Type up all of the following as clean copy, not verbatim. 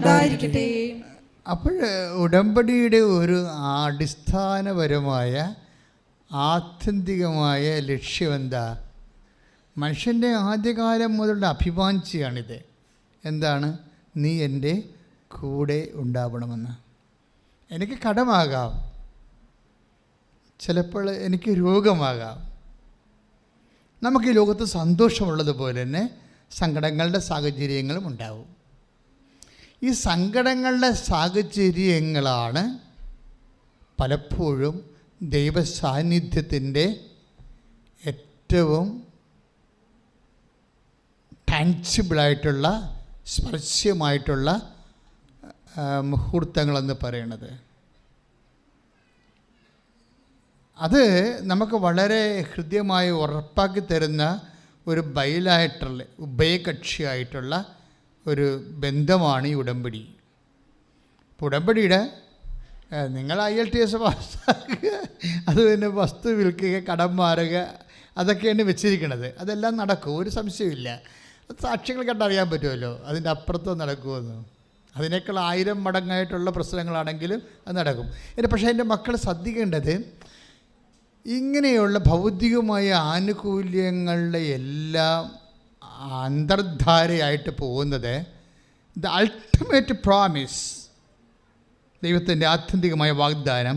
ഉണ്ടായിരിക്കട്ടെ. അപ്പോൾ ഉടമ്പടിയുടെ ഒരു അടിസ്ഥാനപരമായ ആത്യന്തികമായ ലക്ഷ്യം എന്താ? മനുഷ്യൻ്റെ ആദ്യകാലം മുതലുള്ള അഭിവാഞ്ചയാണിത്. എന്താണ്? നീ എൻ്റെ കൂടെ ഉണ്ടാവണമെന്ന്. എനിക്ക് കടമാകാം, ചിലപ്പോൾ എനിക്ക് രോഗമാകാം. നമുക്ക് ഈ ലോകത്ത് സന്തോഷമുള്ളതുപോലെ തന്നെ സങ്കടങ്ങളുടെ സാഹചര്യങ്ങളും ഉണ്ടാവും. ഈ സങ്കടങ്ങളുടെ സാഹചര്യങ്ങളാണ് പലപ്പോഴും ദൈവ സാന്നിധ്യത്തിൻ്റെ ഏറ്റവും ടാൻസിബിളായിട്ടുള്ള സ്പർശ്യമായിട്ടുള്ള മുഹൂർത്തങ്ങളെന്ന് പറയുന്നത്. അത് നമുക്ക് വളരെ ഹൃദ്യമായി ഉറപ്പാക്കി തരുന്ന ഒരു ബൈലായിട്ടുള്ള ഉഭയകക്ഷിയായിട്ടുള്ള ഒരു ബന്ധമാണ് ഈ ഉടമ്പടി. ഇപ്പോൾ ഉടമ്പടിയുടെ നിങ്ങൾ IELTS പാസ്സാക്കുക, അത് പിന്നെ വസ്തു വിൽക്കുക, കടം മാറുക, അതൊക്കെയാണ് വെച്ചിരിക്കുന്നത്. അതെല്ലാം നടക്കും, ഒരു സംശയമില്ല. സാക്ഷികൾ കണ്ടറിയാൻ പറ്റുമല്ലോ അതിൻ്റെ അപ്പുറത്ത് നടക്കുമെന്ന്. അതിനേക്കാൾ 1000 മടങ്ങായിട്ടുള്ള പ്രശ്നങ്ങളാണെങ്കിലും അത് നടക്കും. പക്ഷേ എൻ്റെ മക്കൾ ശ്രദ്ധിക്കേണ്ടത്, ഇങ്ങനെയുള്ള ഭൗതികമായ ആനുകൂല്യങ്ങളുടെ എല്ലാം അന്തർധാരയായിട്ട് പോകുന്നത് ദ അൾട്ടിമേറ്റ് പ്രോമിസ്, ദൈവത്തിൻ്റെ ആത്യന്തികമായ വാഗ്ദാനം,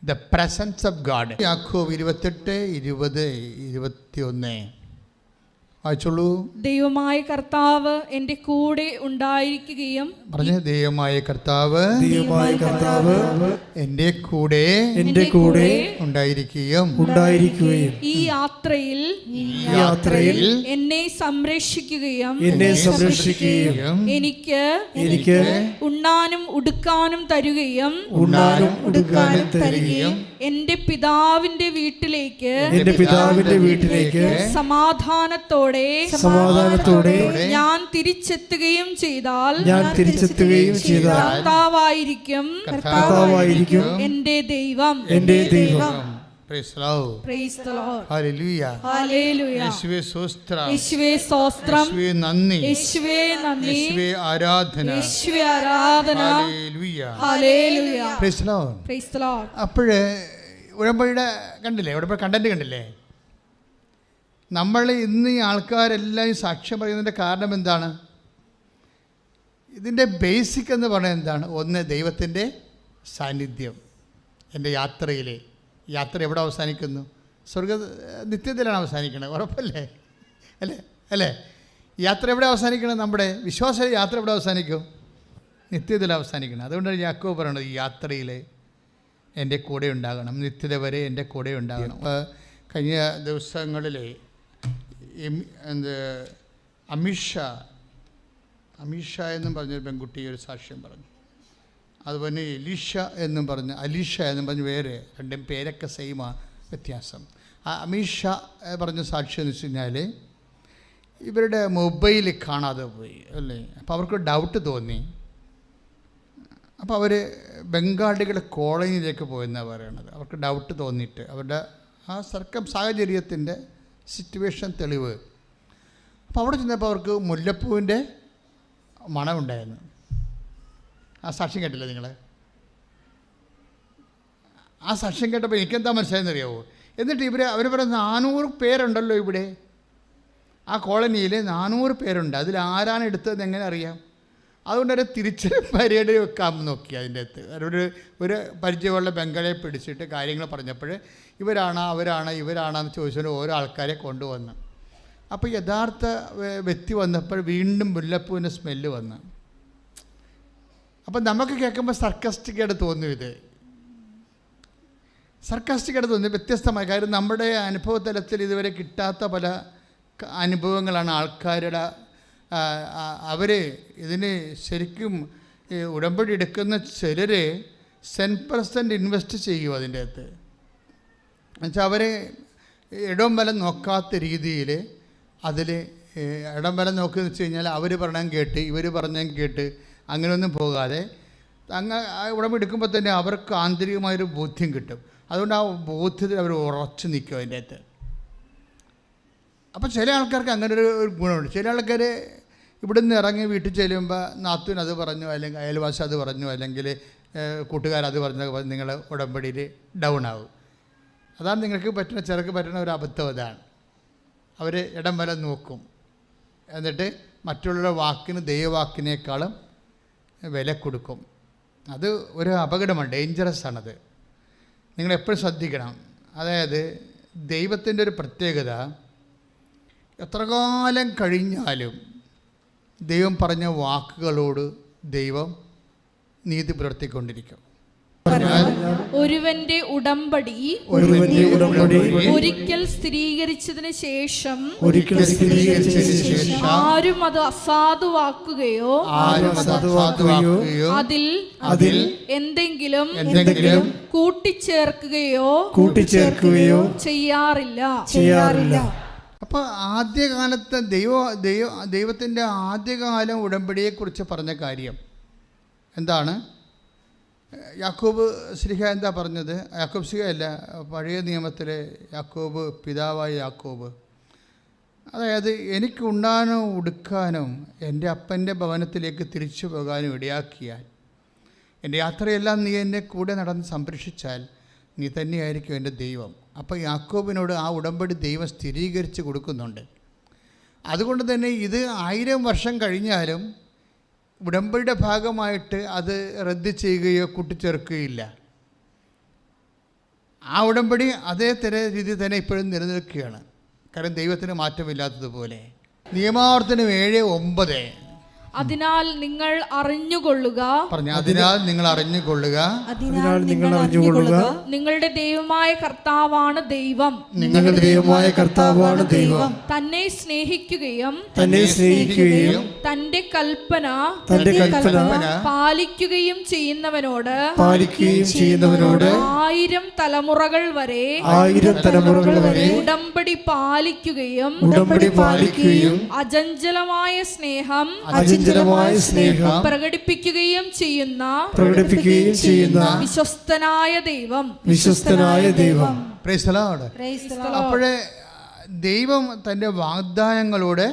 ദ പ്രസൻസ് ഓഫ് ഗാഡ്. യാക്കോബ് 28:20-21 വായിച്ചോളൂ. ദൈവമായ കർത്താവ് എൻ്റെ കൂടെ ഉണ്ടായിരിക്കുകയും, പറഞ്ഞ ദൈവമായ കർത്താവ് എൻ്റെ കൂടെ ഉണ്ടായിരിക്കുകയും ഈ യാത്രയിൽ എന്നെ സംരക്ഷിക്കുകയും എനിക്ക് ഉണ്ണാനും ഉടുക്കാനും തരുകയും എൻ്റെ പിതാവിന്റെ വീട്ടിലേക്ക് സമാധാനത്തോടെ ഞാൻ തിരിച്ചെത്തുകയും ചെയ്താൽ കർത്താവായിരിക്കും എൻ്റെ ദൈവം. Praise the Lord. Praise the Lord. Hallelujah. Hallelujah. യേശുവേ സ്തോത്രം. യേശുവേ സ്തോത്രം. യേശുവേ നന്ദി. യേശുവേ നന്ദി. യേശുവേ ആരാധന. യേശുവേ ആരാധന. Hallelujah. Hallelujah. Praise the Lord. Praise the Lord. അപ്പോഴേ ഉടമ്പടിയുടെ കണ്ടില്ലേ, ഉടമ്പടി കണ്ടന്റ് കണ്ടില്ലേ? നമ്മൾ ഇന്ന് ഈ ആൾക്കാരെല്ലാം ഈ സാക്ഷ്യം പറയുന്നതിൻ്റെ കാരണം എന്താണ്? ഇതിൻ്റെ ബേസിക് എന്ന് പറയുന്നത് എന്താണ്? ഒന്ന്, ദൈവത്തിൻ്റെ സാന്നിധ്യം. എൻ്റെ യാത്രയിലെ യാത്ര എവിടെ അവസാനിക്കുന്നു? നിത്യത്തിലാണ് അവസാനിക്കുന്നത്, ഉറപ്പല്ലേ? അല്ലേ? യാത്ര എവിടെ അവസാനിക്കണം? നമ്മുടെ വിശ്വാസ യാത്ര എവിടെ അവസാനിക്കും? നിത്യത്തിൽ അവസാനിക്കണം. അതുകൊണ്ടാണ് യാക്കോബ് പറയുന്നത്, ഈ യാത്രയിൽ എൻ്റെ കൂടെ ഉണ്ടാകണം, നിത്യത വരെ എൻ്റെ കൂടെ ഉണ്ടാകണം. കഴിഞ്ഞ ദിവസങ്ങളിൽ അമീഷ എന്നും പറഞ്ഞൊരു പെൺകുട്ടി ഒരു സാക്ഷ്യം പറഞ്ഞു. അതുപോലെ അലീഷ എന്നും പറഞ്ഞ് വേറെ രണ്ടും പേരൊക്കെ സെയിമാ, വ്യത്യാസം. ആ അമീഷ പറഞ്ഞ സാക്ഷ്യം എന്ന് വെച്ച് കഴിഞ്ഞാൽ ഇവരുടെ മൊബൈൽ കാണാതെ പോയി അല്ലേ. അപ്പോൾ അവർക്ക് ഡൗട്ട് തോന്നി. അപ്പോൾ അവർ ബംഗാളികളുടെ കോളനിയിലേക്ക് പോയെന്നാണ് പറയണത്. അവർക്ക് ഡൗട്ട് തോന്നിയിട്ട് അവരുടെ ആ സാഹചര്യത്തിൻ്റെ സിറ്റുവേഷൻ തെളിവ്. അപ്പോൾ അവിടെ ചെന്നപ്പോൾ അവർക്ക് മുല്ലപ്പൂവിൻ്റെ മണമുണ്ടായിരുന്നു. ആ സാക്ഷ്യം കേട്ടില്ല നിങ്ങൾ? ആ സാക്ഷ്യം കേട്ടപ്പോൾ എനിക്കെന്താ മനസ്സിലായെന്നറിയാവോ? എന്നിട്ട് അവർ പറയുന്ന 400 പേരുണ്ടല്ലോ ഇവിടെ, ആ കോളനിയിൽ 400 പേരുണ്ട്, അതിൽ ആരാണ് എടുത്തതെന്ന് എങ്ങനെ അറിയാം? അതുകൊണ്ട് ഒരു തിരിച്ചറിയൽ പരേഡ് വെക്കാൻ നോക്കി. അതിൻ്റെ അകത്ത് ഒരു പരിചയമുള്ള ബംഗാളിയെ പിടിച്ചിട്ട് കാര്യങ്ങൾ പറഞ്ഞപ്പോൾ ഇവരാണെന്ന് ചോദിച്ചുകൊണ്ട് ഓരോ ആൾക്കാരെ കൊണ്ടുവന്നു. അപ്പോൾ യഥാർത്ഥ വ്യക്തി വന്നപ്പോൾ വീണ്ടും മുല്ലപ്പൂവിൻ്റെ സ്മെല്ല് വന്നു. അപ്പം നമുക്ക് കേൾക്കുമ്പോൾ സർക്കാസ്റ്റിക്കായിട്ട് തോന്നും. ഇത് സർക്കാസ്റ്റിക്കായിട്ട് തോന്നി, വ്യത്യസ്തമായ കാര്യം. നമ്മുടെ അനുഭവ തലത്തിൽ ഇതുവരെ കിട്ടാത്ത പല അനുഭവങ്ങളാണ് ആൾക്കാരുടെ. അവർ ഇതിന് ശരിക്കും ഉടമ്പടി എടുക്കുന്ന ചിലർ 10% ഇൻവെസ്റ്റ് ചെയ്യും അതിൻ്റെ അകത്ത്. എന്നുവെച്ചാൽ അവർ ഇടം വലം നോക്കാത്ത രീതിയിൽ അതിൽ ഇടം വലം നോക്കുകയെന്ന് വെച്ച് കഴിഞ്ഞാൽ അവർ പറഞ്ഞാൽ കേട്ട് ഇവർ പറഞ്ഞാൽ കേട്ട് അങ്ങനെയൊന്നും പോകാതെ ഉടമ്പടി എടുക്കുമ്പോൾ തന്നെ അവർക്ക് ആന്തരികമായൊരു ബോധ്യം കിട്ടും. അതുകൊണ്ട് ആ ബോധ്യത്തിൽ അവർ ഉറച്ചു നിൽക്കും അതിൻ്റെ അകത്ത്. അപ്പോൾ ചില ആൾക്കാർക്ക് അങ്ങനെ ഒരു ഗുണമുണ്ട്. ചില ആൾക്കാർ ഇവിടുന്ന് ഇറങ്ങി വീട്ടിൽ ചെല്ലുമ്പോൾ നാത്തൂൻ അത് പറഞ്ഞു, അല്ലെങ്കിൽ അയൽവാസി അത് പറഞ്ഞു, അല്ലെങ്കിൽ കൂട്ടുകാരത് പറഞ്ഞു, നിങ്ങൾ ഉടമ്പടിയിൽ ഡൗൺ ആവും. അതാണ് നിങ്ങൾക്ക് ചെറുക്ക് പറ്റുന്ന ഒരു അബദ്ധം. അതാണ് അവർ ഇടം വരെ നോക്കും, എന്നിട്ട് മറ്റുള്ളവരുടെ വാക്കിന് ദൈവവാക്കിനേക്കാളും വില കൊടുക്കും. അത് ഒരു അപകടമാണ്, ഡേഞ്ചറസ് ആണത്. നിങ്ങളെപ്പോഴും ശ്രദ്ധിക്കണം. അതായത് ദൈവത്തിൻ്റെ ഒരു പ്രത്യേകത, എത്ര കാലം കഴിഞ്ഞാലും ദൈവം പറഞ്ഞ വാക്കുകളോട് ദൈവം നീതി പുലർത്തിക്കൊണ്ടിരിക്കും. ഒരുവന്റെ ഉടമ്പടി ഒരിക്കൽ സ്ഥിരീകരിച്ചതിന് ശേഷം ആരും അത് അസാധുവാക്കുകയോ അതിൽ എന്തെങ്കിലും കൂട്ടിച്ചേർക്കുകയോ ചെയ്യാറില്ല. അപ്പോൾ ആദ്യകാലത്തെ ദൈവത്തിൻ്റെ ആദ്യകാലം ഉടമ്പടിയെക്കുറിച്ച് പറഞ്ഞ കാര്യം എന്താണ്? യാക്കോബ് ശ്രീഹ എന്താ പറഞ്ഞത്? യാക്കോബ് ശ്രീഹ അല്ല, പഴയ നിയമത്തിലെ യാക്കോബ്, പിതാവായ യാക്കോബ്. അതായത് എനിക്ക് ഉണ്ണാനോ ഉടുക്കാനോ എൻ്റെ അപ്പൻ്റെ ഭവനത്തിലേക്ക് തിരിച്ചു പോകാനും ഇടയാക്കിയാൽ, എൻ്റെ യാത്രയെല്ലാം നീ എൻ്റെ കൂടെ നടന്ന് സംരക്ഷിച്ചാൽ നീ തന്നെയായിരിക്കും എൻ്റെ ദൈവം. അപ്പോൾ യാക്കോബിനോട് ആ ഉടമ്പടി ദൈവം സ്ഥിരീകരിച്ച് കൊടുക്കുന്നുണ്ട്. അതുകൊണ്ട് തന്നെ ഇത് 1000 വർഷം കഴിഞ്ഞാലും ഉടമ്പടിയുടെ ഭാഗമായിട്ട് അത് റദ്ദ് ചെയ്യുകയോ കൂട്ടിച്ചേർക്കുകയില്ല. ആ ഉടമ്പടി അതേ രീതി തന്നെ ഇപ്പോഴും നിലനിൽക്കുകയാണ്. കാരണം ദൈവത്തിന് മാറ്റമില്ലാത്തതുപോലെ. നിയമാവർത്തനം 7:9. അതിനാൽ നിങ്ങൾ അറിഞ്ഞുകൊള്ളുക, അതിനാൽ നിങ്ങൾ അറിഞ്ഞുകൊള്ളുക, നിങ്ങളുടെ ദൈവമായ കർത്താവാണ് ദൈവം. നിങ്ങളുടെ ദൈവമായ കർത്താവാണ് ദൈവം. തന്നെ സ്നേഹിക്കുകയും തന്റെ കൽപ്പന പാലിക്കുകയും ചെയ്യുന്നവനോട് 1000 തലമുറകൾ വരെ ഉടമ്പടി പാലിക്കുകയും അചഞ്ചലമായ സ്നേഹം പ്രകടിപ്പിക്കുകയും ചെയ്യുന്ന വിശ്വസ്തനായ ദൈവം. Price the Lord. അപ്പോഴേ ദൈവം തൻ്റെ വാഗ്ദാനങ്ങളോട്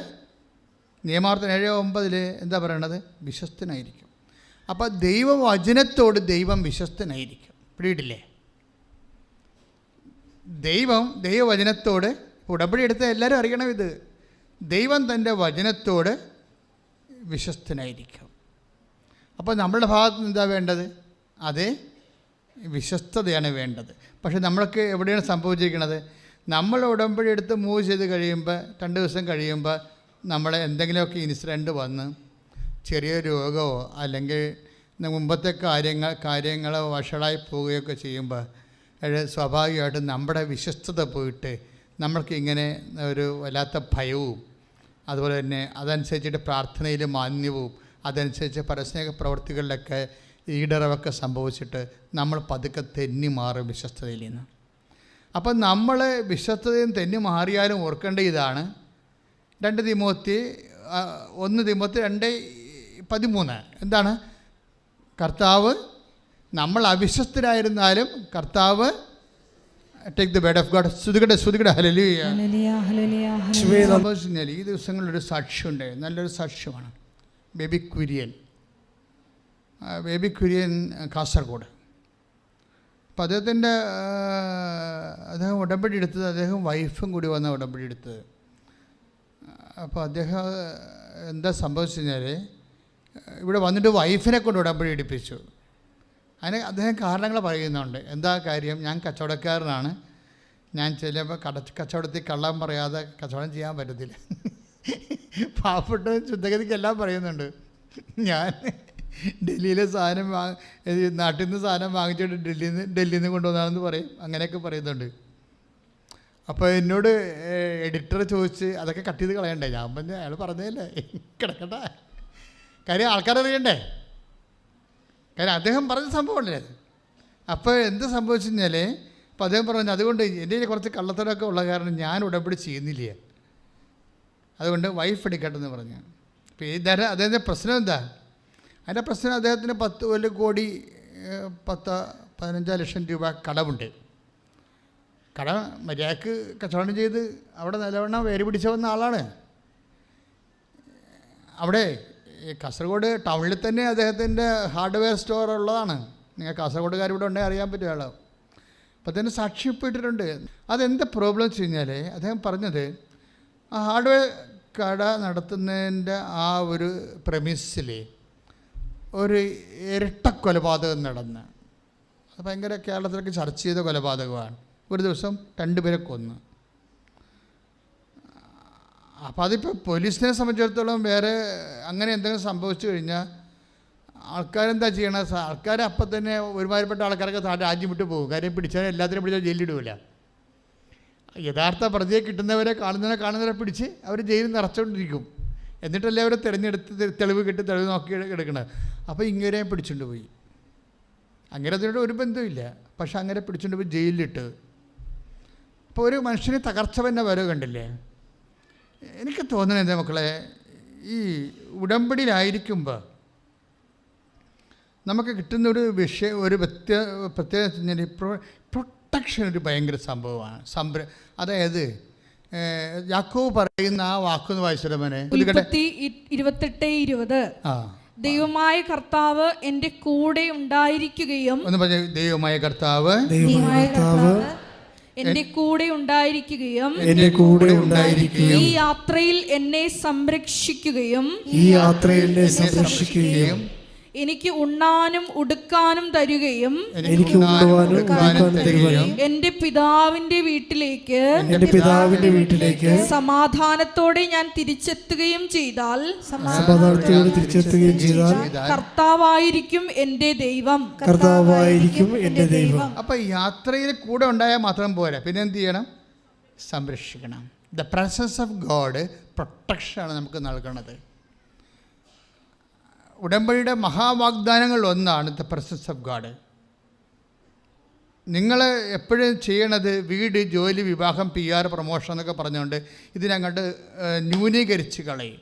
നിയമാവർത്തനം 7:9 എന്താ പറയണത്? വിശ്വസ്തനായിരിക്കും. അപ്പോൾ ദൈവവചനത്തോട് ദൈവം വിശ്വസ്തനായിരിക്കും. പിടിയിട്ടില്ലേ? ദൈവവചനത്തോട് ഉടമ്പടി എടുത്ത എല്ലാവരും അറിയണം ഇത്. ദൈവം തൻ്റെ വചനത്തോട് വിശ്വസ്തനായിരിക്കും. അപ്പോൾ നമ്മളുടെ ഭാഗത്ത് നിന്ന് എന്താ വേണ്ടത്? അതേ വിശ്വസ്തതയാണ് വേണ്ടത്. പക്ഷേ നമ്മൾക്ക് എവിടെയാണ് സംഭവിച്ചിരിക്കുന്നത്? നമ്മൾ ഉടമ്പടി എടുത്ത് മൂവ് ചെയ്ത് കഴിയുമ്പോൾ 2 ദിവസം കഴിയുമ്പോൾ നമ്മളെ എന്തെങ്കിലുമൊക്കെ ഇൻസിഡൻറ്റ് വന്ന് ചെറിയ രോഗമോ അല്ലെങ്കിൽ മുമ്പത്തെ കാര്യങ്ങളോ വഷളായി പോവുകയൊക്കെ ചെയ്യുമ്പോൾ സ്വാഭാവികമായിട്ടും നമ്മുടെ വിശ്വസ്തത പോയിട്ട് നമ്മൾക്ക് ഇങ്ങനെ ഒരു വല്ലാത്ത ഭയവും, അതുപോലെ തന്നെ അതനുസരിച്ചിട്ട് പ്രാർത്ഥനയിൽ മാന്യവും, അതനുസരിച്ച് പരസ്നേഹ പ്രവർത്തികളിലൊക്കെ ഈടറവൊക്കെ സംഭവിച്ചിട്ട് നമ്മൾ പതുക്കെ തെന്നി മാറും വിശ്വസ്തതയിൽ നിന്ന്. അപ്പം നമ്മൾ വിശ്വസ്തതയും തെന്നി മാറിയാലും ഓർക്കേണ്ട ഇതാണ് 1 തിമോത്തി 2:13. എന്താണ്? കർത്താവ്, നമ്മൾ അവിശ്വസ്തരായിരുന്നാലും കർത്താവ്, take the word of God. ശ്രുതികട ഹല്ലേലൂയ. സംഭവിച്ചാൽ ഈ ദിവസങ്ങളിലൊരു സാക്ഷ്യമുണ്ട്, നല്ലൊരു സാക്ഷ്യമാണ്. ബേബി കുര്യൻ കാസർഗോഡ്. അപ്പോൾ അദ്ദേഹം ഉടമ്പടി എടുത്തത്, അദ്ദേഹം വൈഫും കൂടി വന്ന ഉടമ്പടി എടുത്തത്. അപ്പോൾ അദ്ദേഹം എന്താ സംഭവിച്ചു കഴിഞ്ഞാൽ ഇവിടെ വന്നിട്ട് വൈഫിനെ കൊണ്ട് ഉടമ്പടി എടുപ്പിച്ചു. അതിന് അദ്ദേഹം കാരണങ്ങൾ പറയുന്നുണ്ട്. എന്താ കാര്യം? ഞാൻ കച്ചവടക്കാരനാണ്, ഞാൻ ചിലപ്പോൾ കച്ചവടത്തിൽ കള്ളം പറയാതെ കച്ചവടം ചെയ്യാൻ പറ്റത്തില്ല. പാവപ്പെട്ട ശുദ്ധഗതിക്കെല്ലാം പറയുന്നുണ്ട്. ഞാൻ ഡൽഹിയിലെ സാധനം നാട്ടിൽ നിന്ന് സാധനം വാങ്ങിച്ചിട്ട് ഡൽഹിയിൽ നിന്ന് കൊണ്ടുവന്നാണെന്ന് പറയും, അങ്ങനെയൊക്കെ പറയുന്നുണ്ട്. അപ്പോൾ എന്നോട് എഡിറ്റർ ചോദിച്ച് അതൊക്കെ കട്ട് ചെയ്ത് കളയണ്ടേ? ഞാൻ പറഞ്ഞു അയാൾ പറഞ്ഞതല്ലേ, കിടക്കട്ടെ. കാര്യം ആൾക്കാരറിയണ്ടേ, കാര്യം അദ്ദേഹം പറഞ്ഞ സംഭവമല്ലേ അത്. അപ്പോൾ എന്ത് സംഭവിച്ചു കഴിഞ്ഞാൽ, അപ്പോൾ അദ്ദേഹം പറഞ്ഞു അതുകൊണ്ട് എൻ്റെ കുറച്ച് കള്ളത്തരമൊക്കെ ഉള്ള കാരണം ഞാൻ ഉടമ്പടി ചെയ്യുന്നില്ല, അതുകൊണ്ട് വൈഫ് എടുക്കട്ടെന്ന് പറഞ്ഞു. അപ്പോൾ അദ്ദേഹത്തിൻ്റെ പ്രശ്നം എന്താ? അതിൻ്റെ പ്രശ്നം അദ്ദേഹത്തിന് 10 കോടി 15 ലക്ഷം രൂപ കടമുണ്ട്. കടം മര്യാദക്ക് കച്ചവടം ചെയ്ത് അവിടെ നിലവണ്ണം വേര് പിടിച്ച് വന്ന ആളാണ്. അവിടെ ഈ കാസർഗോഡ് ടൗണിൽ തന്നെ അദ്ദേഹത്തിൻ്റെ ഹാർഡ്വെയർ സ്റ്റോർ ഉള്ളതാണ്. നിങ്ങൾ കാസർഗോഡുകാരിവിടെ ഉണ്ടെങ്കിൽ അറിയാൻ പറ്റുമല്ലോ. അപ്പോൾ തന്നെ സാക്ഷ്യപ്പെട്ടിട്ടുണ്ട്. അതെന്താ പ്രോബ്ലം വെച്ച് കഴിഞ്ഞാൽ അദ്ദേഹം പറഞ്ഞത് ആ ഹാർഡ്വെയർ കട നടത്തുന്നതിൻ്റെ ആ ഒരു പ്രമിസിൽ ഒരു ഇരട്ട കൊലപാതകം നടന്ന്, അത് ഭയങ്കര കേരളത്തിലൊക്കെ ചർച്ച ചെയ്ത കൊലപാതകമാണ്. ഒരു ദിവസം 2 പേരെ കൊന്നു. അപ്പോൾ അതിപ്പോൾ പോലീസിനെ സംബന്ധിച്ചിടത്തോളം വേറെ അങ്ങനെ എന്തെങ്കിലും സംഭവിച്ചു കഴിഞ്ഞാൽ ആൾക്കാരെന്താ ചെയ്യണത്? ആൾക്കാർ അപ്പം തന്നെ ഒരുമാതിരിപ്പെട്ട ആൾക്കാരൊക്കെ രാജ്യം വിട്ടു പോകും. കാര്യം പിടിച്ചാൽ എല്ലാത്തിനും പിടിച്ചാൽ ജയിലിലിടില്ല. യഥാർത്ഥ പ്രതിയെ കിട്ടുന്നവരെ കാണുന്നവരെ പിടിച്ച് അവർ ജയിലിൽ നിറച്ചുകൊണ്ടിരിക്കും. എന്നിട്ടല്ലേ അവരെ തിരഞ്ഞെടുത്ത് തെളിവ് നോക്കി എടുക്കണത്. അപ്പോൾ ഇങ്ങനെ പിടിച്ചുകൊണ്ട് പോയി. അങ്ങനെ അതിനോട് ഒരു ബന്ധമില്ല. പക്ഷെ അങ്ങനെ പിടിച്ചുകൊണ്ട് പോയി ജയിലിലിട്ട്. അപ്പോൾ ഒരു മനുഷ്യന് തകർച്ച തന്നെ വരെ കണ്ടില്ലേ? എനിക്ക് തോന്നുന്നത് എന്താ മക്കളെ, ഈ ഉടമ്പടിയിലായിരിക്കുമ്പോൾ നമുക്ക് കിട്ടുന്ന ഒരു വിഷയം, ഒരു പ്രത്യേകത പ്രൊട്ടക്ഷൻ ഒരു ഭയങ്കര സംഭവമാണ്. അതായത് യാക്കോബ് പറയുന്ന ആ വാക്കൊന്ന് വായിച്ചിട്ട് മോനെ. 28:20 ദൈവമായ കർത്താവ് എൻ്റെ കൂടെ ഉണ്ടായിരിക്കുകയും, ഒന്ന് പറഞ്ഞ, ദൈവമായ കർത്താവ് എൻ്റെ കൂടെ ഉണ്ടായിരിക്കുകയും ഈ യാത്രയിൽ എന്നെ സംരക്ഷിക്കുകയും എനിക്ക് ഉണ്ണാനും ഉടുക്കാനും തരുകയും എന്റെ പിതാവിന്റെ വീട്ടിലേക്ക് സമാധാനത്തോടെ ഞാൻ തിരിച്ചെത്തുകയും ചെയ്താൽ കർത്താവായിരിക്കും എന്റെ ദൈവം. അപ്പൊ യാത്രയിൽ കൂടെ ഉണ്ടായാൽ മാത്രം പോരാ, പിന്നെ എന്ത് ചെയ്യണം? സംരക്ഷിക്കണം. ദ പ്രസൻസ് ഓഫ് ഗോഡ് പ്രൊട്ടക്ഷനാണ് നമുക്ക് നൽകണത്. ഉടമ്പടിയുടെ മഹാവാഗ്ദാനങ്ങളിൽ ഒന്നാണ് ദ പ്രസൻസ് ഓഫ് ഗാഡ്. നിങ്ങൾ എപ്പോഴും ചെയ്യണത് വീട്, ജോലി, വിവാഹം, PR, പ്രൊമോഷൻ എന്നൊക്കെ പറഞ്ഞുകൊണ്ട് ഇതിനങ്ങോട്ട് ന്യൂനീകരിച്ച് കളയും.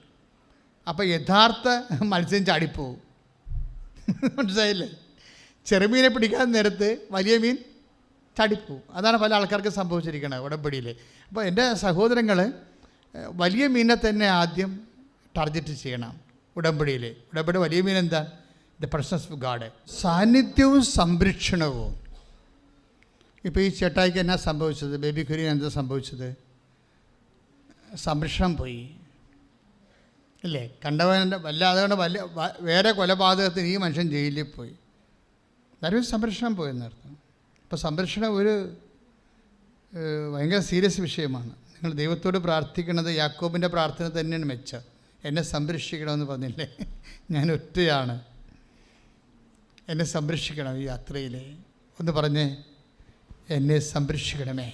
അപ്പോൾ യഥാർത്ഥ മത്സ്യം ചാടിപ്പോവും. മനസ്സിലായില്ലേ? ചെറുമീനെ പിടിക്കാൻ നേരത്ത് വലിയ മീൻ ചാടിപ്പോവും. അതാണ് പല ആൾക്കാർക്ക് സംഭവിച്ചിരിക്കുന്നത് ഉടമ്പടിയിൽ. അപ്പോൾ എൻ്റെ സഹോദരങ്ങൾ വലിയ മീനെ തന്നെ ആദ്യം ടാർഗറ്റ് ചെയ്യണം. ഉടമ്പടി വലിയ മീൻ എന്താ? The presence of God. സാന്നിധ്യവും സംരക്ഷണവും. ഇപ്പോൾ ഈ ചേട്ടായിക്ക് എന്നാ സംഭവിച്ചത്? ബേബി കുര്യൻ എന്താ സംഭവിച്ചത്? സംരക്ഷണം പോയി അല്ലേ? കണ്ടവൻ്റെ അതുകൊണ്ട് വേറെ കൊലപാതകത്തിന് ഈ മനുഷ്യൻ ജയിലിൽ പോയി. അതൊരു സംരക്ഷണം പോയെന്നർത്ഥം. അപ്പോൾ സംരക്ഷണം ഒരു ഭയങ്കര സീരിയസ് വിഷയമാണ്. നിങ്ങൾ ദൈവത്തോട് പ്രാർത്ഥിക്കുന്നത് യാക്കോബിൻ്റെ പ്രാർത്ഥന തന്നെയാണ് മെച്ചം. എന്നെ സംരക്ഷിക്കണമെന്ന് പറഞ്ഞില്ലേ? ഞാൻ ഒറ്റയാണ്, എന്നെ സംരക്ഷിക്കണം ഈ യാത്രയിൽ. ഒന്ന് പറഞ്ഞേ, എന്നെ സംരക്ഷിക്കണമേ,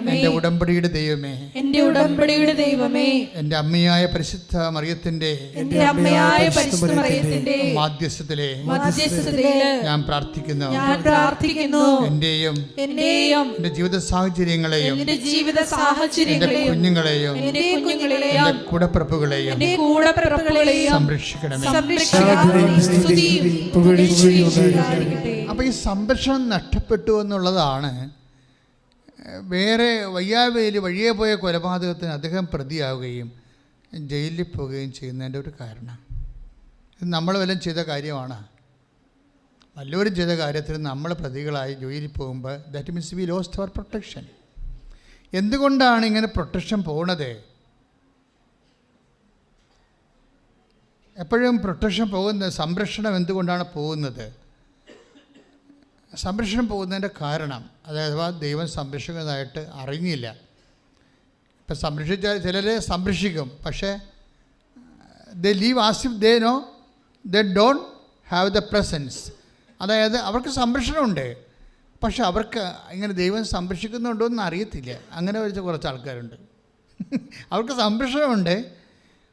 എൻ്റെ ഉടമ്പടിയുടെ ദൈവമേ, എൻ്റെ അമ്മയായ പരിശുദ്ധ മറിയത്തിൻ്റെ മാധ്യസ്ഥത്തിലെ ഞാൻ പ്രാർത്ഥിക്കുന്നു. എൻ്റെയും എൻ്റെ ജീവിത സാഹചര്യങ്ങളെയും എൻ്റെ കുഞ്ഞുങ്ങളെയും എൻ്റെ കൂടപ്പിറപ്പുകളെയും സംരക്ഷിക്കണമേ. അപ്പോൾ ഈ സംരക്ഷണം നഷ്ടപ്പെട്ടു എന്നുള്ളതാണ് വേറെ വഴിയെ പോയ കൊലപാതകത്തിന് അദ്ദേഹം പ്രതിയാവുകയും ജയിലിൽ പോവുകയും ചെയ്യുന്നതിൻ്റെ ഒരു കാരണം. ഇത് നമ്മൾ വല്ലതും ചെയ്ത കാര്യമാണ്. വല്ലവരും ചെയ്ത കാര്യത്തിന് നമ്മൾ പ്രതികളായി ജയിലിൽ പോകുമ്പോൾ that means we lost our protection. എന്തുകൊണ്ടാണ് ഇങ്ങനെ പ്രൊട്ടക്ഷൻ പോകുന്നത്? എപ്പോഴും പ്രൊട്ടക്ഷൻ പോകുന്നത്, സംരക്ഷണം എന്തുകൊണ്ടാണ് പോകുന്നത്? സംരക്ഷണം പോകുന്നതിൻ്റെ കാരണം, അതായത് ദൈവം സംരക്ഷിക്കുന്നതായിട്ട് അറിഞ്ഞില്ല. ഇപ്പം സംരക്ഷിച്ചാൽ ചിലരെ സംരക്ഷിക്കും, പക്ഷേ they leave as if they know they don't have the presence. അതായത് അവർക്ക് സംരക്ഷണമുണ്ട്, പക്ഷെ അവർക്ക് ഇങ്ങനെ ദൈവം സംരക്ഷിക്കുന്നുണ്ടോ എന്ന് അറിയത്തില്ല. അങ്ങനെ വെച്ച കുറച്ച് ആൾക്കാരുണ്ട്. അവർക്ക് സംരക്ഷണമുണ്ട്,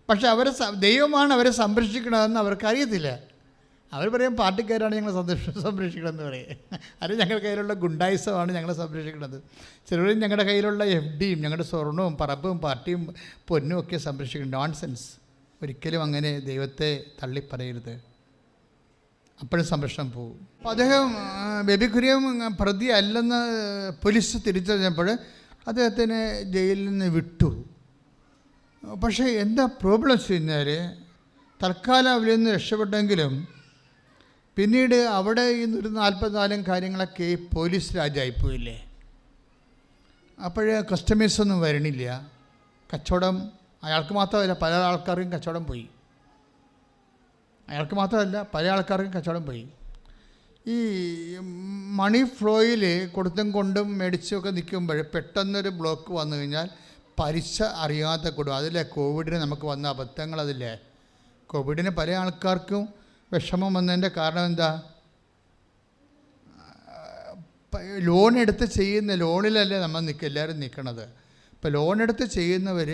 പക്ഷെ ദൈവമാണ് അവരെ സംരക്ഷിക്കണമെന്ന് അവർക്ക് അറിയത്തില്ല. അവർ പറയും പാർട്ടിക്കാരാണ് ഞങ്ങളെ സംരക്ഷിക്കണമെന്ന് പറയും. അത് ഞങ്ങളുടെ കയ്യിലുള്ള ഗുണ്ടായുസമാണ് ഞങ്ങളെ സംരക്ഷിക്കുന്നത്. ചിലരും ഞങ്ങളുടെ കയ്യിലുള്ള FDയും ഞങ്ങളുടെ സ്വർണവും പറമ്പും പാർട്ടിയും പൊന്നും ഒക്കെ സംരക്ഷിക്കണം. നോൺസെൻസ്. ഒരിക്കലും അങ്ങനെ ദൈവത്തെ തള്ളിപ്പറയരുത്. അപ്പോഴും സംരക്ഷണം പോകും. അപ്പോൾ അദ്ദേഹം ബേബി കുര്യൻ പ്രതി അല്ലെന്ന് പോലീസ് തിരിച്ചറിഞ്ഞപ്പോൾ അദ്ദേഹത്തിന് ജയിലിൽ നിന്ന് വിട്ടു. പക്ഷേ എന്താ പ്രോബ്ലം വെച്ച് കഴിഞ്ഞാൽ തൽക്കാലം അവരിൽ നിന്ന് രക്ഷപ്പെട്ടെങ്കിലും പിന്നീട് അവിടെ ഈ 144 കാര്യങ്ങളൊക്കെ പോലീസ് രാജ്യമായിപ്പോയില്ലേ. അപ്പോഴേ കസ്റ്റമേഴ്സൊന്നും വരണില്ല. കച്ചവടം അയാൾക്ക് മാത്രമല്ല, പല ആൾക്കാർക്കും കച്ചവടം പോയി. അയാൾക്ക് മാത്രമല്ല, പല ആൾക്കാർക്കും കച്ചവടം പോയി. ഈ മണി ഫ്ലോയിൽ കൊടുത്തും കൊണ്ടും മേടിച്ചൊക്കെ നിൽക്കുമ്പോൾ പെട്ടെന്നൊരു ബ്ലോക്ക് വന്നു കഴിഞ്ഞാൽ പലിശ അറിയാതെ കൊടുക്കും. അതിലെ കോവിഡിന് നമുക്ക് വന്ന അബദ്ധങ്ങൾ. അതില്ലേ കോവിഡിന് പല ആൾക്കാർക്കും വിഷമം വന്നതിൻ്റെ കാരണം എന്താ? ലോൺ എടുത്ത് ചെയ്യുന്ന ലോണിലല്ലേ നമ്മൾ എല്ലാവരും നിൽക്കണത്. ഇപ്പോൾ ലോൺ എടുത്ത് ചെയ്യുന്നവർ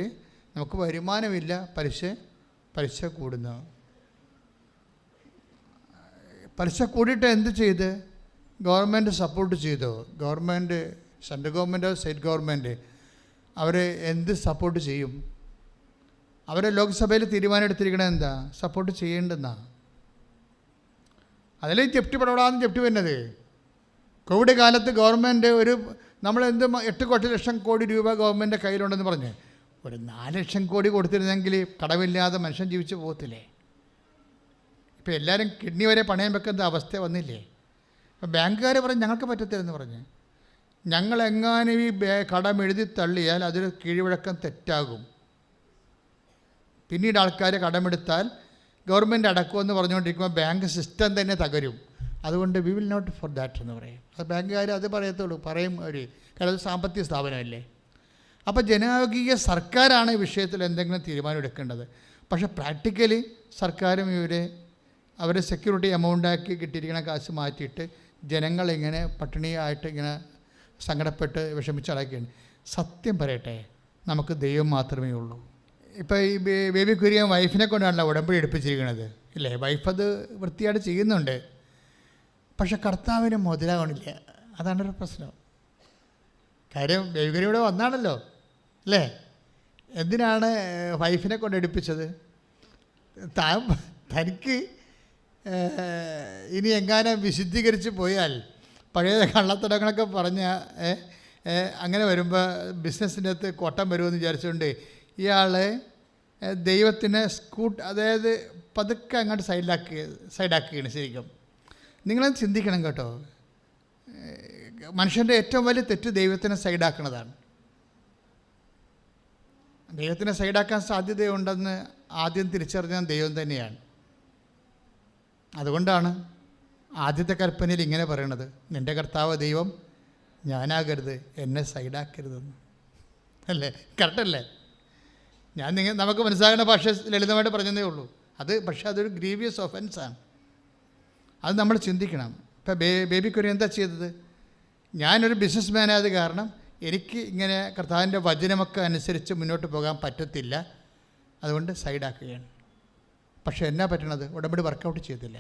നമുക്ക് വരുമാനമില്ല, പലിശ കൂടുന്നു. പലിശ കൂടിയിട്ട് എന്ത് ചെയ്ത്? ഗവൺമെൻറ് സപ്പോർട്ട് ചെയ്തോ? ഗവൺമെൻറ്, സെൻട്രൽ ഗവൺമെൻറ്റോ സ്റ്റേറ്റ് ഗവൺമെൻറ് അവർ എന്ത് സപ്പോർട്ട് ചെയ്യും? അവരെ ലോക്സഭയിൽ തീരുമാനം എടുത്തിരിക്കണത് എന്താ? സപ്പോർട്ട് ചെയ്യേണ്ടെന്നാണ്. അതിൽ ജപ്തി പടപടാന്ന് ജപ്തി വരുന്നത്. കോവിഡ് കാലത്ത് ഗവൺമെൻറ് നമ്മളെന്ത് 8 ലക്ഷം കോടി രൂപ ഗവൺമെൻറ് കയ്യിലുണ്ടെന്ന് പറഞ്ഞ് ഒരു 4 ലക്ഷം കോടി കൊടുത്തിരുന്നെങ്കിൽ കടമില്ലാതെ മനുഷ്യൻ ജീവിച്ച് പോകത്തില്ലേ? ഇപ്പോൾ എല്ലാവരും കിഡ്നി വരെ പണയം വെക്കുന്ന അവസ്ഥ വന്നില്ലേ? അപ്പോൾ ബാങ്കുകാർ പറഞ്ഞ് ഞങ്ങൾക്ക് പറ്റത്തില്ലെന്ന് പറഞ്ഞ്. ഞങ്ങളെങ്ങാനും ഈ കടം എഴുതി തള്ളിയാൽ അതൊരു കീഴ്വഴക്കം തെറ്റാകും. പിന്നീട് ആൾക്കാർ കടമെടുത്താൽ ഗവൺമെൻറ് അടക്കുമെന്ന് പറഞ്ഞുകൊണ്ടിരിക്കുമ്പോൾ ബാങ്ക് സിസ്റ്റം തന്നെ തകരും. അതുകൊണ്ട് we will not for that എന്ന് പറയും. അത് ബാങ്കുകാർ അത് പറയത്തുള്ളൂ, പറയും അവർ. കാരണം അത് സാമ്പത്തിക സ്ഥാപനമല്ലേ. അപ്പോൾ ജനാധിപത്യ സർക്കാരാണ് ഈ വിഷയത്തിൽ എന്തെങ്കിലും തീരുമാനം എടുക്കേണ്ടത്. പക്ഷേ പ്രാക്ടിക്കലി സർക്കാരും അവരെ സെക്യൂരിറ്റി എമൗണ്ടാക്കി കിട്ടിയിരിക്കുന്ന കാശ് മാറ്റിയിട്ട് ജനങ്ങളിങ്ങനെ പട്ടിണിയായിട്ട് ഇങ്ങനെ സങ്കടപ്പെട്ട് വിഷമിച്ചടക്കുകയാണ്. സത്യം പറയട്ടെ, നമുക്ക് ദൈവം മാത്രമേ ഉള്ളൂ. ഇപ്പോൾ ഈ ബേബി കുര്യൻ വൈഫിനെ കൊണ്ടാണല്ലോ ഉടമ്പടി എടുപ്പിച്ചിരിക്കുന്നത് ഇല്ലേ? വൈഫ് അത് വൃത്തിയായിട്ട് ചെയ്യുന്നുണ്ട്. പക്ഷെ കർത്താവിന് മുതലാകണില്ല. അതാണൊരു പ്രശ്നം. കാര്യം ബേബി കുര്യൻ ഇവിടെ വന്നാണല്ലോ അല്ലേ? എന്തിനാണ് വൈഫിനെ കൊണ്ട് എടുപ്പിച്ചത്? തനിക്ക് ഇനി എങ്ങാനും വിശുദ്ധീകരിച്ച് പോയാൽ പഴയ കള്ളത്തടങ്ങളൊക്കെ പറഞ്ഞ അങ്ങനെ വരുമ്പോൾ ബിസിനസ്സിൻ്റെ അകത്ത് കോട്ടം വരുമെന്ന് വിചാരിച്ചുകൊണ്ട് ഇയാൾ ദൈവത്തിനെ അതായത് പതുക്കെ അങ്ങോട്ട് സൈഡാക്കുകയാണ്. ശരിക്കും നിങ്ങളത് ചിന്തിക്കണം കേട്ടോ. മനുഷ്യൻ്റെ ഏറ്റവും വലിയ തെറ്റ് ദൈവത്തിനെ സൈഡാക്കുന്നതാണ്. ദൈവത്തിനെ സൈഡാക്കാൻ സാധ്യതയുണ്ടെന്ന് ആദ്യം തിരിച്ചറിഞ്ഞ ദൈവം തന്നെയാണ്. അതുകൊണ്ടാണ് ആദ്യത്തെ കൽപ്പനയിൽ ഇങ്ങനെ പറയണത്, നിൻ്റെ കർത്താവ് ദൈവം ഞാനാകരുത്, എന്നെ സൈഡാക്കരുതെന്ന്. അല്ലേ? കറക്റ്റല്ലേ? നമുക്ക് മനസ്സിലാകുന്ന ഭാഷ ലളിതമായിട്ട് പറഞ്ഞതേ ഉള്ളൂ. പക്ഷേ അതൊരു ഗ്രീവിയസ് ഒഫൻസാണ്. അത് നമ്മൾ ചിന്തിക്കണം. ഇപ്പോൾ ബേബി കുര്യൻ എന്താ ചെയ്തത്? ഞാനൊരു ബിസിനസ് മാൻ ആയത് കാരണം എനിക്ക് ഇങ്ങനെ കർത്താവിൻ്റെ വചനമൊക്കെ അനുസരിച്ച് മുന്നോട്ട് പോകാൻ പറ്റത്തില്ല, അതുകൊണ്ട് സൈഡാക്കുകയാണ്. പക്ഷേ എന്നാ പറ്റണത്? ഉടമ്പടി വർക്കൗട്ട് ചെയ്തില്ല.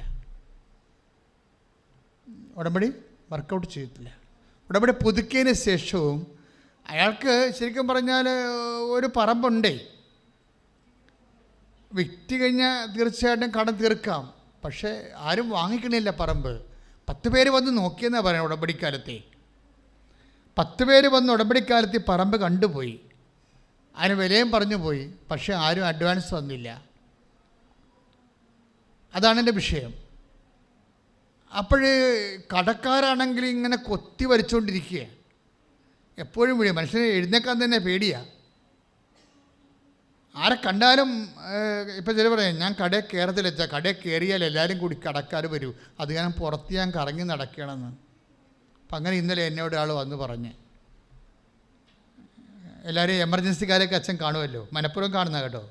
ഉടമ്പടി പുതുക്കിയതിന് ശേഷവും അയാൾക്ക് ശരിക്കും പറഞ്ഞാൽ ഒരു പറമ്പുണ്ടേ. വിറ്റ് കഴിഞ്ഞാൽ തീർച്ചയായിട്ടും കടം തീർക്കാം. പക്ഷേ ആരും വാങ്ങിക്കണില്ല പറമ്പ്. 10 പേര് വന്ന് നോക്കിയെന്നാണ് പറയുന്നത്. ഉടമ്പടിക്കാലത്തെ 10 പേര് വന്ന് ഉടമ്പടിക്കാലത്ത് പറമ്പ് കണ്ടുപോയി, അതിന് വിലയും പറഞ്ഞു പോയി. പക്ഷേ ആരും അഡ്വാൻസ് തന്നില്ല. അതാണ് എൻ്റെ വിഷയം. അപ്പോഴ് കടക്കാരാണെങ്കിൽ ഇങ്ങനെ കൊത്തി വരച്ചുകൊണ്ടിരിക്കുക. എപ്പോഴും മനുഷ്യനെ എഴുന്നേക്കാൻ തന്നെ പേടിയാണ്. ആരെ കണ്ടാലും ഇപ്പം ചില പറയാം, ഞാൻ കടയിൽ കയറത്തില്ല, കടയിൽ കയറിയാൽ എല്ലാവരും കൂടി കടക്കാർ വരൂ, അത് ഞാൻ പുറത്ത് ഞാൻ കറങ്ങി നടക്കണമെന്ന്. അപ്പം അങ്ങനെ ഇന്നലെ എന്നോട് ആൾ വന്ന് പറഞ്ഞ്, എല്ലാവരും എമർജൻസിക്കാരൊക്കെ അച്ഛൻ കാണുമല്ലോ, മനഃപൂർവ്വം കാണുന്ന കേട്ടോ.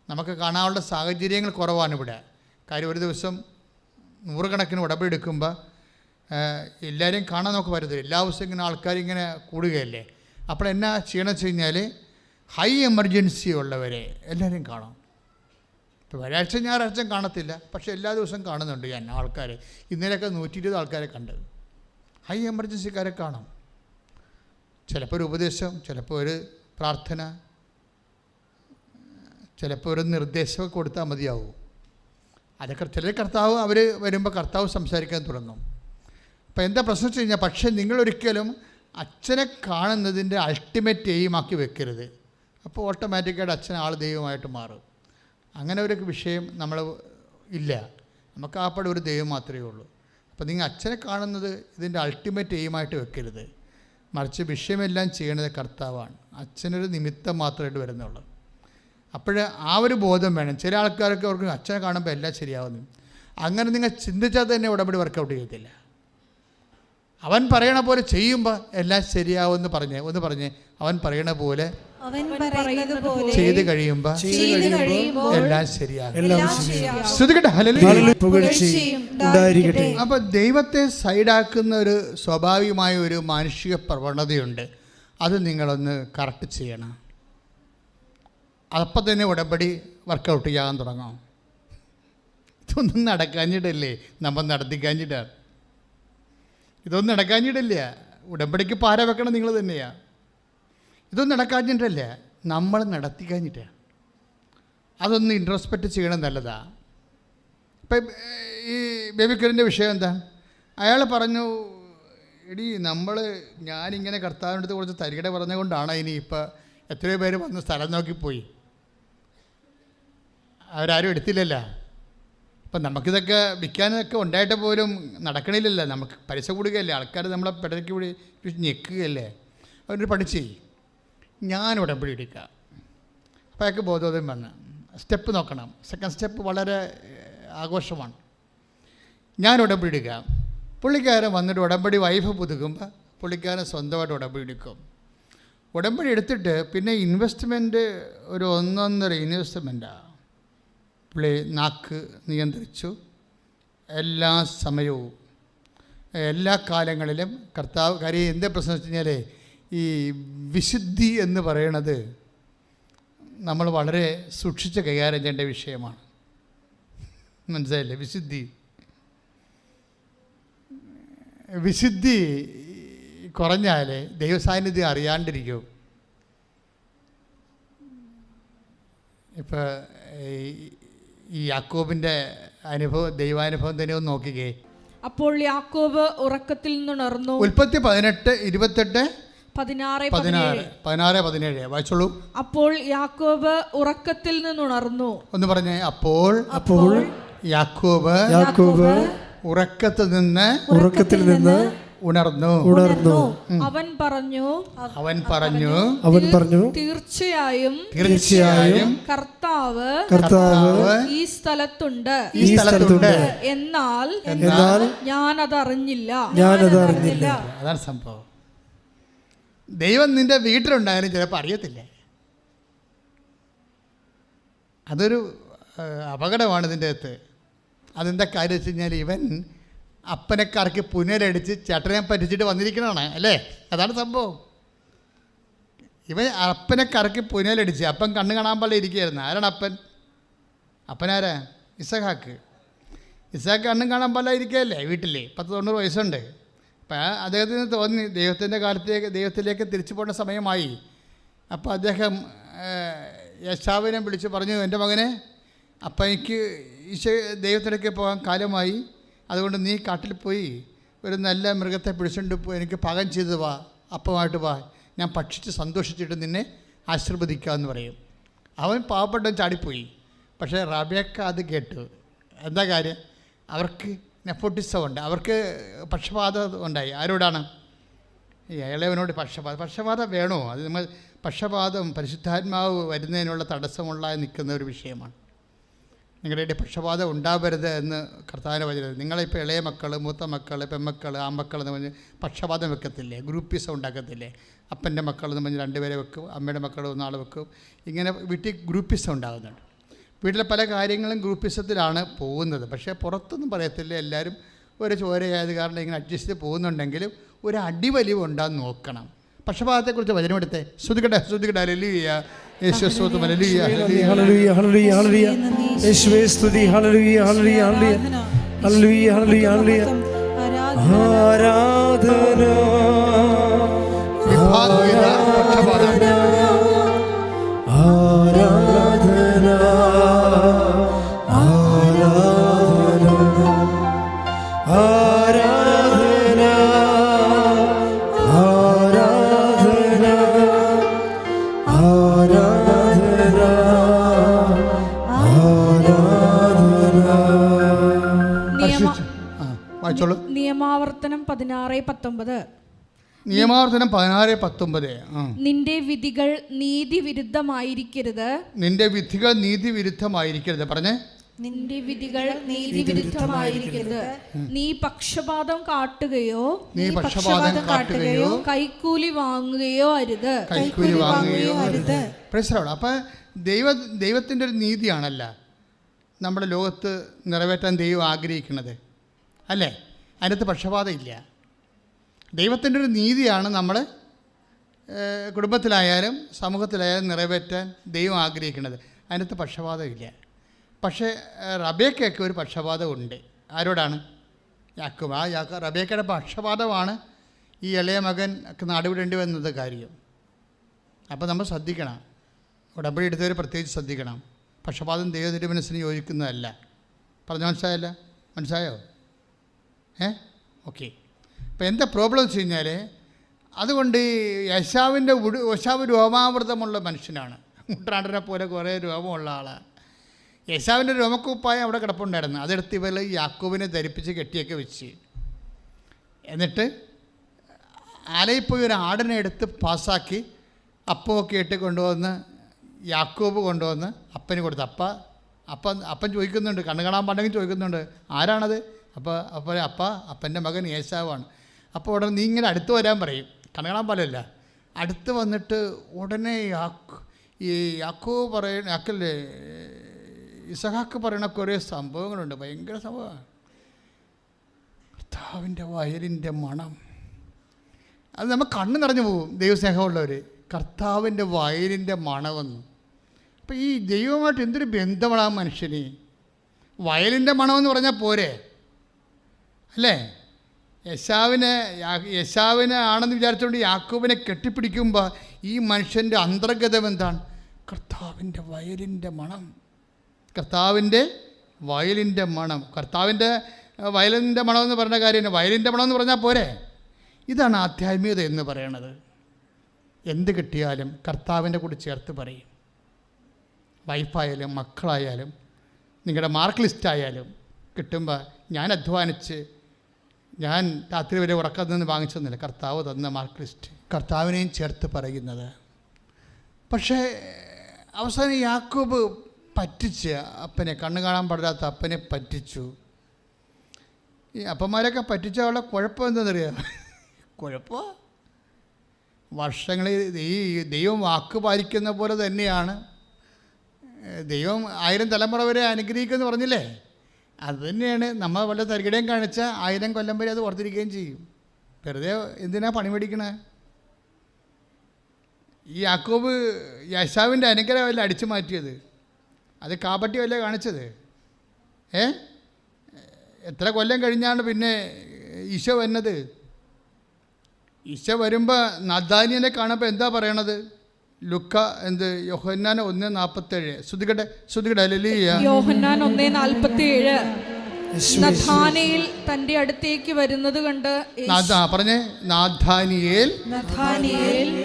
നമുക്ക് കാണാനുള്ള സാഹചര്യങ്ങൾ കുറവാണ് ഇവിടെ. കാര്യം ഒരു ദിവസം 100 കണക്കിന് ഉടമ്പടി എടുക്കുമ്പോൾ എല്ലാവരെയും കാണാൻ നമുക്ക് പറ്റത്തില്ല. എല്ലാ ദിവസവും ഇങ്ങനെ ആൾക്കാരിങ്ങനെ കൂടുകയല്ലേ. അപ്പോൾ എന്നാ ചെയ്യണമെന്ന് വെച്ച് കഴിഞ്ഞാൽ ഹൈ എമർജൻസി ഉള്ളവരെ എല്ലാവരെയും കാണാം. ഇപ്പോൾ വ്യാഴാഴ്ച ഞായറാഴ്ച കാണത്തില്ല, പക്ഷേ എല്ലാ ദിവസവും കാണുന്നുണ്ട് ഞാൻ ആൾക്കാർ. ഇന്നലെയൊക്കെ 120 ആൾക്കാരെ കണ്ട്. ഹൈ എമർജൻസിക്കാരെ കാണാം. ചിലപ്പോൾ ഒരു ഉപദേശം, ചിലപ്പോൾ ഒരു പ്രാർത്ഥന, ചിലപ്പോൾ ഒരു നിർദ്ദേശമൊക്കെ കൊടുത്താൽ മതിയാവും. അതൊക്കെ ചില കർത്താവ് അവർ വരുമ്പോൾ കർത്താവ് സംസാരിക്കാൻ തുടങ്ങും. അപ്പോൾ എന്താ പ്രശ്നം വെച്ച് കഴിഞ്ഞാൽ, പക്ഷേ നിങ്ങളൊരിക്കലും അച്ഛനെ കാണുന്നതിൻ്റെ അൾട്ടിമേറ്റ് എയിമാക്കി വെക്കരുത്. അപ്പോൾ ഓട്ടോമാറ്റിക്കായിട്ട് അച്ഛൻ ആൾ ദൈവമായിട്ട് മാറും. അങ്ങനെ ഒരു വിഷയം നമ്മൾ ഇല്ല. നമുക്ക് ആപ്പടെ ഒരു ദൈവം മാത്രമേ ഉള്ളൂ. അപ്പോൾ നിങ്ങൾ അച്ഛനെ കാണുന്നത് ഇതിൻ്റെ അൾട്ടിമേറ്റ് എയിമായിട്ട് വെക്കരുത്. മറിച്ച് വിഷയമെല്ലാം ചെയ്യണത് കർത്താവാണ്. അച്ഛനൊരു നിമിത്തം മാത്രമായിട്ട് വരുന്നുള്ളൂ. അപ്പോൾ ആ ഒരു ബോധം വേണം. ചില ആൾക്കാർക്ക് അവർക്ക് അച്ഛനെ കാണുമ്പോൾ എല്ലാം ശരിയാവുന്നു. അങ്ങനെ നിങ്ങൾ ചിന്തിച്ചാൽ തന്നെ ഉടമ്പടി വർക്കൗട്ട് ചെയ്യത്തില്ല. അവൻ പറയണ പോലെ ചെയ്യുമ്പോൾ എല്ലാം ശരിയാവുമെന്ന് പറഞ്ഞ് അവൻ പറയണ പോലെ ചെയ്ത് കഴിയുമ്പോൾ എല്ലാം ശരിയാകും. അപ്പൊ ദൈവത്തെ സൈഡാക്കുന്ന ഒരു സ്വാഭാവികമായ ഒരു മാനുഷിക പ്രവണതയുണ്ട്. അത് നിങ്ങളൊന്ന് കറക്റ്റ് ചെയ്യണം. അപ്പം തന്നെ ഉടമ്പടി വർക്കൗട്ട് ചെയ്യാൻ തുടങ്ങാം. ഇതൊന്നും നടക്കാഞ്ഞിട്ടല്ലേ നമ്മൾ നടത്തിക്കാഞ്ഞിട്ടാണ്. ഇതൊന്നും നടക്കാഞ്ഞിട്ടില്ല. ഉടമ്പടിക്ക് പാര വെക്കണം നിങ്ങൾ തന്നെയാണ്. ഇതൊന്നും നടക്കാഞ്ഞിട്ടല്ല, നമ്മൾ നടത്തിക്കാഞ്ഞിട്ടാണ്. അതൊന്ന് ഇൻട്രോസ്പെക്റ്റ് ചെയ്യണം, നല്ലതാണ്. ഇപ്പം ഈ ബേബിക്കറിൻ്റെ വിഷയം എന്താ? അയാൾ പറഞ്ഞു, എടി ഞാനിങ്ങനെ കർത്താവിൻ്റെ അടുത്ത് കുറച്ച് തരികട പറഞ്ഞുകൊണ്ടാണ് ഇനി ഇപ്പം എത്രയോ പേര് വന്ന് സ്ഥലം നോക്കിപ്പോയി, അവരാരും എടുത്തില്ലല്ലോ. അപ്പം നമുക്കിതൊക്കെ വിൽക്കാനൊക്കെ ഉണ്ടായിട്ട് പോലും നടക്കണില്ലല്ലോ. നമുക്ക് പൈസ കൊടുക്കുകയല്ലേ, ആൾക്കാർ നമ്മളെ പിടയ്ക്ക് കൂടി ഞെക്കുകയല്ലേ. അവരൊരു പഠിച്ച് ഞാൻ ഉടമ്പടി എടുക്കുക. അപ്പോൾ അയാൾക്ക് ബോധോദയം വന്ന് സ്റ്റെപ്പ് നോക്കണം. സെക്കൻഡ് സ്റ്റെപ്പ് വളരെ ആഘോഷമാണ്. ഞാൻ ഉടമ്പടി എടുക്കുക. പുള്ളിക്കാരൻ വന്നിട്ട് ഉടമ്പടി വൈഫ് പുതുക്കുമ്പോൾ പുള്ളിക്കാരൻ സ്വന്തമായിട്ട് ഉടമ്പടി എടുക്കും. ഉടമ്പടി എടുത്തിട്ട് പിന്നെ ഇൻവെസ്റ്റ്മെൻറ്റ് ഒരു 1.5 ഇൻവെസ്റ്റ്മെൻറ്റാണ്. പുള്ളി നാക്ക് നിയന്ത്രിച്ചു. എല്ലാ സമയവും എല്ലാ കാലങ്ങളിലും കർത്താവ്. കാര്യം എന്താ പ്രശ്നം വെച്ച് കഴിഞ്ഞാൽ ഈ വിശുദ്ധി എന്ന് പറയണത് നമ്മൾ വളരെ സൂക്ഷിച്ച് കൈകാര്യം ചെയ്യേണ്ട വിഷയമാണ്. മനസ്സിലായില്ലേ? വിശുദ്ധി കുറഞ്ഞാൽ ദൈവസാന്നിധ്യം അറിയാണ്ടിരിക്കും. ഇപ്പോൾ ഈ യാക്കോബിൻ്റെ അനുഭവം, ദൈവാനുഭവം തന്നെ ഒന്ന് നോക്കിക്കേ. അപ്പോൾ യാക്കോബ് ഉറക്കത്തിൽ നിന്നുണർന്നു. ഉൽപ്പത്തി 18:28 16-17 വായിച്ചോളൂ. അപ്പോൾ യാക്കോബ് ഉറക്കത്തിൽ നിന്നുണർന്നു. ഒന്ന് പറഞ്ഞേ. അപ്പോൾ യാക്കോബ് ഉറക്കത്തിൽ നിന്ന് ഉണർന്നു. അവൻ പറഞ്ഞു തീർച്ചയായും കർത്താവ് ഈ സ്ഥലത്തുണ്ട്, എന്നാൽ ഞാനതറിഞ്ഞില്ല. അതാണ് സംഭവം. ദൈവം നിന്റെ വീട്ടിലുണ്ടായാലും ചിലപ്പോൾ അറിയത്തില്ല. അതൊരു അപകടമാണ് ഇതിൻ്റെ അകത്ത്. അതെന്താ കാര്യം വെച്ച് കഴിഞ്ഞാൽ ഇവൻ അപ്പനെക്കാർക്ക് പുനരടിച്ച് ചേട്ടനെ പറ്റിച്ചിട്ട് വന്നിരിക്കണതാണ് അല്ലേ? അതാണ് സംഭവം. ഇവൻ അപ്പനെ കറക്കി പുനലടിച്ച് അപ്പൻ കണ്ണ് കാണാൻ പോലെ ഇരിക്കുകയായിരുന്നു. ആരാണ് അപ്പനാരാ? ഇസഹാക്ക് കണ്ണും കാണാൻ പോലെ ഇരിക്കുകയല്ലേ വീട്ടിൽ. 90 വയസ്സുണ്ട്. അപ്പം അദ്ദേഹത്തിന് തോന്നി ദൈവത്തിലേക്ക് തിരിച്ചു പോകേണ്ട സമയമായി. അപ്പോൾ അദ്ദേഹം യേശാവിനെ വിളിച്ച് പറഞ്ഞു, എൻ്റെ മകനെ, അപ്പം എനിക്ക് ദൈവത്തിലേക്ക് പോകാൻ കാലമായി, അതുകൊണ്ട് നീ കാട്ടിൽ പോയി ഒരു നല്ല മൃഗത്തെ പിടിച്ചുകൊണ്ട് പോയി എനിക്ക് പാകം ചെയ്ത് വാ, അപ്പമായിട്ട് വാ, ഞാൻ ഭക്ഷിച്ച് സന്തോഷിച്ചിട്ട് നിന്നെ ആശീർവദിക്കാമെന്ന് പറയും. അവൻ പാവപ്പെട്ടവൻ ചാടിപ്പോയി. പക്ഷേ റബേക്ക അത് കേട്ടു. എന്താ കാര്യം? അവർക്ക് നെപ്പോട്ടിസം ഉണ്ട്, അവർക്ക് പക്ഷപാതം ഉണ്ടായി. ആരോടാണ്? ഈ ഇളയവനോട് പക്ഷപാതം വേണോ? അത് നമ്മൾ പക്ഷപാതം പരിശുദ്ധാത്മാവ് വരുന്നതിനുള്ള തടസ്സമുള്ള നിൽക്കുന്ന ഒരു വിഷയമാണ്. നിങ്ങളുടെ പക്ഷപാതം ഉണ്ടാവരുത് എന്ന് കർത്താവിനെ വചനം. നിങ്ങളിപ്പോൾ ഇളയ മക്കൾ, മൂത്ത മക്കൾ, പെമ്മക്കൾ, ആൺമക്കൾ എന്ന് പറഞ്ഞ് പക്ഷപാതം വെക്കത്തില്ലേ? ഗ്രൂപ്പിസം ഉണ്ടാക്കത്തില്ലേ? അപ്പൻ്റെ മക്കൾ എന്ന് പറഞ്ഞ് 2 പേരെ വെക്കും, അമ്മയുടെ മക്കൾ 1 ആൾ വെക്കും. ഇങ്ങനെ വീട്ടിൽ ഗ്രൂപ്പിസം ഉണ്ടാകുന്നുണ്ട്. വീട്ടിലെ പല കാര്യങ്ങളും ഗ്രൂപ്പിസത്തിലാണ് പോകുന്നത്. പക്ഷേ പുറത്തൊന്നും പറയത്തില്ല. എല്ലാവരും ഒരു ചോരയായത് കാരണം ഇങ്ങനെ അഡ്ജസ്റ്റ് ചെയ്ത് പോകുന്നുണ്ടെങ്കിലും ഒരു അടിവലിവ് ഉണ്ടാകുന്ന നോക്കണം. പക്ഷപാതത്തെക്കുറിച്ച് വചനമെടുത്തേ. ശ്രുതിക്കട്ടെ ഹല്ലേലൂയ. യേശുവേ സ്തുതി, ഹല്ലേലൂയ ഹല്ലേലൂയ ഹല്ലേലൂയ ഹല്ലേലൂയ. യേശുവേ സ്തുതി, ഹല്ലേലൂയ ഹല്ലേലൂയ ഹല്ലേലൂയ ഹല്ലേലൂയ ഹല്ലേലൂയ. ആരാധന വിഭാഗീയ പക്ഷപാതം. ആരാധന ആരാധന ആരാധന ആരാധന ആരാധന വായിച്ചോളൂ. നിയമാവർത്തനം 16:19. നിയമാവർത്തനം 16:19. നിന്റെ വിധികൾ നീതിവിരുദ്ധമായിരിക്കരുത്. നിന്റെ വിധികൾ നീതിവിരുദ്ധമായിരിക്കരുത്. പറഞ്ഞേ, നിന്റെ വിധികൾ നീതിവിരുദ്ധമായിരിക്കരുത്. നീ പക്ഷപാതം കാട്ടുകയോ കൈക്കൂലി വാങ്ങുകയോ അരുത്. അപ്പൊ ദൈവത്തിൻ്റെ ഒരു നീതിയാണല്ല നമ്മുടെ ലോകത്ത് നിറവേറ്റാൻ ദൈവം ആഗ്രഹിക്കുന്നത്, അല്ലേ? അതിനകത്ത് പക്ഷപാതം ഇല്ല. ദൈവത്തിൻ്റെ ഒരു നീതിയാണ് നമ്മൾ കുടുംബത്തിലായാലും സമൂഹത്തിലായാലും നിറവേറ്റാൻ ദൈവം ആഗ്രഹിക്കുന്നത്. അതിനകത്ത് പക്ഷപാതമില്ല. പക്ഷേ റബേക്കയ്ക്ക് ഒരു പക്ഷപാതമുണ്ട്. ആരോടാണ്? യാക്കോബ്. റബേക്കയുടെ പക്ഷപാതമാണ് ഈ ഇളയ മകൻ നാടുവിടേണ്ടി വന്നത് കാര്യം. അപ്പോൾ നമ്മൾ ശ്രദ്ധിക്കണം, ഉടമ്പടി എടുത്തവർ പ്രത്യേകിച്ച് ശ്രദ്ധിക്കണം. പക്ഷപാതം ദൈവത്തിൻ്റെ മനസ്സിന് യോജിക്കുന്നതല്ല. പറഞ്ഞ മനസ്സിലായോ? ഓക്കെ. അപ്പോൾ എന്താ പ്രോബ്ലം വെച്ച് കഴിഞ്ഞാൽ, അതുകൊണ്ട് യേശാവ് രോമാവൃതമുള്ള മനുഷ്യനാണ്. മുട്ടാണ്ടിനെ പോലെ കുറേ രോമമുള്ള ആളാണ്. യേശാവിൻ്റെ രോമക്കുപ്പായം അവിടെ കിടപ്പുണ്ടായിരുന്നു. അതെടുത്ത് ഇവർ യാക്കോബിനെ ധരിപ്പിച്ച് കെട്ടിയൊക്കെ വെച്ച്, എന്നിട്ട് ആലയിൽ പോയി ഒരു ആടിനെ എടുത്ത് പാസ്സാക്കി അപ്പമൊക്കെ ഇട്ട് കൊണ്ടുവന്ന് യാക്കോബ് കൊണ്ടുവന്ന് അപ്പന് കൊടുത്തു. അപ്പൻ ചോദിക്കുന്നുണ്ട്, കണ്ണു കാണാൻ പാടെങ്കിൽ ചോദിക്കുന്നുണ്ട്, ആരാണത്? അപ്പൻ്റെ മകൻ യേശാവാണ്. അപ്പോൾ ഉടനെ നീ ഇങ്ങനെ അടുത്ത് വരാൻ പറയും. കണ്ണു കാണാൻ പാടില്ല. അടുത്ത് വന്നിട്ട് ഉടനെ യാക്കോബ് ഇസഹാക്ക് പറയുന്ന കുറേ സംഭവങ്ങളുണ്ട്. ഭയങ്കര സംഭവമാണ്. കർത്താവിൻ്റെ വയലിൻ്റെ മണം, അത് നമ്മൾ കണ്ണ് നിറഞ്ഞു പോകും. ദൈവസ്നേഹമുള്ളവർ, കർത്താവിൻ്റെ വയലിൻ്റെ മണമെന്ന്. അപ്പോൾ ഈ ദൈവമായിട്ട് എന്തൊരു ബന്ധമാണ് ആ മനുഷ്യന്. വയലിൻ്റെ മണമെന്ന് പറഞ്ഞാൽ പോരെ, അല്ലേ? യേശാവിനെ ആണെന്ന് വിചാരിച്ചുകൊണ്ട് യാക്കോബിനെ കെട്ടിപ്പിടിക്കുമ്പോൾ ഈ മനുഷ്യൻ്റെ അന്തർഗതം എന്താണ്? കർത്താവിൻ്റെ വയലിൻ്റെ മണം. കർത്താവിൻ്റെ വയലിൻ്റെ മണം. കർത്താവിൻ്റെ വയലിൻ്റെ മണമെന്ന് പറഞ്ഞ കാര്യമാണ്. വയലിൻ്റെ മണമെന്ന് പറഞ്ഞാൽ പോരെ. ഇതാണ് ആധ്യാത്മികത എന്ന് പറയണത്. എന്ത് കിട്ടിയാലും കർത്താവിൻ്റെ കൂടെ ചേർത്ത് പറയും. വൈഫായാലും മക്കളായാലും നിങ്ങളുടെ മാർക്ക് ലിസ്റ്റായാലും കിട്ടുമ്പോൾ ഞാൻ അധ്വാനിച്ച് ഞാൻ രാത്രി വരെ ഉറക്കം നിന്ന് വാങ്ങിച്ചെന്നില്ല, കർത്താവ് തന്ന മാർക്ക് ലിസ്റ്റ് കർത്താവിനെയും ചേർത്ത് പറയുന്നത്. പക്ഷേ അവസാനം യാക്കോബ് പറ്റിച്ച് അപ്പനെ, കണ്ണു കാണാൻ പാടില്ലാത്ത അപ്പനെ പറ്റിച്ചു. ഈ അപ്പന്മാരൊക്കെ പറ്റിച്ച അവളെ കുഴപ്പം എന്താണെന്നറിയാം? കുഴപ്പം വർഷങ്ങളിൽ ഈ ദൈവം വാക്ക് പാലിക്കുന്ന പോലെ തന്നെയാണ് ദൈവം 1000 തലമുറ വരെ അനുഗ്രഹിക്കുമെന്ന് പറഞ്ഞില്ലേ? അത് തന്നെയാണ്. നമ്മൾ വല്ല തരികിടയും കാണിച്ചാൽ 1000 കൊല്ലം വരെ അത് ഓർത്തിരിക്കുകയും ചെയ്യും. വെറുതെ എന്തിനാ പണി മേടിക്കണേ? ഈ യാക്കോബ് യേശാവിൻ്റെ അനുഗ്രഹമല്ല അടിച്ചു മാറ്റിയത്, അത് കാപട്യമല്ലേ കാണിച്ചത്? എത്ര കൊല്ലം കഴിഞ്ഞാണ് പിന്നെ ഈശോ വരുന്നത്? ഈശോ വരുമ്പോൾ നഥാനിയനെ കാണുമ്പോൾ എന്താ പറയണത്? ലുക്ക യോഹന്നാൻ 1:47. ശ്രുതികട്ടെ ഹല്ലേലൂയ. യോഹന്നാൻ 1:47. നഥാനിയേൽ തന്റെ അടുത്തേക്ക് വരുന്നത് കണ്ട് പറഞ്ഞേ, നാഥാനിയേൽ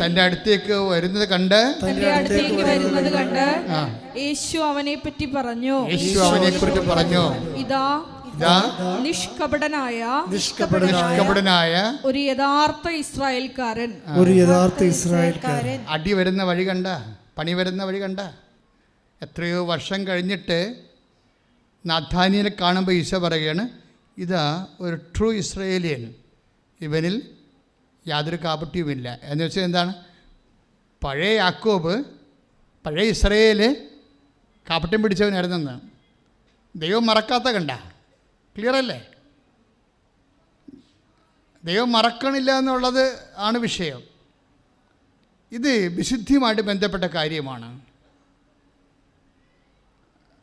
തന്റെ അടുത്തേക്ക് വരുന്നത് കണ്ട് യേശു അവനെ പറ്റി പറഞ്ഞു. യേശു അവനെ കുറിച്ച് പറഞ്ഞു, ഇതാ നിഷ്കപടനായ ഒരു യഥാർത്ഥ ഇസ്രായേൽക്കാരൻ. അടി വരുന്ന വഴി കണ്ട, പണി വരുന്ന വഴി കണ്ട. എത്രയോ വർഷം കഴിഞ്ഞിട്ട് നാഥാനിയനെ കാണുമ്പോൾ ഈശോ പറയുകയാണ്, ഇതാ ഒരു ട്രൂ ഇസ്രായേലിയൻ, ഇവനിൽ യാതൊരു കാപട്യവുമില്ല. എന്ന് വെച്ചാൽ എന്താണ്? പഴയ യാക്കോബ്, പഴയ ഇസ്രായേൽ കാപട്യം പിടിച്ചവനായിരുന്നെന്ന്. ദൈവം മറക്കാത്ത കണ്ട. ക്ലിയർ അല്ലേ? ദൈവം മറക്കണില്ല എന്നുള്ളത് ആണ് വിഷയം. ഇത് വിശുദ്ധിയുമായിട്ട് ബന്ധപ്പെട്ട കാര്യമാണ്.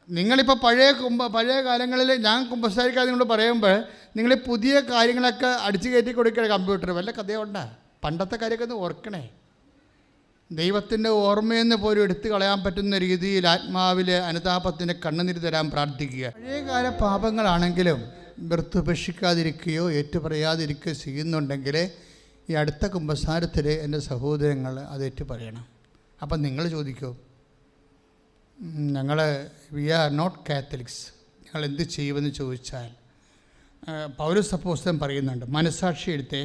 നിങ്ങളിപ്പോൾ പഴയ കാലങ്ങളിൽ ഞാൻ കുമ്പസാരിക്കാതെ നിങ്ങളോട് പറയുമ്പോൾ നിങ്ങൾ പുതിയ കാര്യങ്ങളൊക്കെ അടിച്ചു കയറ്റി കൊടുക്കണ കമ്പ്യൂട്ടർ വല്ല കഥയുണ്ടാ? പണ്ടത്തെ കാര്യമൊക്കെ ഒന്ന് ഓർക്കണേ. ദൈവത്തിൻ്റെ ഓർമ്മയെന്ന് പോലും എടുത്തു കളയാൻ പറ്റുന്ന രീതിയിൽ ആത്മാവിലെ അനുതാപത്തിന് കണ്ണുനീര് തരാൻ പ്രാർത്ഥിക്കുക. പഴയകാല പാപങ്ങളാണെങ്കിലും വ്യർത്ഥുപേക്ഷിക്കാതിരിക്കുകയോ ഏറ്റുപറയാതിരിക്കുകയോ ചെയ്യുന്നുണ്ടെങ്കിൽ ഈ അടുത്ത കുമ്പസാരത്തിൽ എൻ്റെ സഹോദരങ്ങൾ അത് ഏറ്റുപറയണം. അപ്പം നിങ്ങൾ ചോദിക്കൂ, വി ആർ നോട്ട് കാത്തലിക്സ്, ഞങ്ങൾ എന്ത് ചെയ്യുമെന്ന് ചോദിച്ചാൽ പൗലോസ് അപ്പോസ്തലൻ പറയുന്നുണ്ട്, മനസ്സാക്ഷി എടുത്തേ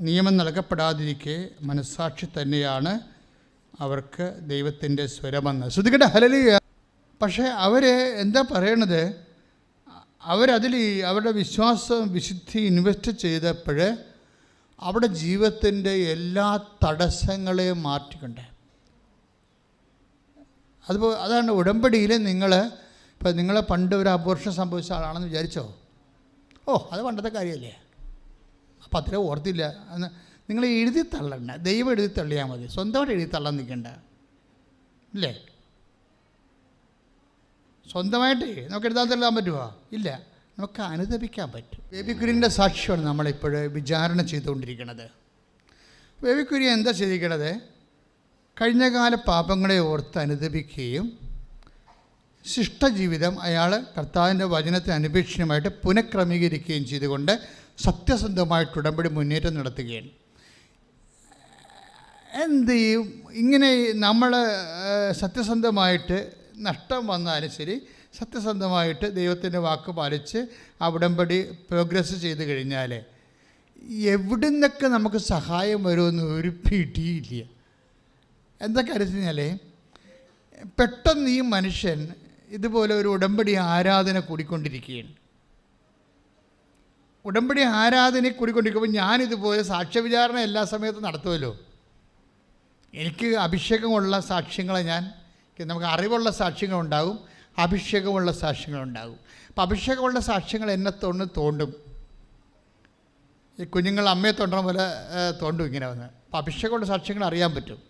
നിയമം നൽകപ്പെടാതിരിക്കെ മനസ്സാക്ഷി തന്നെയാണ് അവർക്ക് ദൈവത്തിൻ്റെ സ്വരമെന്ന്. ശ്രദ്ധിക്കട്ടെ, ഹല്ലേലൂയ. പക്ഷേ അവർ എന്താ പറയണത്, അവരതിൽ അവരുടെ വിശ്വാസം വിശുദ്ധി ഇൻവെസ്റ്റ് ചെയ്തപ്പോൾ അവിടെ ജീവിതത്തിൻ്റെ എല്ലാ തടസ്സങ്ങളെയും മാറ്റിക്കൊണ്ട്. അതാണ് ഉടമ്പടിയിൽ ഇപ്പോൾ നിങ്ങൾ പണ്ട് ഒരു അബോർഷൻ സംഭവിച്ച ആളാണെന്ന് വിചാരിച്ചോ, അത് പണ്ടത്തെ കാര്യമല്ലേ, അപ്പം അത്ര ഓർത്തില്ല എന്ന് നിങ്ങൾ എഴുതി തള്ളണ്ട. ദൈവം എഴുതി തള്ളിയാൽ മതി, സ്വന്തമായിട്ട് എഴുതി തള്ളാൻ നിൽക്കണ്ട. ഇല്ലേ? സ്വന്തമായിട്ട് നമുക്ക് എഴുതാൻ തള്ളാൻ പറ്റുമോ? ഇല്ല, നമുക്ക് അനുദപിക്കാൻ പറ്റും. ബേബി കുര്യൻ്റെ സാക്ഷ്യമാണ് നമ്മളിപ്പോൾ വിചാരണ ചെയ്തുകൊണ്ടിരിക്കുന്നത്. ബേബി കുര്യൻ എന്താ ചെയ്തിരിക്കണത്? കഴിഞ്ഞകാല പാപങ്ങളെ ഓർത്ത് അനുദപിക്കുകയും ശിഷ്ടജീവിതം അയാൾ കർത്താവിൻ്റെ വചനത്തിന് അനുപേക്ഷണമായിട്ട് പുനഃക്രമീകരിക്കുകയും ചെയ്തുകൊണ്ട് സത്യസന്ധമായിട്ട് ഉടമ്പടി മുന്നേറ്റം നടത്തുകയാണ്. എന്ത് ചെയ്യും? ഇങ്ങനെ നമ്മൾ സത്യസന്ധമായിട്ട് നഷ്ടം വന്നാലും ശരി, സത്യസന്ധമായിട്ട് ദൈവത്തിൻ്റെ വാക്ക് പാലിച്ച് ആ ഉടമ്പടി പ്രോഗ്രസ് ചെയ്ത് കഴിഞ്ഞാൽ എവിടെ നിന്നൊക്കെ നമുക്ക് സഹായം വരുമെന്ന് ഒരു പിടിയില്ല. എന്താ കാര്യം കഴിഞ്ഞാൽ, പെട്ടെന്ന് ഈ മനുഷ്യൻ ഇതുപോലെ ഒരു ഉടമ്പടി ആരാധന കൂടിക്കൊണ്ടിരിക്കുകയാണ്. ഉടമ്പടി ആരാധന കൂടിക്കൊണ്ടിരിക്കുമ്പോൾ ഞാനിതുപോലെ സാക്ഷ്യവിചാരണ എല്ലാ സമയത്തും നടത്തുമല്ലോ. എനിക്ക് അഭിഷേകമുള്ള സാക്ഷ്യങ്ങളെ നമുക്ക് അറിവുള്ള സാക്ഷ്യങ്ങളുണ്ടാകും, അഭിഷേകമുള്ള സാക്ഷ്യങ്ങളുണ്ടാകും. അപ്പം അഭിഷേകമുള്ള സാക്ഷ്യങ്ങൾ എന്നെ തോണ്ടും. ഈ കുഞ്ഞുങ്ങൾ അമ്മയെ തോണ്ടണ പോലെ തോണ്ടും ഇങ്ങനെ വന്ന്. അപ്പം അഭിഷേകമുള്ള സാക്ഷ്യങ്ങൾ അറിയാൻ പറ്റും.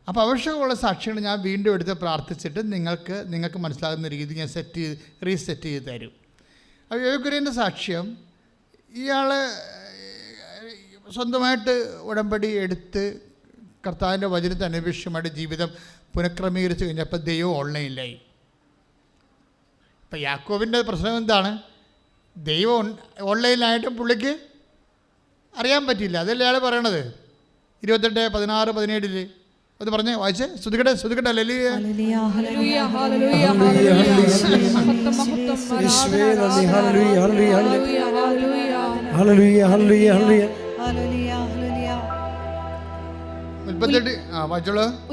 അപ്പോൾ അഭിഷേകമുള്ള സാക്ഷ്യങ്ങൾ ഞാൻ വീണ്ടും എടുത്ത് പ്രാർത്ഥിച്ചിട്ട് നിങ്ങൾക്ക് മനസ്സിലാകുന്ന രീതി ഞാൻ റീസെറ്റ് ചെയ്ത് തരും. അപ്പോൾ യോഗ്യൻ്റെ സാക്ഷ്യം, ഇയാൾ സ്വന്തമായിട്ട് ഉടമ്പടി എടുത്ത് കർത്താവിൻ്റെ വചനത്തിന് അനുപേക്ഷമായിട്ട് ജീവിതം പുനഃക്രമീകരിച്ച് കഴിഞ്ഞപ്പോൾ ദൈവം ഓൺലൈനിലായി. ഇപ്പം യാക്കോബിൻ്റെ പ്രശ്നം എന്താണ്? ദൈവം ഓൺലൈനിലായിട്ടും പുള്ളിക്ക് അറിയാൻ പറ്റില്ല. അതല്ലേ അയാൾ പറയണത് 28:16-17 അത് പറഞ്ഞേ, വായിച്ചേ. ശ്രുതിക്കട്ടെ ഹല്ലേലൂയ.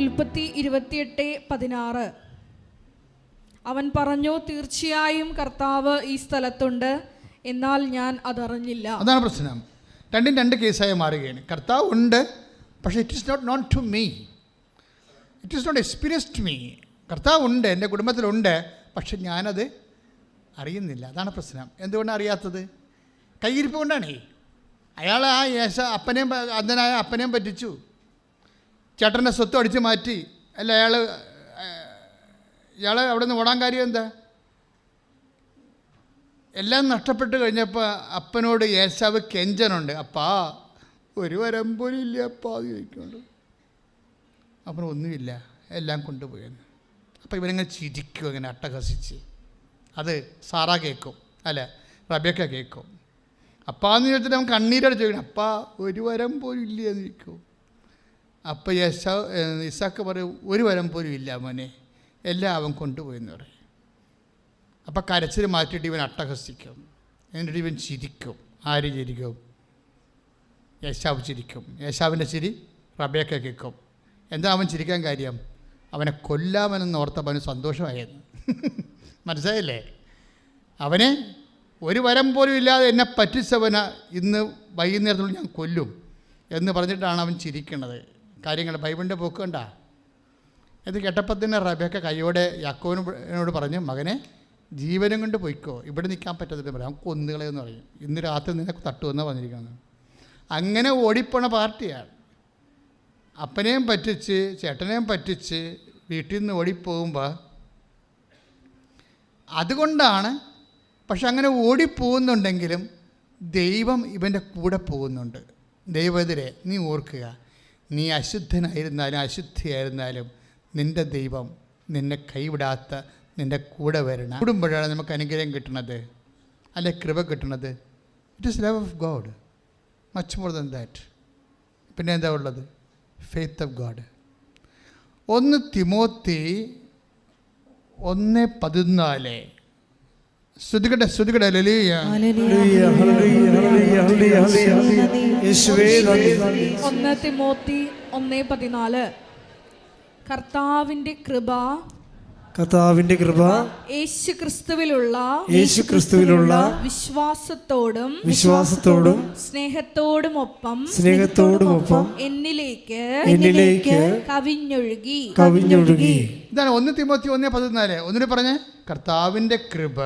ഉൽപ്പത്തി 28:16. അവൻ പറഞ്ഞു, തീർച്ചയായും കർത്താവ് ഈ സ്ഥലത്തുണ്ട്, എന്നാൽ ഞാൻ അതറിഞ്ഞില്ല. അതാണ് പ്രശ്നം. രണ്ടും രണ്ട് കേസായി മാറുകയാണ്. കർത്താവ് ഉണ്ട്, പക്ഷേ it is not known to me, it is not experienced me. കർത്താവ് ഉണ്ട്, എൻ്റെ കുടുംബത്തിലുണ്ട്, പക്ഷെ ഞാനത് അറിയുന്നില്ല. അതാണ് പ്രശ്നം. എന്തുകൊണ്ടാണ് അറിയാത്തത്? കയ്യിരിപ്പ് കൊണ്ടാണേ. അയാൾ ആ അന്ധനായ അപ്പനെയും പറ്റിച്ചു, ചേട്ടൻ്റെ സ്വത്ത് അടിച്ചു മാറ്റി. അല്ല, ഇയാൾ അവിടെ നിന്ന് ഓടാൻ കാര്യം എന്താ? എല്ലാം നഷ്ടപ്പെട്ട് കഴിഞ്ഞപ്പോൾ അപ്പനോട് ഏശാവ് കെഞ്ചനുണ്ട്, അപ്പാ ഒരു വരം പോലും ഇല്ല അപ്പാ അത് ചോദിക്കുന്നുണ്ട്. അപ്പം ഒന്നുമില്ല, എല്ലാം കൊണ്ടുപോയെന്ന്. അപ്പോൾ ഇവനിങ്ങനെ ചിരിക്കും, ഇങ്ങനെ അട്ടഹസിച്ച്. അത് സാറാ കേൾക്കും, അല്ല റബേക്ക കേൾക്കും. അപ്പാന്ന് ചോദിച്ചിട്ട് അവൻ കണ്ണീരടിച്ച് ചോദിക്കണം, അപ്പാ ഒരു വരം പോലും ഇല്ല എന്ന് ചോദിക്കും. അപ്പം ഇസാക്ക് പറയും, ഒരു വരം പോലും ഇല്ല മോനെ, എല്ലാം അവൻ കൊണ്ടുപോയെന്ന് പറയും. അപ്പം കരച്ചിൽ മാറ്റിയിട്ട് ഇവൻ അട്ടഹസിക്കും, എന്നിട്ട് ഇവൻ ചിരിക്കും. ആര് ചിരിക്കും? യേശാവ് ചിരിക്കും. യേശാവിൻ്റെ ചിരി റബേക്ക കേൾക്കും. എന്താ അവൻ ചിരിക്കാൻ കാര്യം? അവനെ കൊല്ലാമെന്ന് ഓർത്തപ്പോൾ അവന് സന്തോഷമായിരുന്നു. മനസ്സിലായില്ലേ? അവനെ ഒരു വരം പോലും ഇല്ലാതെ എന്നെ പറ്റിച്ചവനെ ഇന്ന് വൈകുന്നേരത്തോളം ഞാൻ കൊല്ലും എന്ന് പറഞ്ഞിട്ടാണ് അവൻ ചിരിക്കുന്നത്. കാര്യങ്ങൾ ബൈബിളിൻ്റെ പോക്ക് കണ്ട. ഇത് കേട്ടപ്പോൾ തന്നെ റബേക്ക കൈയോടെ യാക്കോബിനോട് പറഞ്ഞു, മകനെ ജീവനും കൊണ്ട് പോയിക്കോ, ഇവിടെ നിൽക്കാൻ പറ്റത്തില്ല പറയാം, അവൻ കൊന്നുകളയെന്ന് പറയും. ഇന്ന് രാത്രി നിന്നെ തട്ടുമെന്നാണ് പറഞ്ഞിരിക്കുന്നത്. അങ്ങനെ ഓടിപ്പോണ പാർട്ടിയാണ്. അപ്പനെയും പറ്റിച്ച് ചേട്ടനെയും പറ്റിച്ച് വീട്ടിൽ നിന്ന് ഓടിപ്പോകുമ്പോൾ അതുകൊണ്ടാണ്. പക്ഷെ അങ്ങനെ ഓടിപ്പോകുന്നുണ്ടെങ്കിലും ദൈവം ഇവൻ്റെ കൂടെ പോകുന്നുണ്ട്. ദൈവത്തിരെ നീ ഓർക്കുക, നീ അശുദ്ധനായിരുന്നാലും അശുദ്ധിയായിരുന്നാലും നിൻ്റെ ദൈവം നിന്നെ കൈവിടാത്ത നിൻ്റെ കൂടെ വരണം. കൂടുമ്പോഴാണ് നമുക്ക് അനുഗ്രഹം കിട്ടുന്നത്, അല്ലെ കൃപ കിട്ടുന്നത്. It is love of God, much more than that. പിന്നെ എന്താ ഉള്ളത്? Faith of God. 1 തിമോത്തി 1:14 ശ്രുതികട്ടെ ശ്രുതികട്ടെ ഹല്ലേലൂയ. ഹല്ലേലൂയ, ഹല്ലേലൂയ, ഹല്ലേലൂയ, ഹല്ലേലൂയ, ഹല്ലേലൂയ. യേശുവേ നന്ദി. 1 തിമോത്തി 1:14 കർത്താവിന്റെ കൃപ കർത്താവിന്റെ കൃപ യേശുക്രിസ്തുവിലുള്ള വിശ്വാസത്തോടും സ്നേഹത്തോടുമൊപ്പം എന്നിലേക്ക് കവിഞ്ഞൊഴുകി. ഇതാണ് 1 തിമോത്തി 1:14. ഒന്നിനെ പറഞ്ഞേ, കർത്താവിന്റെ കൃപ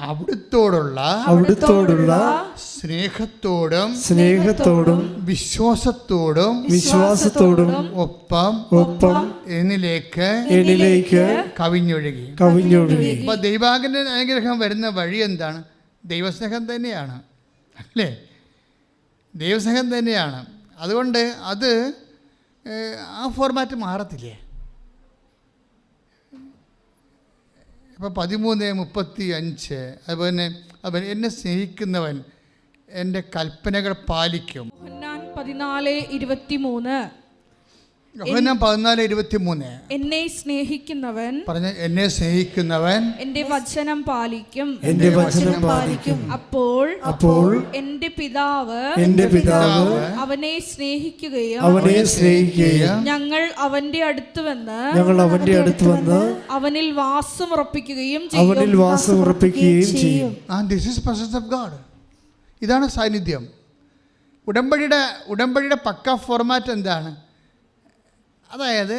അവിടുത്തോടുള്ള സ്നേഹത്തോടും വിശ്വാസത്തോടും ഒപ്പം എന്നിലേക്ക് കവിഞ്ഞൊഴുകി. അപ്പൊ ദൈവാന്റെ അനുഗ്രഹം വരുന്ന വഴി എന്താണ്? ദൈവസ്നേഹം തന്നെയാണ്, അല്ലേ? ദൈവസ്നേഹം തന്നെയാണ്. അതുകൊണ്ട് അത് ആ ഫോർമാറ്റ് മാറത്തില്ലേ? അപ്പോൾ 13:35 അതുപോലെ എന്നെ സ്നേഹിക്കുന്നവൻ എൻ്റെ കൽപ്പനകൾ പാലിക്കും. യോഹന്നാൻ 14:23 എന്നെ സ്നേഹിക്കുന്നവൻ എന്റെ വചനം പാലിക്കും. അപ്പോൾ എന്റെ പിതാവ് അവനെ സ്നേഹിക്കുകയും ഞങ്ങൾ അവന്റെ അടുത്ത് വന്ന് അവനിൽ വാസം ഉറപ്പിക്കുകയും ചെയ്യും. This is presence of God. ഇതാണ് സാന്നിധ്യം. ഉടമ്പടിയുടെ പക്ക ഫോർമാറ്റ് എന്താണ്? അതായത്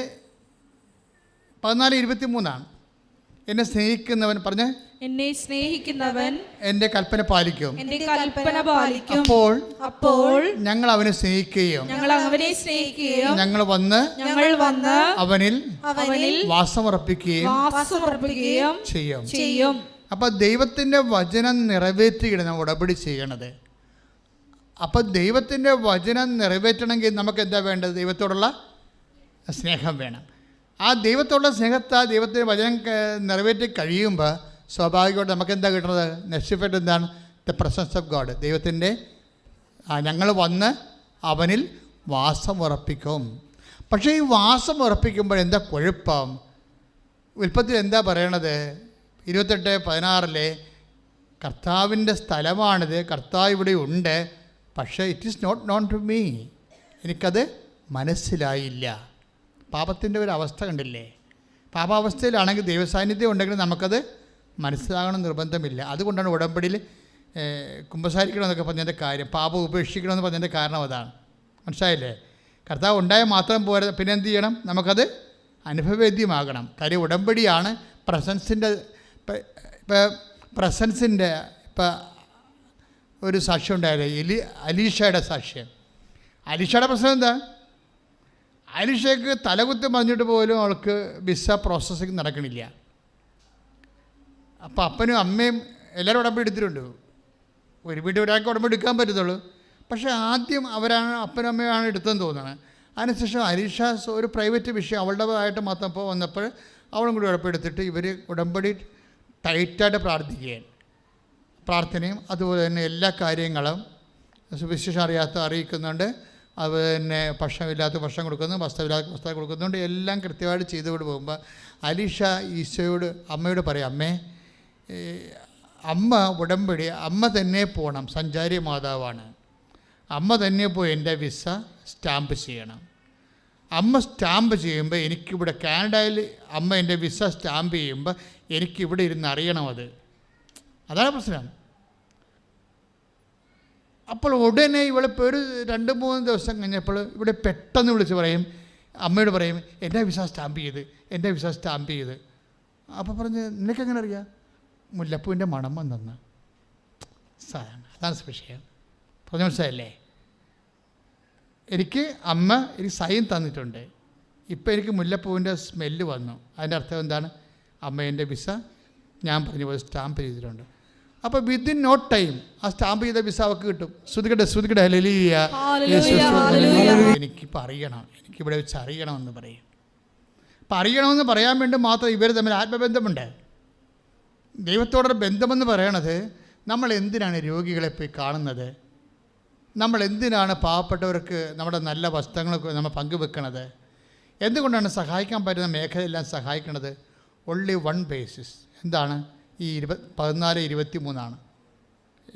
14:23 എന്നെ സ്നേഹിക്കുന്നവൻ പറഞ്ഞ് എന്നെ സ്നേഹിക്കുന്നവൻ എൻ്റെ കൽപ്പന പാലിക്കും. അപ്പോൾ ഞങ്ങൾ അവനെ സ്നേഹിക്കുകയും ഞങ്ങൾ വന്ന് അവനിൽ വാസമുറപ്പിക്കുകയും ചെയ്യും. അപ്പൊ ദൈവത്തിന്റെ വചനം നിറവേറ്റുകയാണ് നമ്മൾ ഉടമ്പടി ചെയ്യണത്. അപ്പൊ ദൈവത്തിന്റെ വചനം നിറവേറ്റണമെങ്കിൽ നമുക്ക് എന്താ വേണ്ടത്? ദൈവത്തോടുള്ള സ്നേഹം വേണം. ആ ദൈവത്തോടുള്ള സ്നേഹത്താൽ ദൈവത്തിൻ്റെ വചനം നിറവേറ്റി കഴിയുമ്പോൾ സ്വാഭാവികമായിട്ട് നമുക്ക് എന്താ കിട്ടുന്നത്? നെക്സ്റ്റ് ഇഫക്റ്റ് എന്താണ്? The presence of God. ദൈവത്തിൻ്റെ ഞങ്ങൾ വന്ന് അവനിൽ വാസം ഉറപ്പിക്കും. പക്ഷേ ഈ വാസം ഉറപ്പിക്കുമ്പോൾ എന്താ കുഴപ്പം? ഉൽപ്പത്തിയിൽ എന്താ പറയണത്? 28:16 കർത്താവിൻ്റെ സ്ഥലമാണിത്, കർത്താവ് ഇവിടെ ഉണ്ട്, പക്ഷേ it is not known to me. എനിക്കത് മനസ്സിലായില്ല. പാപത്തിൻ്റെ ഒരു അവസ്ഥ കണ്ടില്ലേ? പാപാവസ്ഥയിലാണെങ്കിൽ ദൈവസാന്നിധ്യം ഉണ്ടെങ്കിൽ നമുക്കത് മനസ്സിലാകണം നിർബന്ധമില്ല. അതുകൊണ്ടാണ് ഉടമ്പടിയിൽ കുമ്പസാരിക്കണമെന്നൊക്കെ പറഞ്ഞതിൻ്റെ കാര്യം, പാപം ഉപേക്ഷിക്കണമെന്ന് പറഞ്ഞതിൻ്റെ കാരണം അതാണ്. മനസ്സിലായില്ലേ? കർത്താവ് ഉണ്ടായാൽ മാത്രം പോരാ, പിന്നെ എന്ത് ചെയ്യണം? നമുക്കത് അനുഭവവേദ്യമാകണം. കാര്യം ഉടമ്പടിയാണ് പ്രസൻസിൻ്റെ. പ്രസൻസിൻ്റെ ഇപ്പം ഒരു സാക്ഷ്യം ഉണ്ടായില്ലേ, അലീഷയുടെ സാക്ഷ്യം. അലീഷയുടെ പ്രശ്നം എന്താ? അലീഷയ്ക്ക് തലകുത്തി മറിഞ്ഞിട്ട് പോലും അവൾക്ക് വിസ പ്രോസസ്സിങ് നടക്കണില്ല. അപ്പം അപ്പനും അമ്മയും എല്ലാവരും ഉടമ്പടി എടുത്തിട്ടുണ്ട്. ഒരു വീട്ടിൽ ഒരാൾക്ക് ഉടമ്പടി എടുക്കാൻ പറ്റത്തുള്ളൂ. പക്ഷേ ആദ്യം അപ്പനും അമ്മയാണ് എടുത്തതെന്ന് തോന്നുന്നത്. അതിനുശേഷം അലീഷ ഒരു പ്രൈവറ്റ് വിഷയം അവളുടേതായിട്ട് മാത്രം ഇപ്പോൾ വന്നപ്പോൾ അവളും കൂടി ഉടമ്പടി എടുത്തിട്ട് ഇവർ ഉടമ്പടി ടൈറ്റായിട്ട് പ്രാർത്ഥനയും അതുപോലെ തന്നെ എല്ലാ കാര്യങ്ങളും സുവിശേഷം അറിയിക്കുന്നുണ്ട്. അതുപോലെ തന്നെ ഭക്ഷണമില്ലാത്ത ഭക്ഷണം കൊടുക്കുന്നു, വസ്ത്രമില്ലാത്ത വസ്ത്രം കൊടുക്കുന്നുണ്ട്. എല്ലാം കൃത്യമായിട്ട് ചെയ്തുകൊണ്ട് പോകുമ്പോൾ അലീഷ ഈശോയോട് അമ്മയോട് പറയും, അമ്മ ഉടമ്പടി അമ്മ തന്നെ പോകണം, സഞ്ചാരി മാതാവാണ്, അമ്മ തന്നെ പോയി എൻ്റെ വിസ സ്റ്റാമ്പ് ചെയ്യണം. അമ്മ സ്റ്റാമ്പ് ചെയ്യുമ്പോൾ എനിക്കിവിടെ കാനഡയിൽ അമ്മ എൻ്റെ വിസ സ്റ്റാമ്പ് ചെയ്യുമ്പോൾ എനിക്കിവിടെ ഇരുന്ന് അറിയണം. അതാണ് പ്രശ്നം. അപ്പോൾ ഉടനെ ഇവളിപ്പോൾ ഒരു 2-3 ദിവസം കഴിഞ്ഞപ്പോൾ ഇവിടെ പെട്ടെന്ന് വിളിച്ച് പറയും, അമ്മയോട് പറയും, എൻ്റെ വിസ സ്റ്റാമ്പ് ചെയ്ത്. അപ്പോൾ പറഞ്ഞ് നിനക്കെങ്ങനെ അറിയാം? മുല്ലപ്പൂവിൻ്റെ മണം വന്നെന്ന്. അതാണ് വിഷയം. പറഞ്ഞ മനസ്സിലായല്ലേ? എനിക്ക് സൈൻ തന്നിട്ടുണ്ട്, ഇപ്പം എനിക്ക് മുല്ലപ്പൂവിൻ്റെ സ്മെല്ല് വന്നു. അതിൻ്റെ അർത്ഥം എന്താണ്? അമ്മ എൻ്റെ വിസ ഞാൻ പറഞ്ഞ പോലെ സ്റ്റാമ്പ് ചെയ്തിട്ടുണ്ട്. അപ്പോൾ വിത്തിൻ നോ ടൈം ആ സ്റ്റാമ്പ് ചെയ്ത വിസ അവർക്ക് കിട്ടും. ശ്രുതികട്ടെ ഹല്ലേലൂയ. എനിക്കിപ്പോൾ അറിയണം, എനിക്കിവിടെ വെച്ച് അറിയണമെന്ന് പറയും. അപ്പം അറിയണമെന്ന് പറയാൻ വേണ്ടി മാത്രം ഇവർ തമ്മിൽ ആത്മബന്ധമുണ്ട്. ദൈവത്തോടൊരു ബന്ധമെന്ന് പറയണത്, നമ്മൾ എന്തിനാണ് രോഗികളെ പോയി കാണുന്നത്? നമ്മൾ എന്തിനാണ് പാവപ്പെട്ടവർക്ക് നമ്മുടെ നല്ല വസ്ത്രങ്ങളൊക്കെ നമ്മൾ പങ്കുവെക്കണത്? എന്തുകൊണ്ടാണ് സഹായിക്കാൻ പറ്റുന്ന മേഖലയെല്ലാം സഹായിക്കണത്? Only one basis. എന്താണ്? ഈ 14:23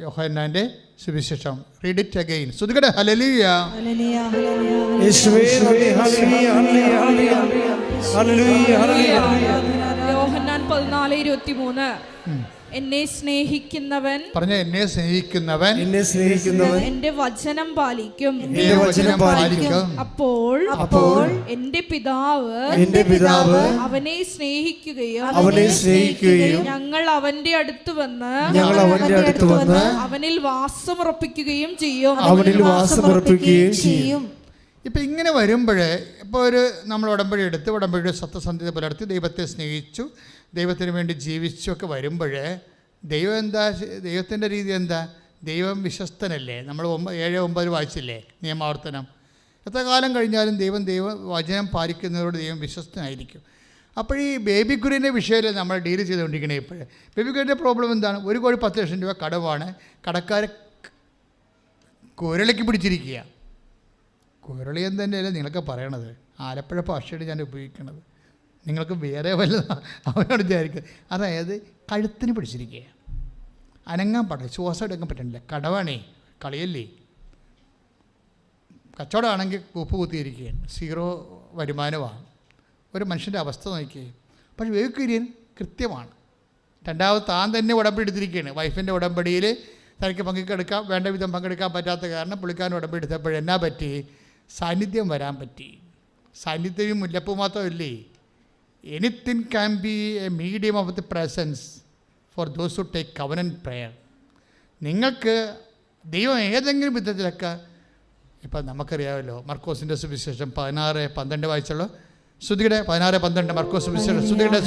യോഹന്നാൻ്റെ സുവിശേഷം. Read it again. ശ്രുതികട ഹല്ലേലൂയ. യേശുവേ നന്ദി. ഹല്ലേലൂയ ഹല്ലേലൂയ ഹല്ലേലൂയ ഹല്ലേലൂയ. യോഹന്നാൻ 14:23 എന്നെ സ്നേഹിക്കുന്നവൻ പറഞ്ഞ എന്നെ സ്നേഹിക്കുന്നവൻ എന്റെ വചനം പാലിക്കും. അപ്പോൾ എന്റെ പിതാവ് അവനെ സ്നേഹിക്കുകയും ഞങ്ങൾ അവന്റെ അടുത്ത് വന്ന് അവനിൽ വാസമുറപ്പിക്കുകയും ചെയ്യും. ഇപ്പം ഇങ്ങനെ വരുമ്പോൾ ഇപ്പോൾ നമ്മൾ ഉടമ്പടി എടുത്ത് ഉടമ്പടിയുടെ സത്യസന്ധത പുലർത്തി ദൈവത്തെ സ്നേഹിച്ചു, ദൈവത്തിന് വേണ്ടി ജീവിച്ചു ഒക്കെ വരുമ്പോൾ ദൈവത്തിൻ്റെ രീതി എന്താ? ദൈവം വിശ്വസ്തനല്ലേ? നമ്മൾ 7:9 വായിച്ചില്ലേ നിയമാവർത്തനം. എത്ര കാലം കഴിഞ്ഞാലും വചനം പാലിക്കുന്നവരോട് ദൈവം വിശ്വസ്തനായിരിക്കും. അപ്പോൾ ഈ ബേബി കുര്യൻ്റെ വിഷയത്തിൽ നമ്മൾ ഡീൽ ചെയ്തുകൊണ്ടിരിക്കണേ. ഇപ്പോൾ ബേബി കുര്യൻ്റെ പ്രോബ്ലം എന്താണ്? ഒരു കോടി 10 ലക്ഷം രൂപ കടവാണ്. കടക്കാരെ കുരളിക്ക് പിടിച്ചിരിക്കുക. കുരളി എന്ന് തന്നെയല്ലേ നിങ്ങളൊക്കെ പറയണത്? ആലപ്പുഴ ഭാഷയാണ് ഞാൻ ഉപയോഗിക്കുന്നത്. നിങ്ങൾക്ക് വേറെ വല്ലതാണ് അവനോട് വിചാരിക്കുക. അതായത് കഴുത്തിന് പിടിച്ചിരിക്കുക, അനങ്ങാൻ പാടില്ല, ശ്വാസം എടുക്കാൻ പറ്റണില്ല. കടവാണേ, കളിയല്ലേ. കച്ചവടമാണെങ്കിൽ ഉപ്പ് കുത്തിയിരിക്കുകയാണ്, 0 വരുമാനമാണ്. ഒരു മനുഷ്യൻ്റെ അവസ്ഥ നോക്കിയേ. പക്ഷേ വേക്കുര്യൻ കൃത്യമാണ്. രണ്ടാമത് താൻ തന്നെ ഉടമ്പടി എടുത്തിരിക്കുകയാണ്. വൈഫിൻ്റെ ഉടമ്പടിയിൽ തനിക്ക് പങ്കെടുക്കാം, വേണ്ട വിധം പങ്കെടുക്കാൻ പറ്റാത്ത കാരണം പുള്ളിക്കാരൻ ഉടമ്പടി എടുത്തപ്പോഴെന്നാ പറ്റി? സാന്നിധ്യം വരാൻ പറ്റി. സാന്നിധ്യവും മുല്ലപ്പൂ മാത്രമല്ലേ. Anything can be a medium of the presence for those who take covenant prayer. നിങ്ങൾക്ക് ദൈവം ഏതെങ്കിലും വിധത്തിലൊക്കെ, ഇപ്പം നമുക്കറിയാമല്ലോ മർക്കോസിൻ്റെ സുവിശേഷം 16:12 വായിച്ചുള്ളൂ. ശ്രുതികടെ 16:12 മർക്കോസ് സുവിശേഷം. ശ്രുതികടെ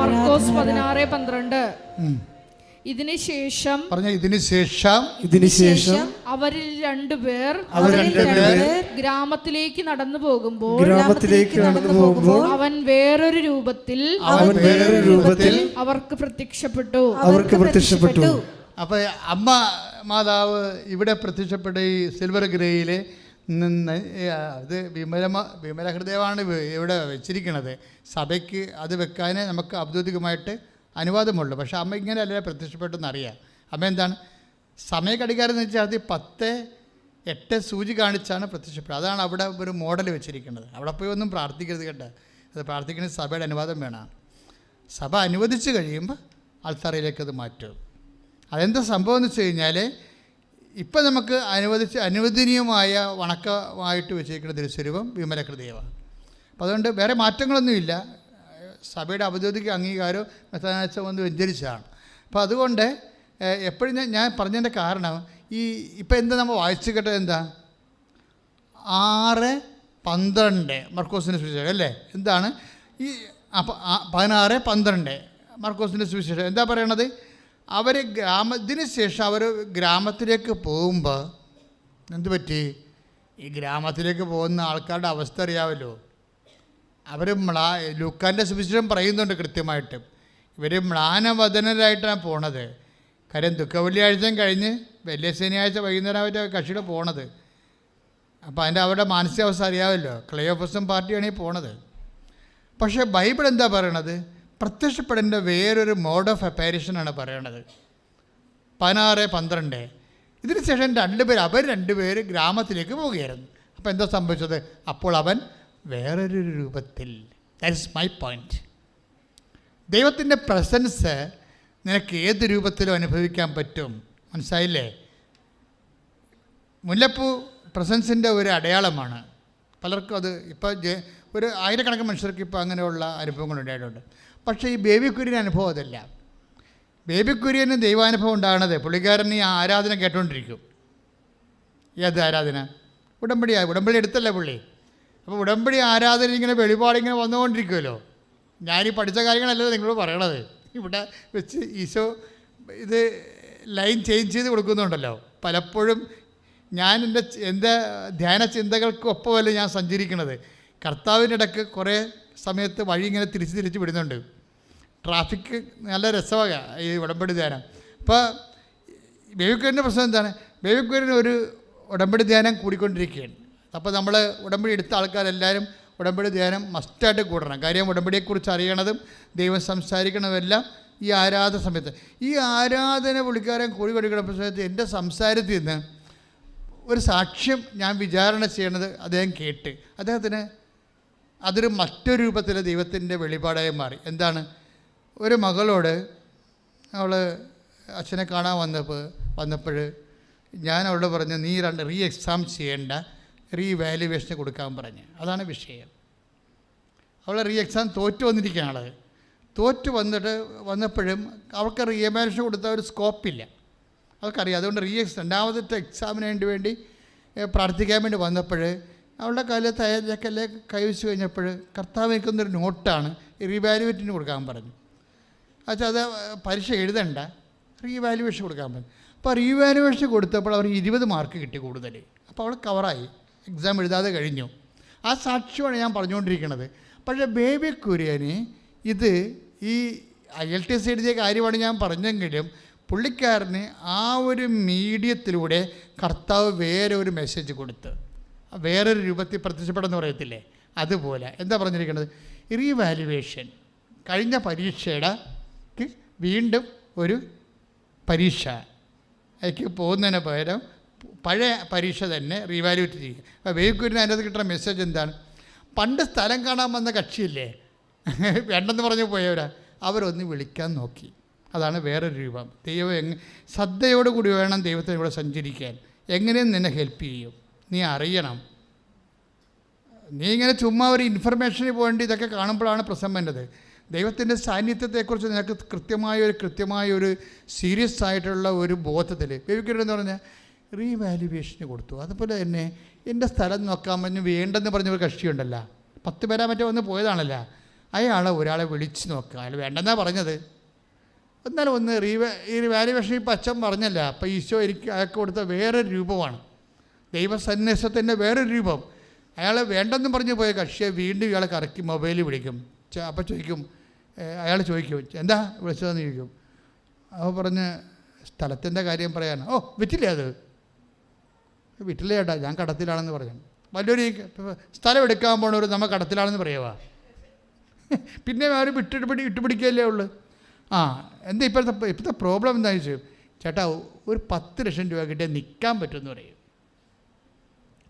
മർക്കോസ് 16:12. ഇതിനുശേഷം അവരിൽ രണ്ടുപേർ ഗ്രാമത്തിലേക്ക് നടന്നു പോകുമ്പോൾ അവൻ വേറൊരു രൂപത്തിൽ അവർക്ക് പ്രത്യക്ഷപ്പെട്ടു. അപ്പോൾ അമ്മ മാതാവ് ഇവിടെ പ്രത്യക്ഷപ്പെട്ട ഈ സിൽവർ ഗ്രേയിലെ അത് വിമല ഹൃദയമാണ് ഇവിടെ വെച്ചിരിക്കുന്നത്. സഭയ്ക്ക് അത് വെക്കാനേ നമുക്ക് ഔദ്യോഗികമായിട്ട് അനുവാദമുള്ളൂ. പക്ഷേ അമ്മ ഇങ്ങനെയല്ല പ്രത്യക്ഷപ്പെട്ടെന്ന് അറിയാം. അമ്മ എന്താണ് സമയഘടികാരെന്ന് വെച്ചാൽ അത് 10:08 സൂചി കാണിച്ചാണ് പ്രത്യക്ഷപ്പെടുന്നത്. അതാണ് അവിടെ ഒരു മോഡൽ വെച്ചിരിക്കുന്നത്. അവിടെ പോയി ഒന്നും പ്രാർത്ഥിക്കരുത് കേട്ടോ. അത് പ്രാർത്ഥിക്കുന്നത് സഭയുടെ അനുവാദം വേണം. സഭ അനുവദിച്ച് കഴിയുമ്പോൾ ആൾത്തറയിലേക്ക് അത് മാറ്റും. അതെന്താ സംഭവം എന്ന് വെച്ച് കഴിഞ്ഞാൽ ഇപ്പം നമുക്ക് അനുവദനീയമായ വണക്കമായിട്ട് വെച്ചിരിക്കുന്ന തിരുസ്വരൂപം വിമല ഹൃദയമാണ്. അപ്പോൾ അതുകൊണ്ട് വേറെ മാറ്റങ്ങളൊന്നുമില്ല. സഭയുടെ ഔദ്യോഗിക അംഗീകാരം മെത്രാനാച്ച വന്ന് വ്യഞ്ചരിച്ചതാണ്. അപ്പോൾ അതുകൊണ്ട് എപ്പോഴും ഞാൻ പറഞ്ഞതിൻ്റെ കാരണം ഇപ്പം എന്താ നമ്മൾ വായിച്ചു കേട്ടത്? എന്താ 6:12 മർക്കോസിൻ്റെ സുവിശേഷം അല്ലേ? എന്താണ് ഈ 16:12 മർക്കോസിൻ്റെ സുവിശേഷം എന്താ പറയണത്? അവർ ഇതിന് ശേഷം അവർ ഗ്രാമത്തിലേക്ക് പോകുമ്പോൾ എന്ത് പറ്റി? ഈ ഗ്രാമത്തിലേക്ക് പോകുന്ന ആൾക്കാരുടെ അവസ്ഥ അറിയാമല്ലോ. അവർ ലൂക്കാൻ്റെ സുവിശേഷം പറയുന്നുണ്ട് കൃത്യമായിട്ട്. ഇവർ മ്ലാനവദനരായിട്ടാണ് പോണത്. കാര്യം ദുഃഖവെള്ളിയാഴ്ചയും കഴിഞ്ഞ് വലിയ ശനിയാഴ്ച വൈകുന്നേരമായിട്ട് കക്ഷിയുടെ പോണത്. അപ്പോൾ അതിൻ്റെ അവരുടെ മാനസികാവസ്ഥ അറിയാമല്ലോ. ക്ലയോഫസും പാർട്ടിയാണ് ഈ പോണത്. പക്ഷേ ബൈബിൾ എന്താ പറയണത്? പ്രത്യക്ഷപ്പെടേണ്ട വേറൊരു മോഡ് ഓഫ് അപ്പാരിഷനാണ് പറയണത്. 16:12 ഇതിന് ശേഷം അവർ രണ്ടുപേർ ഗ്രാമത്തിലേക്ക് പോവുകയായിരുന്നു. അപ്പോൾ എന്താ സംഭവിച്ചത്? അപ്പോൾ അവൻ വേറൊരു രൂപത്തിൽ. That is my point. ദൈവത്തിൻ്റെ പ്രസൻസ് നിനക്ക് ഏത് രൂപത്തിലും അനുഭവിക്കാൻ പറ്റും. മനസ്സിലായില്ലേ? മുല്ലപ്പൂ പ്രസൻസിൻ്റെ ഒരു അടയാളമാണ്. പലർക്കും അത് ഇപ്പോൾ ഒരു ആയിരക്കണക്കിന് മനുഷ്യർക്ക് ഇപ്പോൾ അങ്ങനെയുള്ള അനുഭവങ്ങൾ ഉണ്ടായിട്ടുണ്ട്. പക്ഷേ ഈ ബേബി കുര്യൻ അനുഭവം അതല്ല. ബേബി കുര്യന് ദൈവാനുഭവം ഉണ്ടാകണത് പുള്ളിക്കാരൻ ഈ ആരാധന കേട്ടുകൊണ്ടിരിക്കും. ഏത് ആരാധന? ഉടമ്പടി എടുത്തല്ലേ പുള്ളി. അപ്പോൾ ഉടമ്പടി ആരാധന ഇങ്ങനെ വെളിപാടിങ്ങനെ വന്നുകൊണ്ടിരിക്കുമല്ലോ. ഞാനീ പഠിച്ച കാര്യങ്ങളല്ലല്ലോ നിങ്ങളോട് പറയണത്. ഇവിടെ വെച്ച് ഈശോ ഇത് ലൈൻ ചേഞ്ച് ചെയ്ത് കൊടുക്കുന്നുണ്ടല്ലോ. പലപ്പോഴും ഞാൻ എൻ്റെ ധ്യാന ചിന്തകൾക്കൊപ്പമല്ല ഞാൻ സഞ്ചരിക്കണത്. കർത്താവിൻ്റെ ഇടയ്ക്ക് കുറേ സമയത്ത് വഴി ഇങ്ങനെ തിരിച്ച് വിടുന്നുണ്ട്. ട്രാഫിക്ക് നല്ല രസമാണ് ഈ ഉടമ്പടി ധ്യാനം. അപ്പോൾ ബേബിക്കുര്യൻ്റെ പ്രശ്നം എന്താണ്? ബേബിക്കുര്യന് ഉടമ്പടി ധ്യാനം കൂടിക്കൊണ്ടിരിക്കുകയാണ്. അപ്പോൾ നമ്മൾ ഉടമ്പടി എടുത്ത ആൾക്കാരെല്ലാവരും ഉടമ്പടി ധ്യാനം മസ്റ്റായിട്ട് കൂടണം. കാര്യം ഉടമ്പടിയെക്കുറിച്ച് അറിയണതും ദൈവം സംസാരിക്കണതെല്ലാം ഈ ആരാധന സമയത്ത്. ഈ ആരാധന പുള്ളിക്കാരൻ കൂടിക്കൊണ്ടിരിക്കുന്ന സമയത്ത് എൻ്റെ സംസാരത്തിൽ നിന്ന് ഒരു സാക്ഷ്യം ഞാൻ വിചാരണ ചെയ്യണത് അദ്ദേഹം കേട്ട് അദ്ദേഹത്തിന് അതൊരു മറ്റൊരു രൂപത്തിൽ ദൈവത്തിൻ്റെ വെളിപാടായി മാറി. എന്താണ്? ഒരു മകളോട് അവൾ അച്ഛനെ കാണാൻ വന്നപ്പോൾ ഞാൻ അവളോട് പറഞ്ഞു, നീ റീ എക്സാം ചെയ്യേണ്ട, റീ വാല്യുവേഷന് കൊടുക്കാൻ പറഞ്ഞു. അതാണ് വിഷയം. അവൾ റീ എക്സാം തോറ്റു വന്നിരിക്കുകയാണ്. തോറ്റു വന്നപ്പോഴും അവൾക്ക് റീ എവാലുവേഷൻ കൊടുത്ത ഒരു സ്കോപ്പില്ല, അവൾക്കറിയാം. അതുകൊണ്ട് രണ്ടാമത്തെ എക്സാമിന് വേണ്ടി പ്രാർത്ഥിക്കാൻ വേണ്ടി വന്നപ്പോൾ അവളുടെ കാലത്ത് തയ്യാറെടുക്കല്ലേ കൈവച്ച് കഴിഞ്ഞപ്പോൾ കർത്താവ് വയ്ക്കുന്നൊരു നോട്ടാണ് റീവാലുവേറ്റിന് കൊടുക്കാൻ പറഞ്ഞു. അച്ഛാ അത് പരീക്ഷ എഴുതണ്ട, റീവാലുവേഷൻ കൊടുക്കാൻ പറഞ്ഞു. അപ്പോൾ റീവാലുവേഷൻ കൊടുത്തപ്പോൾ അവർ 20 മാർക്ക് കിട്ടി കൂടുതൽ. അപ്പോൾ അവൾ കവറായി, എക്സാം എഴുതാതെ കഴിഞ്ഞു. ആ സാക്ഷ്യമാണ് ഞാൻ പറഞ്ഞുകൊണ്ടിരിക്കുന്നത്. പക്ഷേ ബേബി കുര്യന് ഇത് ഈ IELTS എഴുതിയ കാര്യമാണ് ഞാൻ പറഞ്ഞെങ്കിലും പുള്ളിക്കാരന് ആ ഒരു മീഡിയത്തിലൂടെ കർത്താവ് വേറെ ഒരു മെസ്സേജ് കൊടുത്ത് വേറൊരു രൂപത്തിൽ പ്രത്യക്ഷപ്പെടുമെന്ന് പറയത്തില്ലേ, അതുപോലെ എന്താ പറഞ്ഞിരിക്കുന്നത്? റീവാലുവേഷൻ കഴിഞ്ഞ പരീക്ഷയുടെ വീണ്ടും ഒരു പരീക്ഷ അതിലേക്ക് പോകുന്നതിന് പകരം പഴയ പരീക്ഷ തന്നെ റീവാലുവേറ്റ് ചെയ്യുക. അപ്പോൾ വേഗൂരിന് അതിനകത്ത് കിട്ടുന്ന മെസ്സേജ് എന്താണ്? പണ്ട് സ്ഥലം കാണാൻ വന്ന കക്ഷിയില്ലേ, വേണ്ടെന്ന് പറഞ്ഞു പോയവരാ, അവരൊന്ന് വിളിക്കാൻ നോക്കി. അതാണ് വേറൊരു രൂപം. ദൈവം ശ്രദ്ധയോടുകൂടി വേണം ദൈവത്തിന് ഇവിടെ സഞ്ചരിക്കാൻ. എങ്ങനെയും നിന്നെ ഹെൽപ്പ് ചെയ്യും. നീ അറിയണം. നീ ഇങ്ങനെ ചുമ്മാ ഒരു ഇൻഫർമേഷന് പോകേണ്ടി ഇതൊക്കെ കാണുമ്പോഴാണ് പ്രശ്നം വേണ്ടത്. ദൈവത്തിൻ്റെ സാന്നിധ്യത്തെക്കുറിച്ച് നിനക്ക് കൃത്യമായ ഒരു സീരിയസ് ആയിട്ടുള്ള ഒരു ബോധത്തിൽ ബേബിക്കരെന്ന് പറഞ്ഞാൽ റീവാലുവേഷന് കൊടുത്തു. അതുപോലെ തന്നെ എൻ്റെ സ്ഥലം നോക്കാൻ പറഞ്ഞു വേണ്ടെന്ന് പറഞ്ഞൊരു കക്ഷിയുണ്ടല്ലോ, 10 പേരാ മറ്റോ വന്ന് പോയതാണല്ലോ, ഒരാളെ വിളിച്ച് നോക്കുക. അയാൾ വേണ്ടെന്നാണ് പറഞ്ഞത്. എന്നാലും ഒന്ന് റീവാലുവേഷൻ ഇപ്പം അച്ഛൻ പറഞ്ഞല്ല. അപ്പോൾ ഈശോ അയാൾക്ക് കൊടുത്ത വേറൊരു രൂപമാണ്, ദൈവസന്ദേശത്തിൻ്റെ വേറൊരു രൂപം. അയാൾ വേണ്ടെന്ന് പറഞ്ഞു പോയ കക്ഷിയെ വീണ്ടും ഇയാളെ കറക്കി മൊബൈലിൽ വിളിക്കും. അപ്പോൾ അയാൾ ചോദിക്കും എന്താ വിളിച്ചതെന്ന് ചോദിക്കും. അപ്പോൾ പറഞ്ഞ് സ്ഥലത്തിൻ്റെ കാര്യം പറയാനാണ്. ഓ വിറ്റില്ലേ, അത് വിറ്റില്ല ചേട്ടാ, ഞാൻ കടത്തിലാണെന്ന് പറഞ്ഞു. വലിയൊരു സ്ഥലം എടുക്കാൻ പോണവർ നമ്മൾ കടത്തിലാണെന്ന് പറയുക. പിന്നെ അവർ ഇട്ടുപിടിക്കുകയല്ലേ ഉള്ളു. എന്താ ഇപ്പോഴത്തെ പ്രോബ്ലം എന്താണെന്ന് ചോദിച്ചു. ചേട്ടാ ഒരു 10 ലക്ഷം രൂപ കിട്ടിയാൽ നിൽക്കാൻ പറ്റുമെന്ന് പറയും.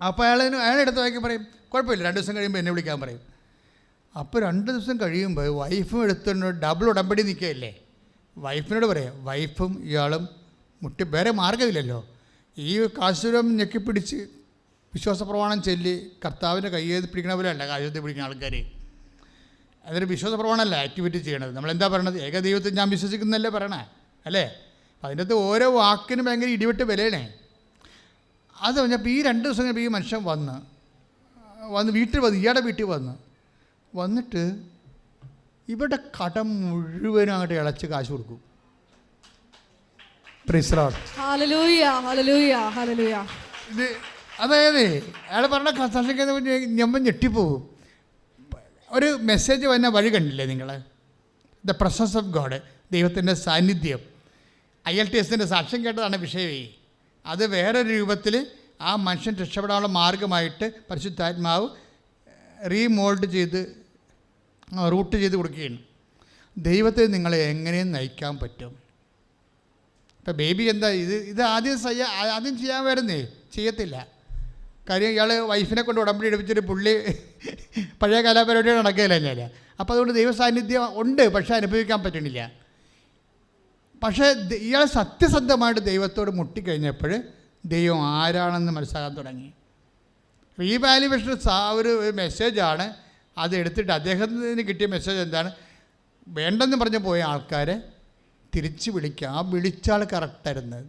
അപ്പോൾ അയാളെടുത്ത് വായിക്കാൻ പറയും കുഴപ്പമില്ല, 2 ദിവസം കഴിയുമ്പോൾ എന്നെ വിളിക്കാൻ പറയും. അപ്പോൾ 2 ദിവസം കഴിയുമ്പോൾ വൈഫും എടുത്തുകൊണ്ട് ഡബിൾ ഉടമ്പടി നിൽക്കുകയല്ലേ. വൈഫിനോട് പറയാം, വൈഫും ഇയാളും വേറെ മാർഗ്ഗമില്ലല്ലോ, ഈ കാശുരം ഞെക്കിപ്പിടിച്ച് വിശ്വാസപ്രമാണം ചൊല്ലി കർത്താവിൻ്റെ കയ്യേത് പിടിക്കണ പോലെ അല്ല കാശുരത്തെ പിടിക്കുന്ന ആൾക്കാർ. അതൊരു വിശ്വാസപ്രമാണമല്ല ആക്ടിവിറ്റി ചെയ്യണത്. നമ്മളെന്താ പറയണത്? ഏകദൈവത്തിൽ ഞാൻ വിശ്വസിക്കുന്നല്ലേ പറയണേ അല്ലേ. അതിൻ്റെ അകത്ത് ഓരോ വാക്കിനും ഭയങ്കര ഇടിവിട്ട് വിലയണേ. അത് പറഞ്ഞപ്പോൾ ഈ 2 ദിവസം കഴിഞ്ഞപ്പോൾ ഈ മനുഷ്യൻ വന്ന് വീട്ടിൽ ഇയാളുടെ വീട്ടിൽ വന്നിട്ട് ഇവിടെ കടം മുഴുവനും അങ്ങോട്ട് ഇളച്ച് കാശ് കൊടുക്കും. ഇത് അതായത് അയാൾ പറഞ്ഞ കൺസൾട്ടേഷൻ ഞമ്മ ഞെട്ടിപ്പോവും. ഒരു മെസ്സേജ് വന്ന വഴി കണ്ടില്ലേ നിങ്ങൾ? ദ പ്രസൻസ് ഓഫ് ഗോഡ്, ദൈവത്തിൻ്റെ സാന്നിധ്യം. IELTSൻ്റെ സാക്ഷ്യം കേട്ടതാണ് വിഷയമേ. അത് വേറൊരു രൂപത്തിൽ ആ മനുഷ്യൻ രക്ഷപ്പെടാനുള്ള മാർഗമായിട്ട് പരിശുദ്ധാത്മാവ് റീമോൾഡ് ചെയ്ത് റൂട്ട് ചെയ്ത് കൊടുക്കുകയാണ്. ദൈവത്തെ നിങ്ങളെ എങ്ങനെയും നയിക്കാൻ പറ്റും. ഇപ്പം ബേബി എന്താ ഇത് ആദ്യം ചെയ്യാൻ വരുന്നേ, ചെയ്യത്തില്ല. കാര്യം ഇയാൾ വൈഫിനെ കൊണ്ട് ഉടമ്പടി എടുപ്പിച്ചിട്ട് പുള്ളി പഴയ കലാപരിപാടികൾ നടക്കുകയില്ല ഞാൻ. അപ്പോൾ അതുകൊണ്ട് ദൈവ സാന്നിധ്യം ഉണ്ട്, പക്ഷേ അനുഭവിക്കാൻ പറ്റണില്ല. പക്ഷേ ഇയാൾ സത്യസന്ധമായിട്ട് ദൈവത്തോട് മുട്ടിക്കഴിഞ്ഞപ്പോൾ ദൈവം ആരാണെന്ന് മനസ്സിലാക്കാൻ തുടങ്ങി. റീവാലുവേഷൻ ഒരു മെസ്സേജാണ്. അത് എടുത്തിട്ട് അദ്ദേഹത്തിന് കിട്ടിയ മെസ്സേജ് എന്താണ്? വേണ്ടെന്ന് പറഞ്ഞു പോയ ആൾക്കാരെ തിരിച്ച് വിളിക്കുക. ആ വിളിച്ചാൾ കറക്റ്റായിരുന്നു.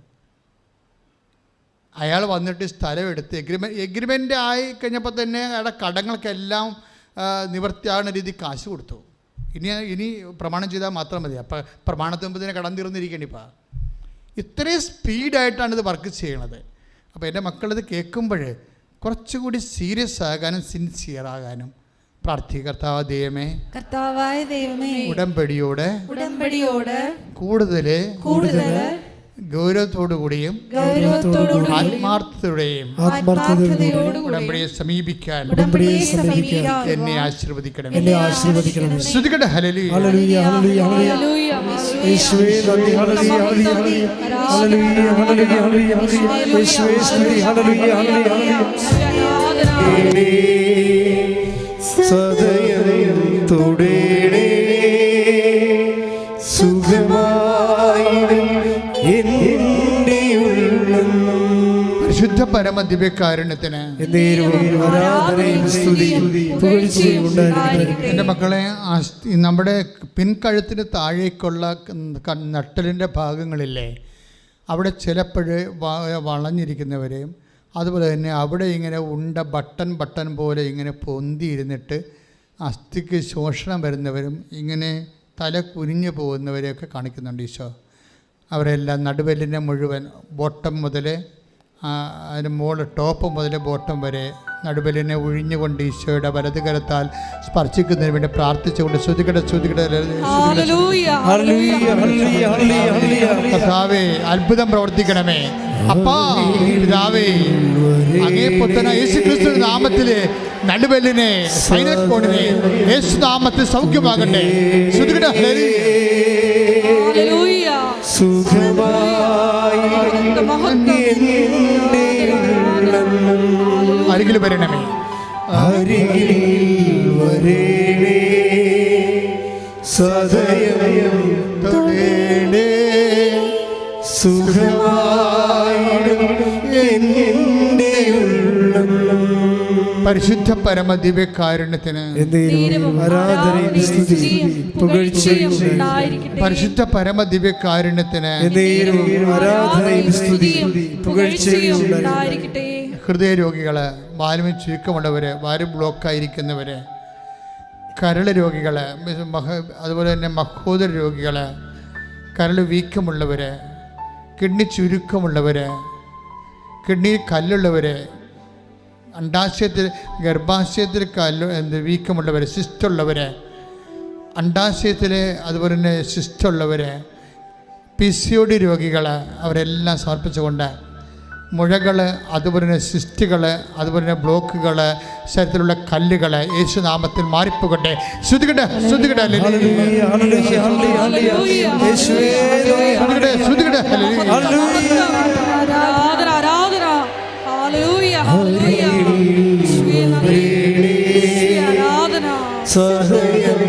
അയാൾ വന്നിട്ട് സ്ഥലം എടുത്ത് എഗ്രിമെൻ്റ് ആയി കഴിഞ്ഞപ്പോൾ തന്നെ അയാളുടെ കടങ്ങൾക്കെല്ലാം നിവൃത്തിയാകുന്ന രീതി കാശ് കൊടുത്തു. ഇനി പ്രമാണം ചെയ്താൽ മാത്രം മതി. അപ്പോൾ പ്രമാണത്തിന് മുമ്പ് തന്നെ കടം തീർന്നിരിക്കണം. ഇപ്പോൾ ഇത്രയും സ്പീഡായിട്ടാണ് ഇത് വർക്ക് ചെയ്യണത്. അപ്പോൾ എൻ്റെ മക്കളിത് കേൾക്കുമ്പോൾ കുറച്ചുകൂടി സീരിയസ് ആകാനും സിൻസിയറാകാനും പ്രാർത്ഥിക. കർത്താവായ ദൈവമേ ഉടമ്പടിയോട് കൂടുതൽ ഗൗരവത്തോടുകൂടിയും ആത്മാർത്ഥതയോടെയും ഉടമ്പടിയെ സമീപിക്കാൻ എന്നെ ആശീർവദിക്കണം. ശ്രുതികട ഹല്ലേലൂയ. യേശുവേ നന്ദി. ഹല്ലേലൂയ ഹല്ലേലൂയ ഹല്ലേലൂയ ഹല്ലേലൂയ ഹല്ലേലൂയ. യേശുവേ സ്തുതി. Hallelujah hallelujah. സദയം തുടേണേ സുഖമായി പരിശുദ്ധ പരമ ദിവ്യകാരുണ്യത്തിന് എൻ്റെ മക്കളെ, നമ്മുടെ പിൻകഴുത്തിന് താഴേക്കുള്ള നട്ടലിൻ്റെ ഭാഗങ്ങളില്ലേ, അവിടെ ചിലപ്പോഴ് വളഞ്ഞിരിക്കുന്നവരെയും അതുപോലെ തന്നെ അവിടെ ഇങ്ങനെ ഉണ്ട ബട്ടൺ പോലെ ഇങ്ങനെ പൊന്തിയിരുന്നിട്ട് അസ്ഥിക്ക് ശോഷണം വരുന്നവരും ഇങ്ങനെ തല കുനിഞ്ഞു പോകുന്നവരെയൊക്കെ കാണിക്കുന്നുണ്ട് ഈശോ. അവരെല്ലാം നടുവെല്ലിനെ മുഴുവൻ ബോട്ടം മുതൽ അതിന് മുകളിൽ ടോപ്പ് മുതൽ ബോട്ടം വരെ നടുവെല്ലിനെ ഒഴിഞ്ഞുകൊണ്ട് ഈശോയുടെ വലത് കരത്താൽ സ്പർശിക്കുന്നതിന് വേണ്ടി പ്രാർത്ഥിച്ചുകൊണ്ട് കർത്താവേ അത്ഭുതം പ്രവർത്തിക്കണമേ. അപ്പാ പിതാവേ, അങ്ങേ പുത്രനായ യേശുക്രിസ്തുവിന്റെ നാമത്തില് നടുവെല്ലിനെ സൈനസ് കോണിനെ യേശു നാമത്തിൽ സൗഖ്യമാകട്ടെ. അരികിൽ വരണമേ, അരികിൽ വരേണേ സദയം തൊടേണേ സുഖമായിടും എൻ്റെ ഉള്ളം. പരിശുദ്ധ പരമ ദിവ്യകാരുണ്യത്തിന് ആരാധനയും സ്തുതിയും പുകഴ്ചയും പരിശുദ്ധ പരമ ദിവ്യകാരുണ്യത്തിന് ആരാധനയും സ്തുതിയും പുകഴ്ചയും ഉണ്ടായിരിക്കട്ടെ. ഹൃദയരോഗികള്, വാൽവിന് ചുരുക്കമുള്ളവര്, വാല് ബ്ലോക്കായിരിക്കുന്നവര്, കരൾ രോഗികള്, അതുപോലെ തന്നെ മഹോദര രോഗികള്, കരൾ വീക്കമുള്ളവര്, കിഡ്നി ചുരുക്കമുള്ളവര്, കിഡ്നിയിൽ കല്ലുള്ളവര്, അണ്ടാശയത്തിൽ ഗർഭാശയത്തിൽ വീക്കമുള്ളവർ, സിസ്റ്റുള്ളവർ, അണ്ടാശയത്തിൽ അതുപോലെ തന്നെ സിസ്റ്റുള്ളവർ, PCOD രോഗികൾ, അവരെല്ലാം സമർപ്പിച്ചുകൊണ്ട് മുഴകൾ, അതുപോലെ തന്നെ സിസ്റ്റുകൾ, അതുപോലെ തന്നെ ബ്ലോക്കുകൾ, ശരീരത്തിലുള്ള കല്ലുകൾ യേശുനാമത്തിൽ മാറിപ്പോകട്ടെ. ശ്രുതികട്ടെ ശ്രുതികട്ടെ സദയം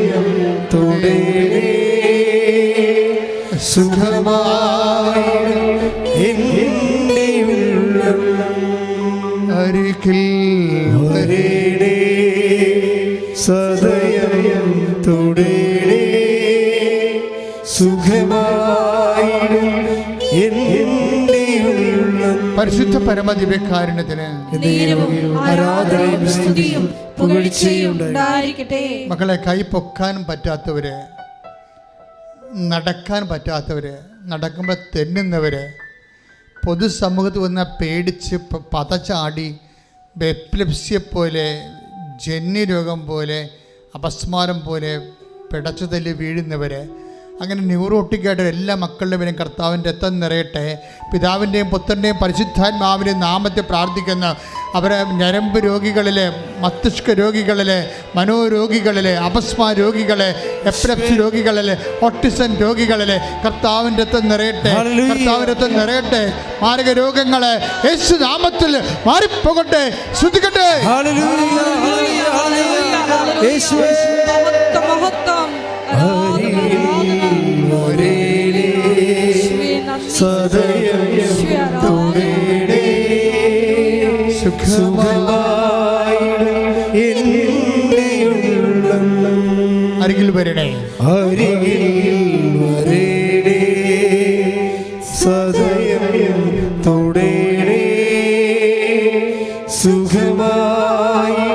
തുടേണേ സുഖമായി എൻ്റെ ഉള്ളം. അരികിൽ വരേണേ സദയം തുടേണേ സുഖമായി എൻ്റെ ഉള്ളം. പരിശുദ്ധ പരമ ദിവ്യകാരുണ്യത്തിന് ആരാധനയും സ്തുതിയും പുകഴ്ചയും ഉണ്ടായിരിക്കട്ടെ. മക്കളെ, കൈ പൊക്കാൻ പറ്റാത്തവര്, നടക്കാൻ പറ്റാത്തവര്, നടക്കുമ്പോൾ തെന്നുന്നവര്, പൊതുസമൂഹത്തിൽ വന്ന പേടിച്ച് പതച്ചാടി എപ്പിലെപ്സിയെ പോലെ, ജന്യരോഗം പോലെ, അപസ്മാരം പോലെ പിടച്ചു തല്ലി വീഴുന്നവർ, അങ്ങനെ ന്യൂറോട്ടിക്കായിട്ട് എല്ലാ മക്കളുടെ പേരും കർത്താവിൻ്റെ രക്തം നിറയട്ടെ. പിതാവിൻ്റെയും പുത്രൻ്റെയും പരിശുദ്ധാത്മാവിൻ്റെയും നാമത്തെ പ്രാർത്ഥിക്കുന്ന അവരെ ഞരമ്പ് രോഗികളിലെ, മസ്തിഷ്ക രോഗികളിലെ, മനോരോഗികളിലെ, അപസ്മാ രോഗികളെ, എപ്പിലെപ്സി രോഗികളിലെ, ഓട്ടിസം രോഗികളിലെ കർത്താവിൻ്റെ രക്തം നിറയട്ടെ. കർത്താവിൻ്റെ രക്തം നിറയട്ടെ. മാരക രോഗങ്ങളെ യേശു നാമത്തിൽ മാറിപ്പോകട്ടെ. ശ്രുതിക്കട്ടെ. അരികിൽ വരണേ, അരികിൽ വരേണേ സദയം തുടേണേ സുഖമായി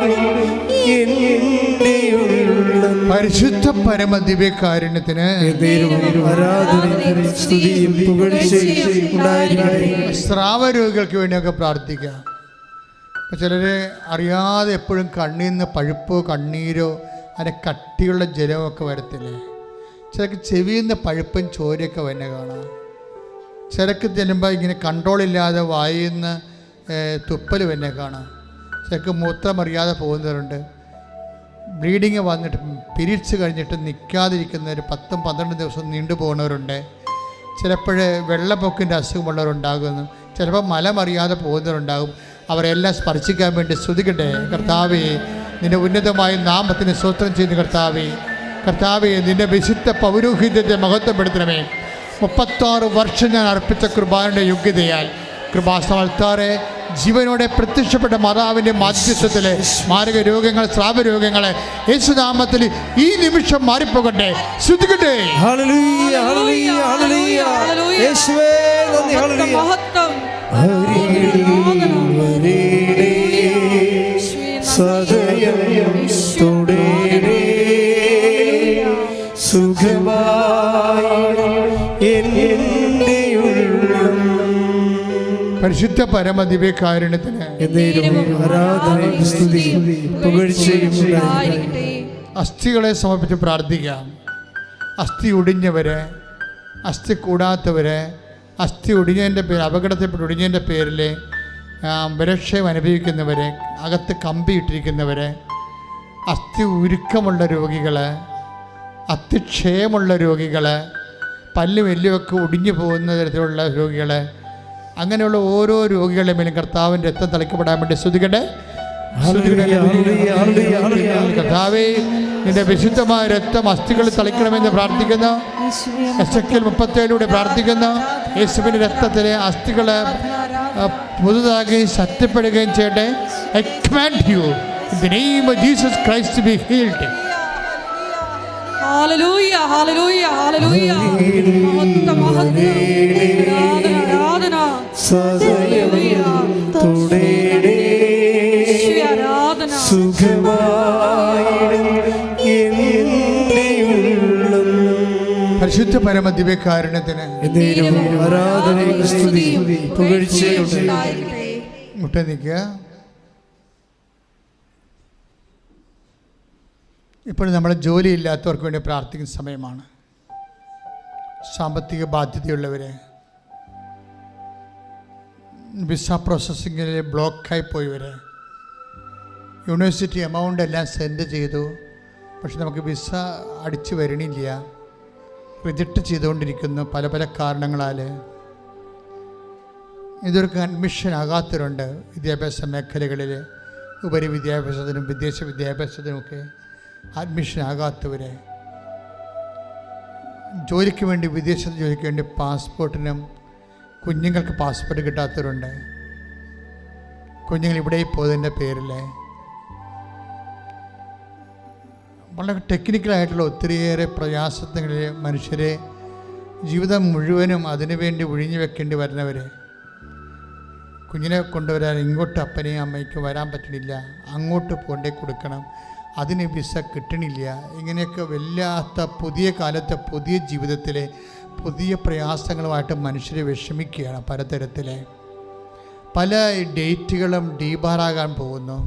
എൻ്റെ ഉള്ളം. പരിശുദ്ധ പരമ ദിവ്യകാരുണ്യത്തിന് ആരാധനയും സ്തുതിയും പുകഴ്ചയും ഉണ്ടായിരിക്കട്ടെ. സ്രാവരോഗികൾക്ക് വേണ്ടിയൊക്കെ പ്രാർത്ഥിക്കുക. ചിലർ അറിയാതെ എപ്പോഴും കണ്ണിൽ നിന്ന് പഴുപ്പോ കണ്ണീരോ അതിൻ്റെ കട്ടിയുള്ള ജലമൊക്കെ വരത്തില്ലേ. ചിലർക്ക് ചെവിയിൽ നിന്ന് പഴുപ്പും ചോരയൊക്കെ വന്നെ കാണാം. ചിലക്ക് ചെല്ലുമ്പോൾ ഇങ്ങനെ കൺട്രോളില്ലാതെ വായിന്ന് തുപ്പൽ തന്നെ കാണാം. ചിലക്ക് മൂത്രമറിയാതെ പോകുന്നവരുണ്ട്. ബ്ലീഡിങ് വന്നിട്ട് പീരീഡ്സ് കഴിഞ്ഞിട്ട് നിൽക്കാതിരിക്കുന്നവർ 10-12 ദിവസം നീണ്ടു പോകുന്നവരുണ്ട്. ചിലപ്പോൾ വെള്ളപ്പൊക്കിൻ്റെ അസുഖമുള്ളവരുണ്ടാകുന്നു. ചിലപ്പോൾ മലമറിയാതെ പോകുന്നവരുണ്ടാകും. അവരെല്ലാം സ്പർശിക്കാൻ വേണ്ടി സ്തുതിക്കട്ടെ. കർത്താവേ, നിൻ്റെ ഉന്നതമായ നാമത്തിന് സ്തോത്രം ചെയ്യുന്ന കർത്താവേ, കർത്താവേ, നിൻ്റെ വിശുദ്ധ പൗരോഹിത്യത്തെ മഹത്വപ്പെടുത്തണമേ. 36 വർഷം ഞാൻ അർപ്പിച്ച കൃപാന്റെ യോഗ്യതയാൽ കൃപാസ്ഥാനത്താറെ ജീവനോടെ പ്രത്യക്ഷപ്പെട്ട മാതാവിൻ്റെ മാധ്യസ്ഥത്തിലെ മാരക രോഗങ്ങൾ, സ്രാവരോഗങ്ങൾ യേശുനാമത്തിൽ ഈ നിമിഷം മാറിപ്പോകട്ടെ. ശ്രദ്ധിക്കട്ടെ. ഹല്ലേലൂയ, ഹല്ലേലൂയ, ഹല്ലേലൂയ. യേശുവേ നന്ദി. ഹല്ലേലൂയ. മഹത്വം. സദയം തുടരേ സുഖമായി എൻ്റെ ഉള്ളം. പരിശുദ്ധ പരമദിവ്യകാരുണ്യത്തിന് ആരാധനയും സ്തുതിയും പുകഴ്ചയും ഉണ്ടായിരിക്കട്ടെ. അസ്ഥികളെ സമർപ്പിച്ച് പ്രാർത്ഥിക്കാം. അസ്ഥി ഒടിഞ്ഞവരെ, അസ്ഥി കൂടാത്തവരെ, അസ്ഥി ഒടിഞ്ഞതിൻ്റെ പേര്, അപകടത്തിൽപ്പെട്ട് ഒടിഞ്ഞതിൻ്റെ പേരിൽ ബലക്ഷയം അനുഭവിക്കുന്നവരെ, അകത്ത് കമ്പിയിട്ടിരിക്കുന്നവരെ, അസ്ഥി ഉരുക്കമുള്ള രോഗികൾ, അസ്ഥിക്ഷയമുള്ള രോഗികൾ, പല്ലും എല്ലുമൊക്കെ ഒടിഞ്ഞു പോകുന്ന തരത്തിലുള്ള രോഗികൾ, അങ്ങനെയുള്ള ഓരോ രോഗികളുടെ മേലും കർത്താവിൻ്റെ രക്തം തളിക്കപ്പെടാൻ വേണ്ടി സ്തുതിക്കട്ടെ. കർത്താവേ, നിന്റെ വിശുദ്ധമായ രക്തം അസ്ഥികളിൽ തളിക്കണമെന്ന് പ്രാർത്ഥിക്കുന്ന എസെക്കിയേൽ 37 പ്രാർത്ഥിക്കുന്ന യേശുവിൻ്റെ രക്തത്തിലെ അസ്ഥികളെ പുതുതാകുകയും ശക്തിപ്പെടുകയും ചെയ്യട്ടെ. I command you in the name of Jesus Christ to be healed. Hallelujah, hallelujah, hallelujah. മഹത്വം, മഹത്വം. ആരാധന, ആരാധന. സദയം തുടരേ ആരാധന. സുഖമായി എൻ്റെ ഉള്ളം. പരിശുദ്ധ പരമദിവ്യകാരുണ്യത്തിന് ആരാധനയും സ്തുതിയും പുകഴ്ചയും ഉണ്ടായിരിക്കട്ടെ. മുട്ട നിൽക്കുക. ഇപ്പോൾ നമ്മൾ ജോലിയില്ലാത്തവർക്ക് വേണ്ടി പ്രാർത്ഥിക്കുന്ന സമയമാണ്. സാമ്പത്തിക ബാധ്യതയുള്ളവരെ, വിസ പ്രോസസ്സിങ്ങിൽ ബ്ലോക്കായി പോയവരെ, യൂണിവേഴ്സിറ്റി എമൗണ്ട് എല്ലാം സെൻഡ് ചെയ്തു, പക്ഷെ നമുക്ക് വിസ അടിച്ചു വരണില്ല, റിജക്റ്റ് ചെയ്തുകൊണ്ടിരിക്കുന്നു പല പല കാരണങ്ങളാൽ. ഇതൊക്കെ അഡ്മിഷൻ ആകാത്തവരുണ്ട്. വിദ്യാഭ്യാസ മേഖലകളിൽ ഉപരി വിദ്യാഭ്യാസത്തിനും വിദേശ വിദ്യാഭ്യാസത്തിനുമൊക്കെ അഡ്മിഷൻ ആകാത്തവരെ, ജോലിക്ക് വേണ്ടി വിദേശത്ത് ജോലിക്ക് വേണ്ടി പാസ്പോർട്ടിനും കുഞ്ഞുങ്ങൾക്ക് പാസ്പോർട്ട് കിട്ടാത്തവരുണ്ട്. കുഞ്ഞുങ്ങൾ ഇവിടെ പോയതിൻ്റെ പേരിൽ വളരെ ടെക്നിക്കലായിട്ടുള്ള ഒത്തിരിയേറെ പ്രയാസങ്ങളിൽ മനുഷ്യരെ ജീവിതം മുഴുവനും അതിനുവേണ്ടി ഒഴിഞ്ഞു വെക്കേണ്ടി വരുന്നവർ, കുഞ്ഞിനെ കൊണ്ടുവരാൻ ഇങ്ങോട്ട് അപ്പനെയും അമ്മയ്ക്കും വരാൻ പറ്റണില്ല, അങ്ങോട്ട് കൊണ്ടേ കൊടുക്കണം, അതിന് വിസ കിട്ടണില്ല. ഇങ്ങനെയൊക്കെ വല്ലാത്ത പുതിയ കാലത്തെ പുതിയ ജീവിതത്തിലെ പുതിയ പ്രയാസങ്ങളുമായിട്ട് മനുഷ്യർ വിഷമിക്കുകയാണ്. പലതരത്തിലെ പല ഡേറ്റുകളും ഡീബാറാകാൻ പോകുന്നു,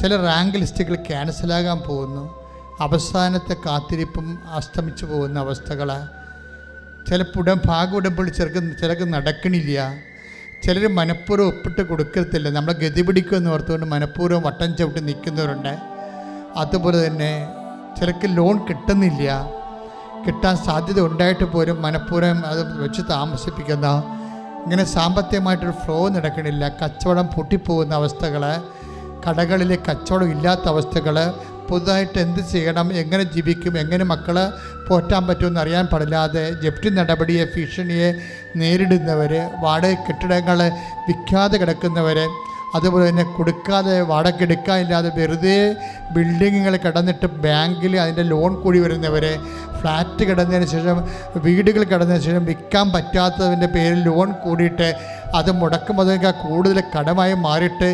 ചില റാങ്ക് ലിസ്റ്റുകൾ ക്യാൻസലാകാൻ പോകുന്നു, അവസാനത്തെ കാത്തിരിപ്പും അസ്തമിച്ചു പോകുന്ന അവസ്ഥകൾ, ചിലപ്പോൾ ഭാഗുടമ്പോൾ ചിലർക്ക് നടക്കണില്ല, ചിലർ മനഃപൂർവ്വം ഒപ്പിട്ട് കൊടുക്കത്തില്ല, നമ്മളെ ഗതി പിടിക്കുമെന്ന് ഓർത്തുകൊണ്ട് മനഃപൂർവ്വം വട്ടം ചവിട്ടി നിൽക്കുന്നവരുണ്ട്. അതുപോലെ തന്നെ ചിലർക്ക് ലോൺ കിട്ടുന്നില്ല, കിട്ടാൻ സാധ്യത ഉണ്ടായിട്ട് പോലും മനഃപൂർവ്വം അത് വെച്ച് താമസിപ്പിക്കുന്ന, ഇങ്ങനെ സാമ്പത്തികമായിട്ടൊരു ഫ്ലോ നടക്കണില്ല, കച്ചവടം പൊട്ടിപ്പോകുന്ന അവസ്ഥകൾ, കടകളിലെ കച്ചവടം ഇല്ലാത്ത അവസ്ഥകൾ, പുതുതായിട്ട് എന്ത് ചെയ്യണം, എങ്ങനെ ജീവിക്കും, എങ്ങനെ മക്കളെ പോറ്റാൻ പറ്റുമെന്ന് അറിയാൻ പാടില്ലാതെ ജപ്തി നടപടിയെ ഭീഷണിയെ നേരിടുന്നവർ, വാടക കെട്ടിടങ്ങൾ വിൽക്കാതെ കിടക്കുന്നവർ, അതുപോലെ തന്നെ കൊടുക്കാതെ വാടക എടുക്കാനില്ലാതെ വെറുതെ ബിൽഡിങ്ങുകൾ കിടന്നിട്ട് ബാങ്കിൽ അതിൻ്റെ ലോൺ കൂടി വരുന്നവർ, ഫ്ലാറ്റ് കിടന്നതിന് ശേഷം വീടുകൾ കിടന്നതിന് ശേഷം വിൽക്കാൻ പറ്റാത്തതിൻ്റെ പേരിൽ ലോൺ കൂടിയിട്ട് അത് മുടക്കുമ്പോൾ കൂടുതൽ കടമായി മാറിയിട്ട്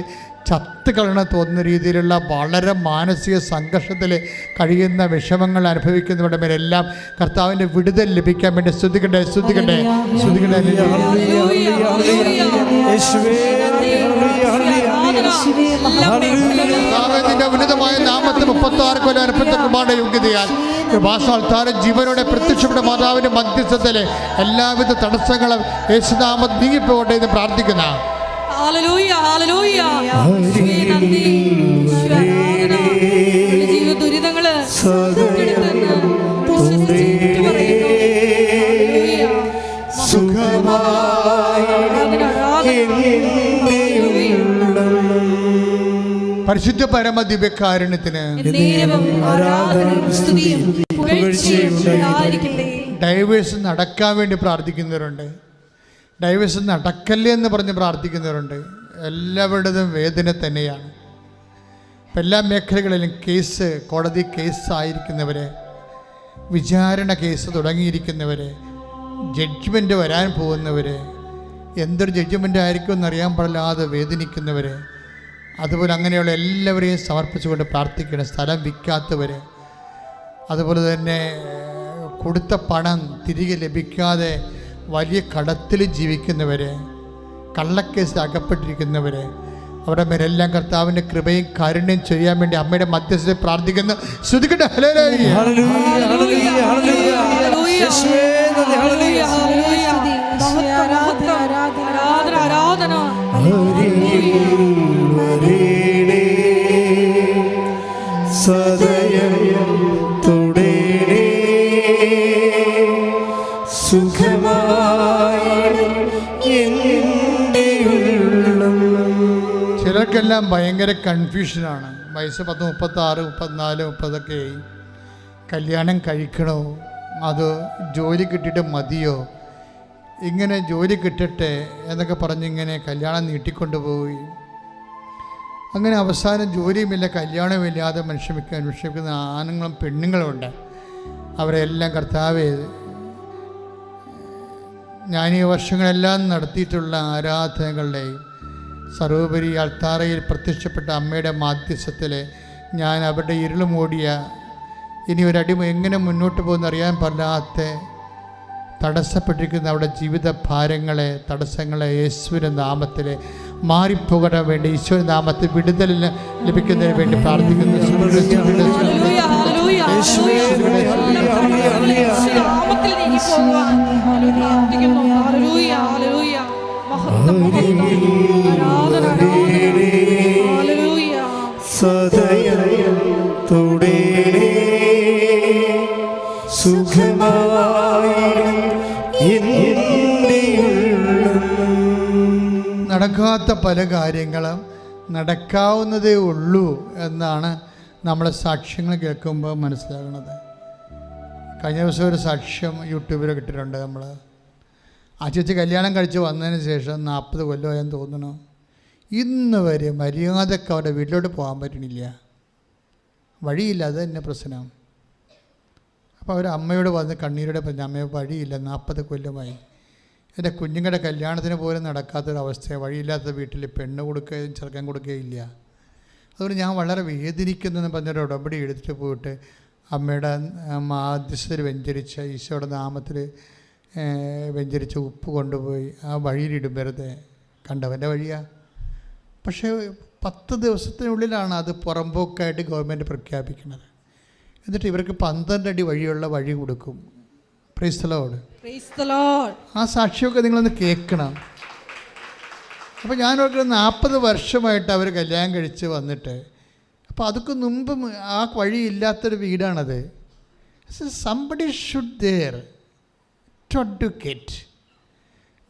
ചത്ത് കളയണ തോന്നുന്ന രീതിയിലുള്ള വളരെ മാനസിക സംഘർഷത്തിൽ കഴിയുന്ന വിഷമങ്ങൾ അനുഭവിക്കുന്നവരുടെ മേലെല്ലാം കർത്താവിൻ്റെ വിടുതൽ ലഭിക്കാൻ വേണ്ടി സ്തുതിക്കട്ടെ, സ്തുതിക്കട്ടെ, സ്തുതിക്കട്ടെ. നിന്റെ ഉന്നതമായ നാമത്തിൽ 36 കൊല്ലം അർപ്പിച്ച കൃപയുടെ യോഗ്യതയാൽ കൃപാസ്ഥാനം ജീവനോടെ പ്രത്യക്ഷപ്പെട്ട മാതാവിൻ്റെ മധ്യസ്ഥത്തിലെ എല്ലാവിധ തടസ്സങ്ങളും യേശുനാമത്തിൽ നീങ്ങിപ്പോകട്ടെ എന്ന് പ്രാർത്ഥിക്കുന്ന ഹല്ലേലൂയ ഹല്ലേലൂയ യേശുവേ നന്ദി യേശുവേ ആരാധന ജീവിത ദുരിതങ്ങള് ഏറ്റെടുത്തെന്ന് വിശ്വസിച്ച് പറയുന്നു ഹല്ലേലൂയ സുഖമായി പരിശുദ്ധ പരമ ദിവ്യകാരുണ്യത്തിന് ഡൈവേഴ്സ് നടക്കാൻ വേണ്ടി പ്രാർത്ഥിക്കുന്നവരുണ്ട്, ഡൈവേഴ്സ് നടക്കല്ലേ എന്ന് പറഞ്ഞ് പ്രാർത്ഥിക്കുന്നവരുണ്ട്. എല്ലാവരുടേതും വേദന തന്നെയാണ്. എല്ലാ മേഖലകളിലും കേസ്, കോടതി കേസ് ആയിരിക്കുന്നവരെ, വിചാരണ കേസ് തുടങ്ങിയിരിക്കുന്നവരെ, ജഡ്ജ്മെൻറ്റ് വരാൻ പോകുന്നവർ, എന്തൊരു ജഡ്ജ്മെൻ്റ് ആയിരിക്കും എന്നറിയാൻ പാടില്ലാതെ വേദനിക്കുന്നവർ, അതുപോലെ അങ്ങനെയുള്ള എല്ലാവരെയും സമർപ്പിച്ചുകൊണ്ട് പ്രാർത്ഥിക്കണം. സ്ഥലം വിൽക്കാത്തവർ, അതുപോലെ തന്നെ കൊടുത്ത പണം തിരികെ ലഭിക്കാതെ വലിയ കടത്തിൽ ജീവിക്കുന്നവർ, കള്ളക്കേസിൽ അകപ്പെട്ടിരിക്കുന്നവർ, അവരുടെ മേലെല്ലാം കർത്താവിൻ്റെ കൃപയും കാരുണ്യം ചെയ്യാൻ വേണ്ടി അമ്മയുടെ മധ്യസ്ഥതയിൽ പ്രാർത്ഥിക്കുന്ന ശ്രുതിക്കട്ടെ. ഹല്ലേലൂയ ഹല്ലേലൂയ ഹല്ലേലൂയ ആരാധന സദയം തുടരേ സുഖമായി എൻ്റെ ഉള്ളം. ചിലർക്കെല്ലാം ഭയങ്കര കൺഫ്യൂഷനാണ്. വയസ്സ് 10, 36, 34, 30 ആയി. കല്യാണം കഴിക്കണോ അതോ ജോലി കിട്ടിയിട്ട് മതിയോ, ഇങ്ങനെ ജോലി കിട്ടട്ടെ എന്നൊക്കെ പറഞ്ഞിങ്ങനെ കല്യാണം നീട്ടിക്കൊണ്ടുപോയി. അങ്ങനെ അവസാനം ജോലിയുമില്ല കല്യാണമില്ലാതെ മനുഷ്യമിക്കുന്ന ആണുങ്ങളും പെണ്ണുങ്ങളുമുണ്ട്. അവരെല്ലാം കർത്താവേ, ഞാൻ ഈ വർഷങ്ങളെല്ലാം നടത്തിയിട്ടുള്ള ആരാധനകളുടെയും സർവോപരി അൾത്താരയിൽ പ്രത്യക്ഷപ്പെട്ട അമ്മയുടെ മാധ്യസ്ഥത്തിൽ ഞാൻ അവരുടെ ഇരുളുമൂടിയ ഇനി ഒരടിമ എങ്ങനെ മുന്നോട്ട് പോകുന്ന അറിയാൻ പാടില്ലാത്ത തടസ്സപ്പെട്ടിരിക്കുന്ന അവിടെ ജീവിത ഭാരങ്ങളെ, തടസ്സങ്ങളെ യേശുവിൻ്റെ നാമത്തിൽ മാറിപ്പോകാൻ വേണ്ടി ഈശോയുടെ നാമത്തിൽ വിടുതൽ ലഭിക്കുന്നതിന് വേണ്ടി പ്രാർത്ഥിക്കുന്നു. സദയം തുടരേ സുഖമായി എൻ്റെ ഉള്ളം. നടക്കാത്ത പല കാര്യങ്ങളും നടക്കാവുന്നതേ ഉള്ളൂ എന്നാണ് നമ്മളെ സാക്ഷ്യങ്ങൾ കേൾക്കുമ്പോൾ മനസ്സിലാകുന്നത്. കഴിഞ്ഞ ദിവസം ഒരു സാക്ഷ്യം യൂട്യൂബിൽ കിട്ടിയിട്ടുണ്ട്. നമ്മൾ ആ ചേച്ചി കല്യാണം കഴിച്ച് വന്നതിന് ശേഷം 40 കൊല്ലമായെന്ന് തോന്നുന്നു, ഇന്ന് വരെ മര്യാദക്ക് അവരുടെ വീട്ടിലോട്ട് പോകാൻ പറ്റണില്ല. വഴിയില്ല, അത് തന്നെ പ്രശ്നം. അപ്പോൾ അവർ അമ്മയോട് വന്ന് കണ്ണീരോടെ പറഞ്ഞു, അമ്മയെ വഴിയില്ല, 40 കൊല്ലമായി എൻ്റെ കുഞ്ഞുങ്ങളുടെ കല്യാണത്തിന് പോലും നടക്കാത്തൊരവസ്ഥ, വഴിയില്ലാത്ത വീട്ടിൽ പെണ്ണ് കൊടുക്കുകയും ചെറുക്കൻ കൊടുക്കുകയില്ല. അതുകൊണ്ട് ഞാൻ വളരെ വേദനിക്കുന്നെന്ന് പറഞ്ഞൊരു ഉടമ്പടി എടുത്തിട്ട് പോയിട്ട് അമ്മയുടെ മാധ്യസ്ഥർ വെഞ്ചരിച്ച ഈശോയുടെ നാമത്തിൽ വെഞ്ചരിച്ച ഉപ്പ് കൊണ്ടുപോയി ആ വഴിയിലിടും. വെറുതെ കണ്ടവൻ്റെ വഴിയാണ്. പക്ഷേ 10 ദിവസത്തിനുള്ളിലാണ് അത് പുറമ്പോക്കായിട്ട് ഗവൺമെൻറ് പ്രഖ്യാപിക്കുന്നത്. എന്നിട്ട് ഇവർക്ക് 12 അടി വഴിയുള്ള വഴി കൊടുക്കും. Price the Lord. ആ സാക്ഷിയൊക്കെ നിങ്ങളൊന്ന് കേൾക്കണം. അപ്പോൾ ഞാൻ ഓർക്കുന്നത് 40 വർഷമായിട്ട് അവർ കല്യാണം കഴിച്ച് വന്നിട്ട്, അപ്പോൾ അതൊക്കെ മുമ്പ് ആ വഴി ഇല്ലാത്തൊരു വീടാണത്. Somebody should there to advocate.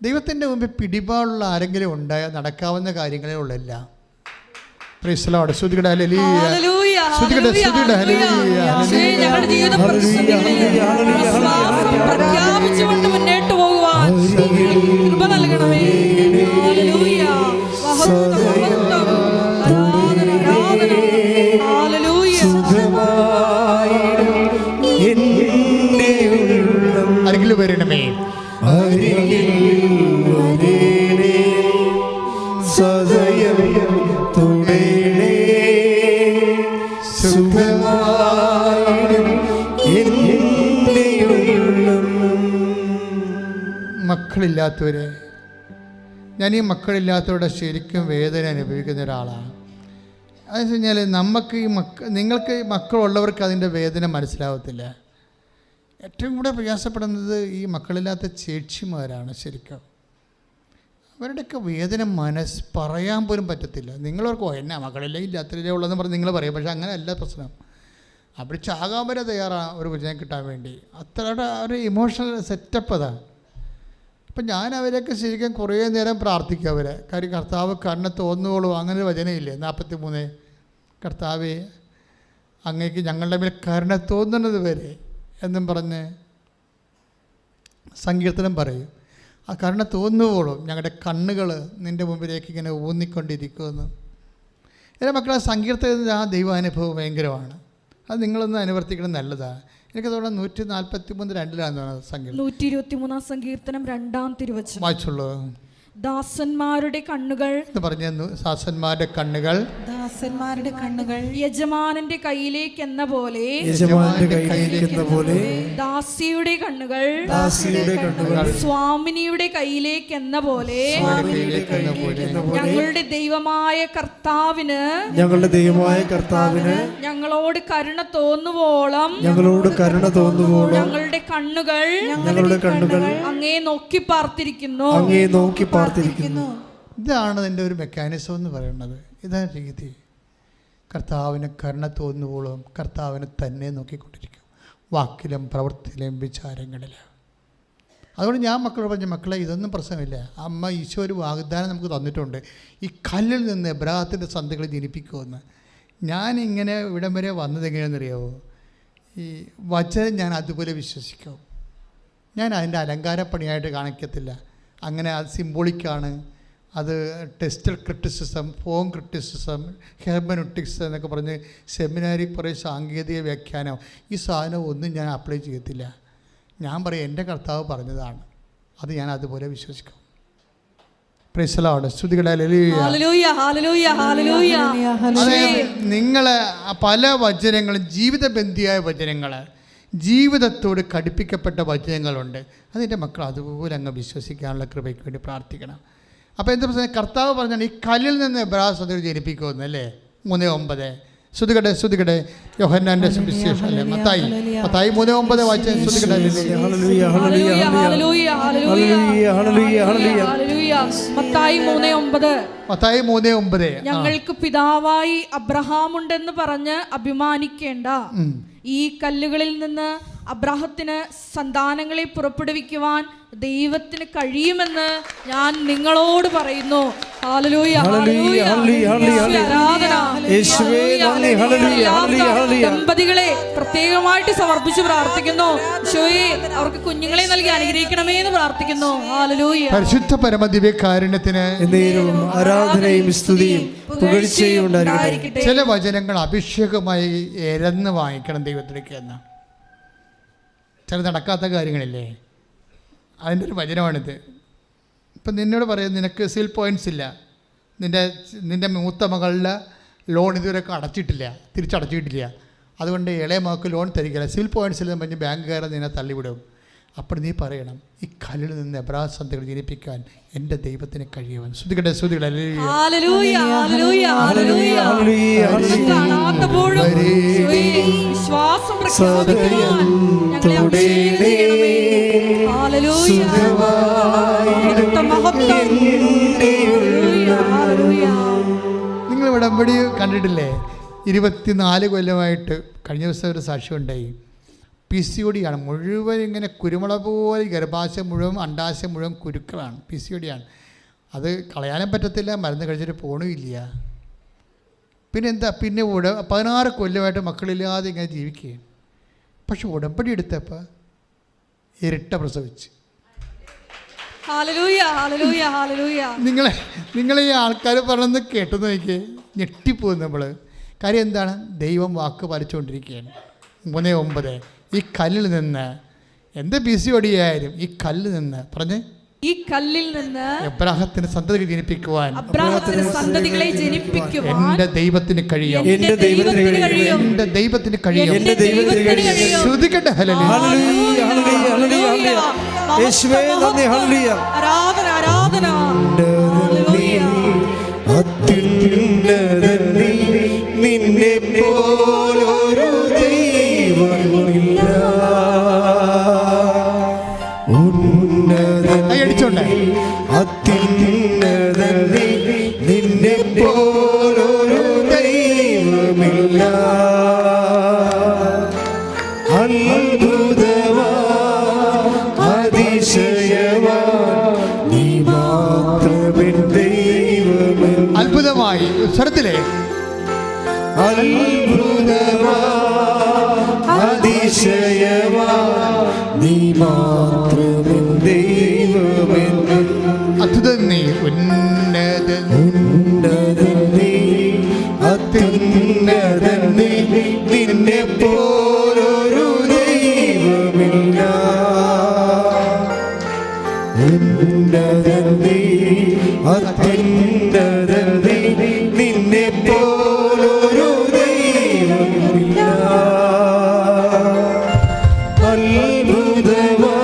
ദൈവത്തിൻ്റെ മുമ്പിൽ പിടിപാടുള്ള ആരെങ്കിലും ഉണ്ടായാൽ നടക്കാവുന്ന കാര്യങ്ങളേ ഉള്ളല്ല. Praise the Lord. സ്തുതിക്കട്ടെ. ഹല്ലേലൂയ. സ്തുതിക്കട്ടെ. സ്തുതിക്കട്ടെ. ഹല്ലേലൂയ. ഞങ്ങളുടെ ജീവിതം പ്രഖ്യാപിച്ചുകൊണ്ട് മുന്നോട്ട് പോകുവാൻ കൃപ നൽകണമേ. ഹല്ലേലൂയ. അരികിൽ വരണമേ. സദയം തുടരേ സുഖമായി എൻ്റെ ഉള്ളം. മക്കളില്ലാത്തവരെ, ഞാൻ ഈ മക്കളില്ലാത്തവരുടെ ശരിക്കും വേദന അനുഭവിക്കുന്ന ഒരാളാണ്. അതെന്ന് വെച്ച് കഴിഞ്ഞാൽ നിങ്ങൾക്ക് ഈ മക്കളുള്ളവർക്ക് അതിൻ്റെ വേദന മനസ്സിലാവത്തില്ല. ഏറ്റവും കൂടുതൽ പ്രയാസപ്പെടുന്നത് ഈ മക്കളില്ലാത്ത ചേച്ചിമാരാണ് ശരിക്കും. അവരുടെയൊക്കെ വേദന പറയാൻ പോലും പറ്റത്തില്ല. നിങ്ങളോർക്കോ എന്നാ മക്കളില്ല ഇല്ലാത്തതിലേ ഉള്ളതെന്ന് പറഞ്ഞ് നിങ്ങൾ പറയും. പക്ഷേ അങ്ങനെയല്ല പ്രശ്നം. അവർ ചാകാൻ വരെ തയ്യാറാണ് ഒരു കുഞ്ഞിനെ കിട്ടാൻ വേണ്ടി. അത്രയുടെ ഒരു ഇമോഷണൽ സെറ്റപ്പ് അതാണ്. അപ്പം ഞാൻ അവരെയൊക്കെ ശരിക്കും കുറേ നേരം പ്രാർത്ഥിക്കും അവരെ. കാര്യം കർത്താവ് കണ്ണ് തോന്നുവോളൂ, അങ്ങനെ ഒരു വചനമില്ലേ 43, കർത്താവേ അങ്ങേക്ക് ഞങ്ങളുടെ മേൽ കരുണ തോന്നുന്നത് വരെ എന്നും പറഞ്ഞ് സങ്കീർത്തനം പറയും. ആ കരുണ തോന്നുവോളും ഞങ്ങളുടെ കണ്ണുകൾ നിൻ്റെ മുമ്പിലേക്ക് ഇങ്ങനെ ഊന്നിക്കൊണ്ടിരിക്കുമെന്ന്. എൻ്റെ മക്കളെ സങ്കീർത്തനത്തിൽ ആ ദൈവാനുഭവം ഭയങ്കരമാണ്. അത് നിങ്ങളൊന്ന് അനുവർത്തിക്കണം, നല്ലതാണ്. എനിക്ക് തോന്നുന്നു 143:2 സങ്കീർത്തനം. 123 സങ്കീർത്തനം 2-ാം തിരുവചനം വായിച്ചുള്ളൂ. ദാസന്മാരുടെ കണ്ണുകൾ എന്ന് പറഞ്ഞു. ദാസന്മാരുടെ കണ്ണുകൾ യജമാനന്റെ കയ്യിലേക്കെന്ന പോലെ ദാസിയുടെ കണ്ണുകൾ സ്വാമിനിയുടെ കയ്യിലേക്കെന്ന പോലെ ഞങ്ങളുടെ ദൈവമായ കർത്താവിന് ഞങ്ങളോട് കരുണ തോന്നുവോളം ഞങ്ങളുടെ കണ്ണുകൾ അങ്ങേ നോക്കി പാർത്തിരിക്കുന്നു. ഇതാണ് എൻ്റെ ഒരു മെക്കാനിസം എന്ന് പറയുന്നത്. ഇതാണ് രീതി. കർത്താവിന് കരുണ തോന്നുവോളും കർത്താവിനെ തന്നെ നോക്കിക്കൊണ്ടിരിക്കും, വാക്കിലും പ്രവൃത്തിയിലും വിചാരങ്ങളിലും. അതുകൊണ്ട് ഞാൻ മക്കളോട് പറഞ്ഞു, മക്കളെ ഇതൊന്നും പ്രശ്നമില്ല. അമ്മ ഈശോ ഒരു വാഗ്ദാനം നമുക്ക് തന്നിട്ടുണ്ട്, ഈ കല്ലിൽ നിന്ന് എബ്രാഹത്തിൻ്റെ സന്തതികളെ ജനിപ്പിക്കുമെന്ന്. ഞാനിങ്ങനെ ഇവിടം വരെ വന്നതെങ്ങനെയാണെന്നറിയാമോ? ഈ വചനം ഞാൻ അതുപോലെ വിശ്വസിക്കും. ഞാൻ അതിൻ്റെ അലങ്കാരപ്പണിയായിട്ട് കാണിക്കത്തില്ല. അങ്ങനെ അത് സിംബോളിക്കാണ്. അത് textual criticism, form criticism, hermeneutics എന്നൊക്കെ പറഞ്ഞ് സെമിനാരി കുറേ സാങ്കേതിക വ്യാഖ്യാനം, ഈ സാധനം ഒന്നും ഞാൻ അപ്ലൈ ചെയ്യത്തില്ല. ഞാൻ പറയും എൻ്റെ കർത്താവ് പറഞ്ഞതാണ്, അത് ഞാൻ അതുപോലെ വിശ്വസിക്കും. Praise the Lord. സ്തുതികളെ. അതായത് നിങ്ങൾ പല വചനങ്ങളും ജീവിതബന്ധിയായ വചനങ്ങൾ, ജീവിതത്തോട് ഘടിപ്പിക്കപ്പെട്ട വചനങ്ങളുണ്ട്. അതിൻ്റെ മക്കൾ അതുപോലെ അങ്ങ് വിശ്വസിക്കാനുള്ള കൃപയ്ക്ക് വേണ്ടി പ്രാർത്ഥിക്കണം. അപ്പോൾ എന്താ പ്രശ്നം? കർത്താവ് പറഞ്ഞാൽ ഈ കല്ലിൽ നിന്ന് എബ്രായ സന്തതി ജനിപ്പിക്കുമെന്ന് അല്ലേ? 3:9. ശ്രുതികടെ യോഹന്നാന്റെ സുവിശേഷം അല്ലേ? മത്തായി 3:9 വായിച്ച ശ്രുതികടെ. മത്തായി 3:9. ഞങ്ങൾക്ക് പിതാവായി അബ്രഹാമുണ്ടെന്ന് പറഞ്ഞ് അഭിമാനിക്കേണ്ട. ഈ കല്ലുകളിൽ നിന്ന് അബ്രാഹത്തിന് സന്താനങ്ങളെ പുറപ്പെടുവിക്കുവാൻ ദൈവത്തിന് കഴിയുമെന്ന് ഞാൻ നിങ്ങളോട് പറയുന്നു. ദമ്പതികളെ പ്രത്യേകമായിട്ട് സമർപ്പിച്ച് പ്രാർത്ഥിക്കുന്നു. ഈശോയെ അവർക്ക് കുഞ്ഞുങ്ങളെ നൽകി അനുഗ്രഹിക്കണമേ എന്ന് പ്രാർത്ഥിക്കുന്നു. ഹല്ലേലൂയ. പരിശുദ്ധ പരമദിവ്യകാരുണ്യത്തിന് ആരാധനയും സ്തുതിയും പുകഴ്ചയും ഉണ്ടായിരിക്കട്ടെ. ചില വചനങ്ങൾ അഭിഷേകമായി എരന്ന് വാങ്ങിക്കണം ദൈവത്തിലേക്ക് എന്ന്. ചില നടക്കാത്ത കാര്യങ്ങളില്ലേ, അതിൻ്റെ ഒരു വചനമാണിത്. ഇപ്പം നിന്നോട് പറയും, നിനക്ക് സിൽ പോയിൻറ്റ്സ് ഇല്ല, നിൻ്റെ മൂത്ത മകളുടെ ലോൺ ഇതുവരെയൊക്കെ അടച്ചിട്ടില്ല, തിരിച്ചടച്ചിട്ടില്ല, അതുകൊണ്ട് ഇളയ മകൾക്ക് ലോൺ തരികയില്ല, സിൽ പോയിൻറ്റ്സ് ഇല്ലെന്ന് പറഞ്ഞ് ബാങ്കുകാരെ നിന്നെ തള്ളിവിടും. അപ്പോൾ നീ പറയണം, ഈ കല്ലിൽ നിന്ന് എബ്രായ സന്തതികൾ ജനിപ്പിക്കാൻ എൻ്റെ ദൈവത്തിന് കഴിയുമെന്ന്. ശ്രുതികടെ. നിങ്ങൾ ഉടമ്പടി കണ്ടിട്ടില്ലേ? 24 കൊല്ലമായിട്ട്. കഴിഞ്ഞ ദിവസം ഒരു സാക്ഷ്യം ഉണ്ടായി. PCOD ആണ് മുഴുവൻ. ഇങ്ങനെ കുരുമുളക് പോലെ ഗർഭാശയം മുഴുവൻ, അണ്ടാശയം മുഴുവൻ കുരുക്കളാണ്. PCOD ആണ്. അത് കളയാനും പറ്റത്തില്ല, മരുന്ന് കഴിച്ചിട്ട് പോകണമില്ല. പിന്നെ എന്താ, പിന്നെ 16 കൊല്ലമായിട്ട് മക്കളില്ലാതെ ഇങ്ങനെ ജീവിക്കുകയാണ്. പക്ഷെ ഉടമ്പടി എടുത്തപ്പോൾ ഇരട്ട പ്രസവിച്ച്. നിങ്ങളെ ഈ ആൾക്കാർ പറഞ്ഞത് കേട്ടെന്ന് എനിക്ക് ഞെട്ടിപ്പോകും നമ്മൾ. കാര്യം എന്താണ്? ദൈവം വാക്ക് പാലിച്ചുകൊണ്ടിരിക്കുകയാണ്. 3:9. ഈ കല്ലിൽ നിന്ന് എന്ത് PCOD ആയാലും ഈ കല്ലിൽ നിന്ന് പറഞ്ഞ് ഈ കല്ലിൽ നിന്ന് എബ്രാഹത്തിന് സന്തതികളെ ജനിപ്പിക്കുവാൻ എന്റെ ദൈവത്തിന് കഴിയും. ശ്രുതികട്ടെ. ആരാധന. നിന്നെ പോലൊരു ദൈവമില്ല. സ്വരത്തിലെ അത്ഭുതമാ അതിശയമാ നീ മാത്രമേ ദൈവമെന്ന് അത്ഭുതം നീ ഉന്നതൻ ഉന്നതൻ നീ അത്യുന്നതൻ നീ നിന്നെ പോലൊരു ദൈവമില്ല ഉന്നതൻ നീ അത്യുന്നതൻ നീ നിന്നെ പോലൊരു ദൈവമില്ല അത്ഭുതമാ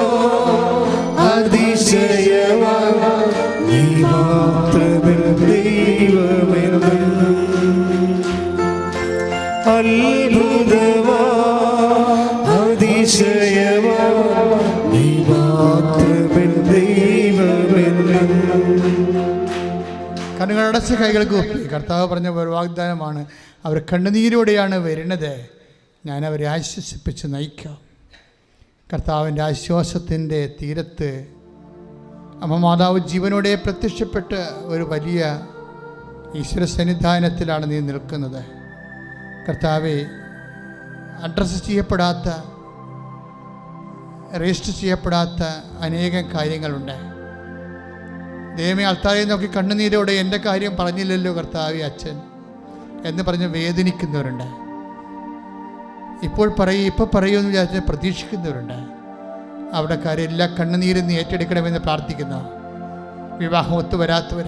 അതിശയമാ നീ മാത്രമേ ദൈവമെന്ന് അത്ഭുതമാ അതിശയമാ നീ മാത്രമേ ദൈവമെന്ന്. കണ്ണുകളടച്ച് കൈകൾ കൂപ്പി കർത്താവ് പറഞ്ഞ ഒരു വാഗ്ദാനമാണ്. അവർ കണ്ണുനീരോടെയാണ് വരുന്നത്, ഞാൻ അവരെ ആശ്വസിപ്പിച്ച് നയിക്കാം. കർത്താവിൻ്റെ ആശ്വാസത്തിൻ്റെ തീരത്ത് അമ്മ മാതാവ് ജീവനോടെ പ്രത്യക്ഷപ്പെട്ട് ഒരു വലിയ ഈശ്വര സന്നിധാനത്തിലാണ് നീ നിൽക്കുന്നത്. കർത്താവെ, അഡ്രസ്സ് ചെയ്യപ്പെടാത്ത, രജിസ്റ്റർ ചെയ്യപ്പെടാത്ത അനേകം കാര്യങ്ങളുണ്ട്. ദൈവമേ, ആൾക്കാരെ നോക്കി കണ്ണുനീരോടെ എൻ്റെ കാര്യം പറഞ്ഞില്ലല്ലോ കർത്താവെ അച്ഛൻ എന്ന് പറഞ്ഞ് വേദനിക്കുന്നവരുണ്ട്. ഇപ്പോൾ പറയുമെന്ന് വിചാരിച്ച് പ്രതീക്ഷിക്കുന്നവരുണ്ട്. അവിടെ കാര്യം എല്ലാ കണ്ണുനീരും നീ ഏറ്റെടുക്കണമെന്ന് പ്രാർത്ഥിക്കുന്നു. വിവാഹം ഒത്തുവരാത്തവർ,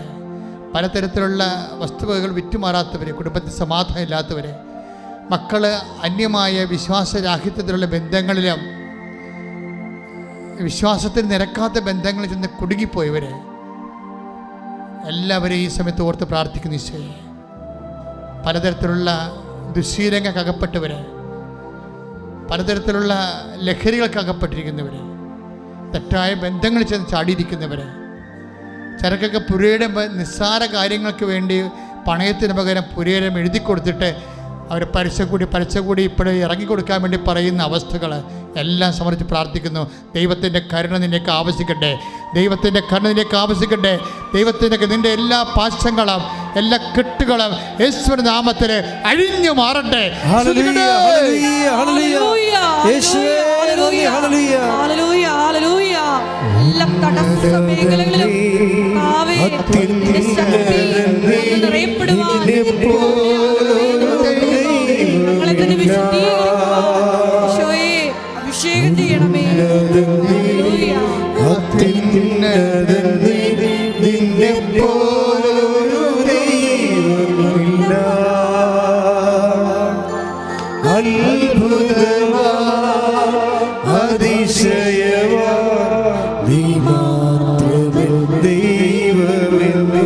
പലതരത്തിലുള്ള വസ്തുവകകൾ വിറ്റുമാറാത്തവർ, കുടുംബത്തിൽ സമാധാനം ഇല്ലാത്തവർ, മക്കൾ അന്യമായ വിശ്വാസരാഹിത്യത്തിലുള്ള ബന്ധങ്ങളിലും വിശ്വാസത്തിൽ നിരക്കാത്ത ബന്ധങ്ങളിൽ ചെന്ന് കുടുങ്ങിപ്പോയവർ എല്ലാവരെയും ഈ സമയത്ത് ഓർത്ത് പ്രാർത്ഥിക്കുന്നു. ഈശോയെ, പലതരത്തിലുള്ള ദുശ്ശീലങ്ങൾക്കകപ്പെട്ടവർ, പലതരത്തിലുള്ള ലഹരികൾക്കകപ്പെട്ടിരിക്കുന്നവർ, തെറ്റായ ബന്ധങ്ങളിൽ ചെന്ന് ചാടിയിരിക്കുന്നവർ, ചിലക്കൊക്കെ പുരയുടെ നിസ്സാര കാര്യങ്ങൾക്ക് വേണ്ടി പണയത്തിന് പകരം പുരയിലും എഴുതി കൊടുത്തിട്ട് അവർ പലിശ കൂടി ഇപ്പോഴും ഇറങ്ങിക്കൊടുക്കാൻ വേണ്ടി പറയുന്ന അവസ്ഥകൾ എല്ലാം സമർപ്പിച്ച് പ്രാർത്ഥിക്കുന്നു. ദൈവത്തിൻ്റെ കരുണ നിന്നേക്ക് ആവശ്യിക്കട്ടെ, ദൈവത്തിൻ്റെ കരുണ നിന്നേക്ക് ആവശ്യിക്കട്ടെ. ദൈവത്തിൻ്റെ നിൻ്റെ എല്ലാ പാശങ്ങളും എല്ലാ കെട്ടുകളും യേശുവിന്റെ നാമത്തിൽ അഴിഞ്ഞു മാറട്ടെ. എല്ലാ തടസ്സ മേഖലകളിലും അഭിഷേകം ചെയ്യണമേ. അത്ഭുതമാ അതിശയമാ നീ മാത്രമേ ദൈവമെന്ന്.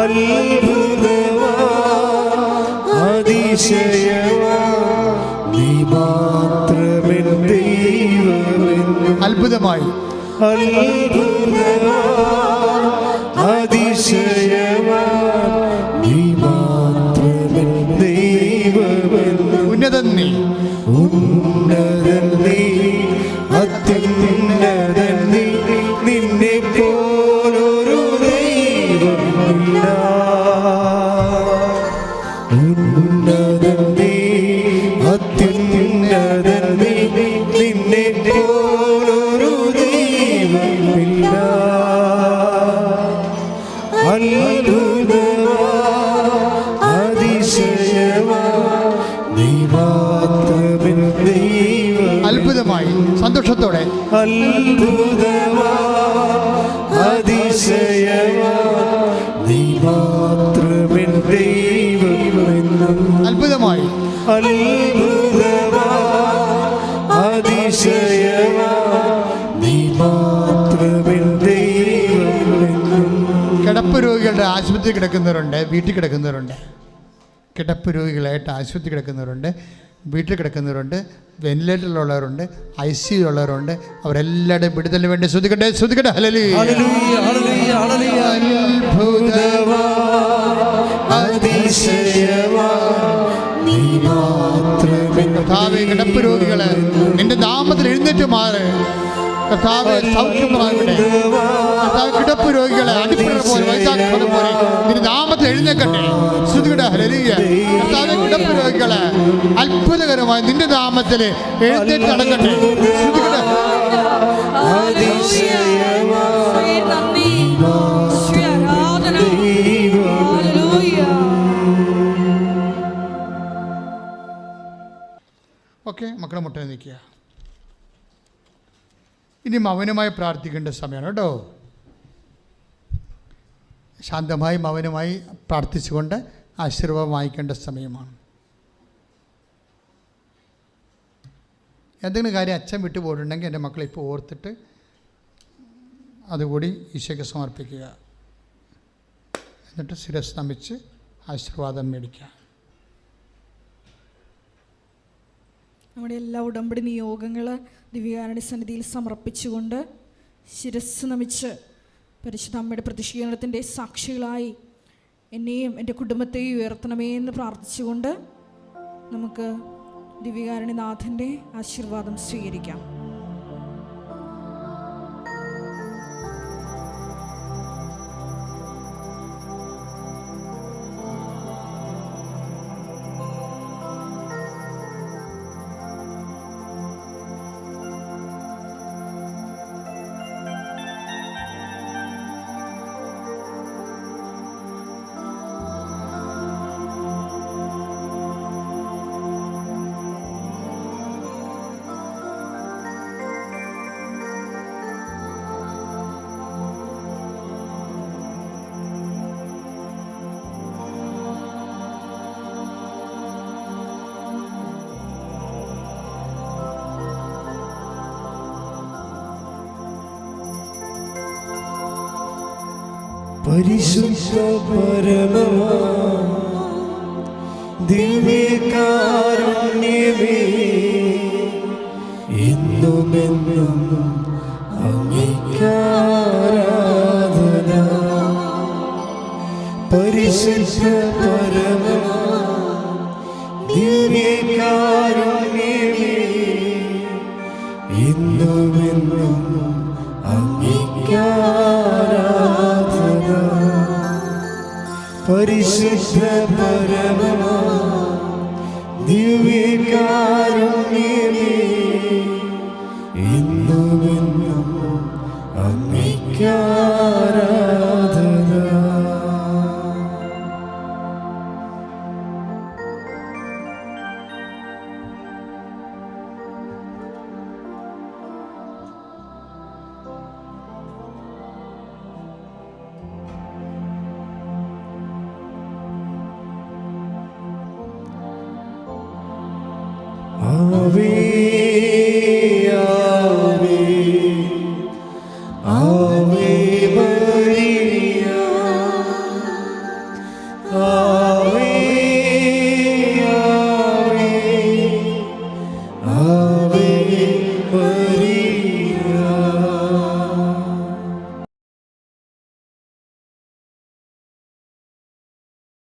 അത്ഭുതമാ അതിശയമാ നീ മാത്രമേ ദൈവമെന്ന്. അത്ഭുതമായി അത്ഭുതമാ അതിശയമാ നീ മാത്രമേ ദൈവമെന്ന്. ഉന്നതൻ നീ ഉന്നതൻ നീ അത്യുന്നതൻ നീ നിന്നെ പോലൊരു ദൈവമില്ല. ഉന്നതൻ നീ അത്യുന്നതൻ നീ നിന്നെ പോലൊരു ദൈവമില്ല. അത്ഭുതമാ അതിശയമാ നീ മാത്രമേ ദൈവം. അത്ഭുതമായി സന്തോഷത്തോടെ അത്ഭുതമാ അതിശയമാ നീ മാത്രമേ ദൈവമെന്നും. അത്ഭുതമായി അത്ഭുതമാ അതിശയമാ നീ മാത്രമേ ദൈവമെന്നും. കിടപ്പ് രോഗികളുടെ ആശുപത്രി കിടക്കുന്നവരുണ്ട്, വീട്ടിൽ കിടക്കുന്നവരുണ്ട്. കിടപ്പ് രോഗികളായിട്ട് ആശുപത്രി കിടക്കുന്നവരുണ്ട്, വീട്ടിൽ കിടക്കുന്നവരുണ്ട്, വെന്റിലേറ്ററിലുള്ളവരുണ്ട്, ICUലുള്ളവരുണ്ട്. അവരെല്ലാവരുടെയും വിടുതലിന് വേണ്ടി ശ്രദ്ധിക്കട്ടെ, ശ്രദ്ധിക്കട്ടെ. ഹല്ലേലൂയ. അത്ഭുതമാ അതിശയമാ നീ മാത്രമേ. കർത്താവേ, കിടപ്പ് രോഗികള് നിന്റെ നാമത്തിൽ എഴുന്നേറ്റ് മാറ്. കർത്താവേ, സൗഖ്യം പ്രാപിക്കട്ടെ. കിടപ്പ് രോഗികളെ അടിപ്പിടർ പോലെ വൈദ്യാക്കളെ പോലെ നിന്റെ നാമത്തിൽ എഴുന്നേക്കട്ടെ. ശ്രുതിയുടെ ഹല്ലേലൂയ. കർത്താവേ, കിടപ്പ് രോഗികളെ അത്ഭുതകരമായി നിന്റെ നാമത്തിൽ എഴുന്നേറ്റ് നടക്കട്ടെ. ശ്രുതിയുടെ ഓക്കെ, മക്കളെ മുട്ട നിൽക്കുക. ഇനി മൗനമായി പ്രാർത്ഥിക്കേണ്ട സമയമാണ് കേട്ടോ. ശാന്തമായി മൗനമായി പ്രാർത്ഥിച്ചുകൊണ്ട് ആശീർവാദം വാങ്ങിക്കേണ്ട സമയമാണ്. എന്തെങ്കിലും കാര്യം അച്ഛൻ വിട്ടു പോയിട്ടുണ്ടെങ്കിൽ എൻ്റെ മക്കളെ ഇപ്പോൾ ഓർത്തിട്ട് അതുകൂടി ഈശോയ്ക്ക് സമർപ്പിക്കുക. എന്നിട്ട് ശിരസ് നമിച്ച് ആശീർവാദം മേടിക്കുക. നമ്മുടെ എല്ലാ ഉടമ്പടി നിയോഗങ്ങൾ ദിവ്യകാരുണ്യ സന്നിധിയിൽ സമർപ്പിച്ചുകൊണ്ട് ശിരസ് നമിച്ച് പരിശുദ്ധ അമ്മയുടെ പ്രതിഷ്ഠീകരണത്തിൻ്റെ സാക്ഷികളായി എന്നെയും എൻ്റെ കുടുംബത്തെയും ഉയർത്തണമേ എന്ന് പ്രാർത്ഥിച്ചുകൊണ്ട് നമുക്ക് ദിവ്യകാരുണ്യനാഥൻ്റെ ആശീർവാദം സ്വീകരിക്കാം. പരിശുദ്ധ പരമ ദിവ്യകാരുണ്യമേ, എന്നുമെന്നും അങ്ങേക്കാരാധന. പരിശുദ്ധ പരമ ദിവ്യകാരുണ്യമേ, എന്നുമെന്നും അങ്ങേക്കാരാധന. പരിശുദ്ധ പരമ ദിവ്യകാരുണ്യമേ, എന്നുമെന്നും അങ്ങേക്കാരാധന.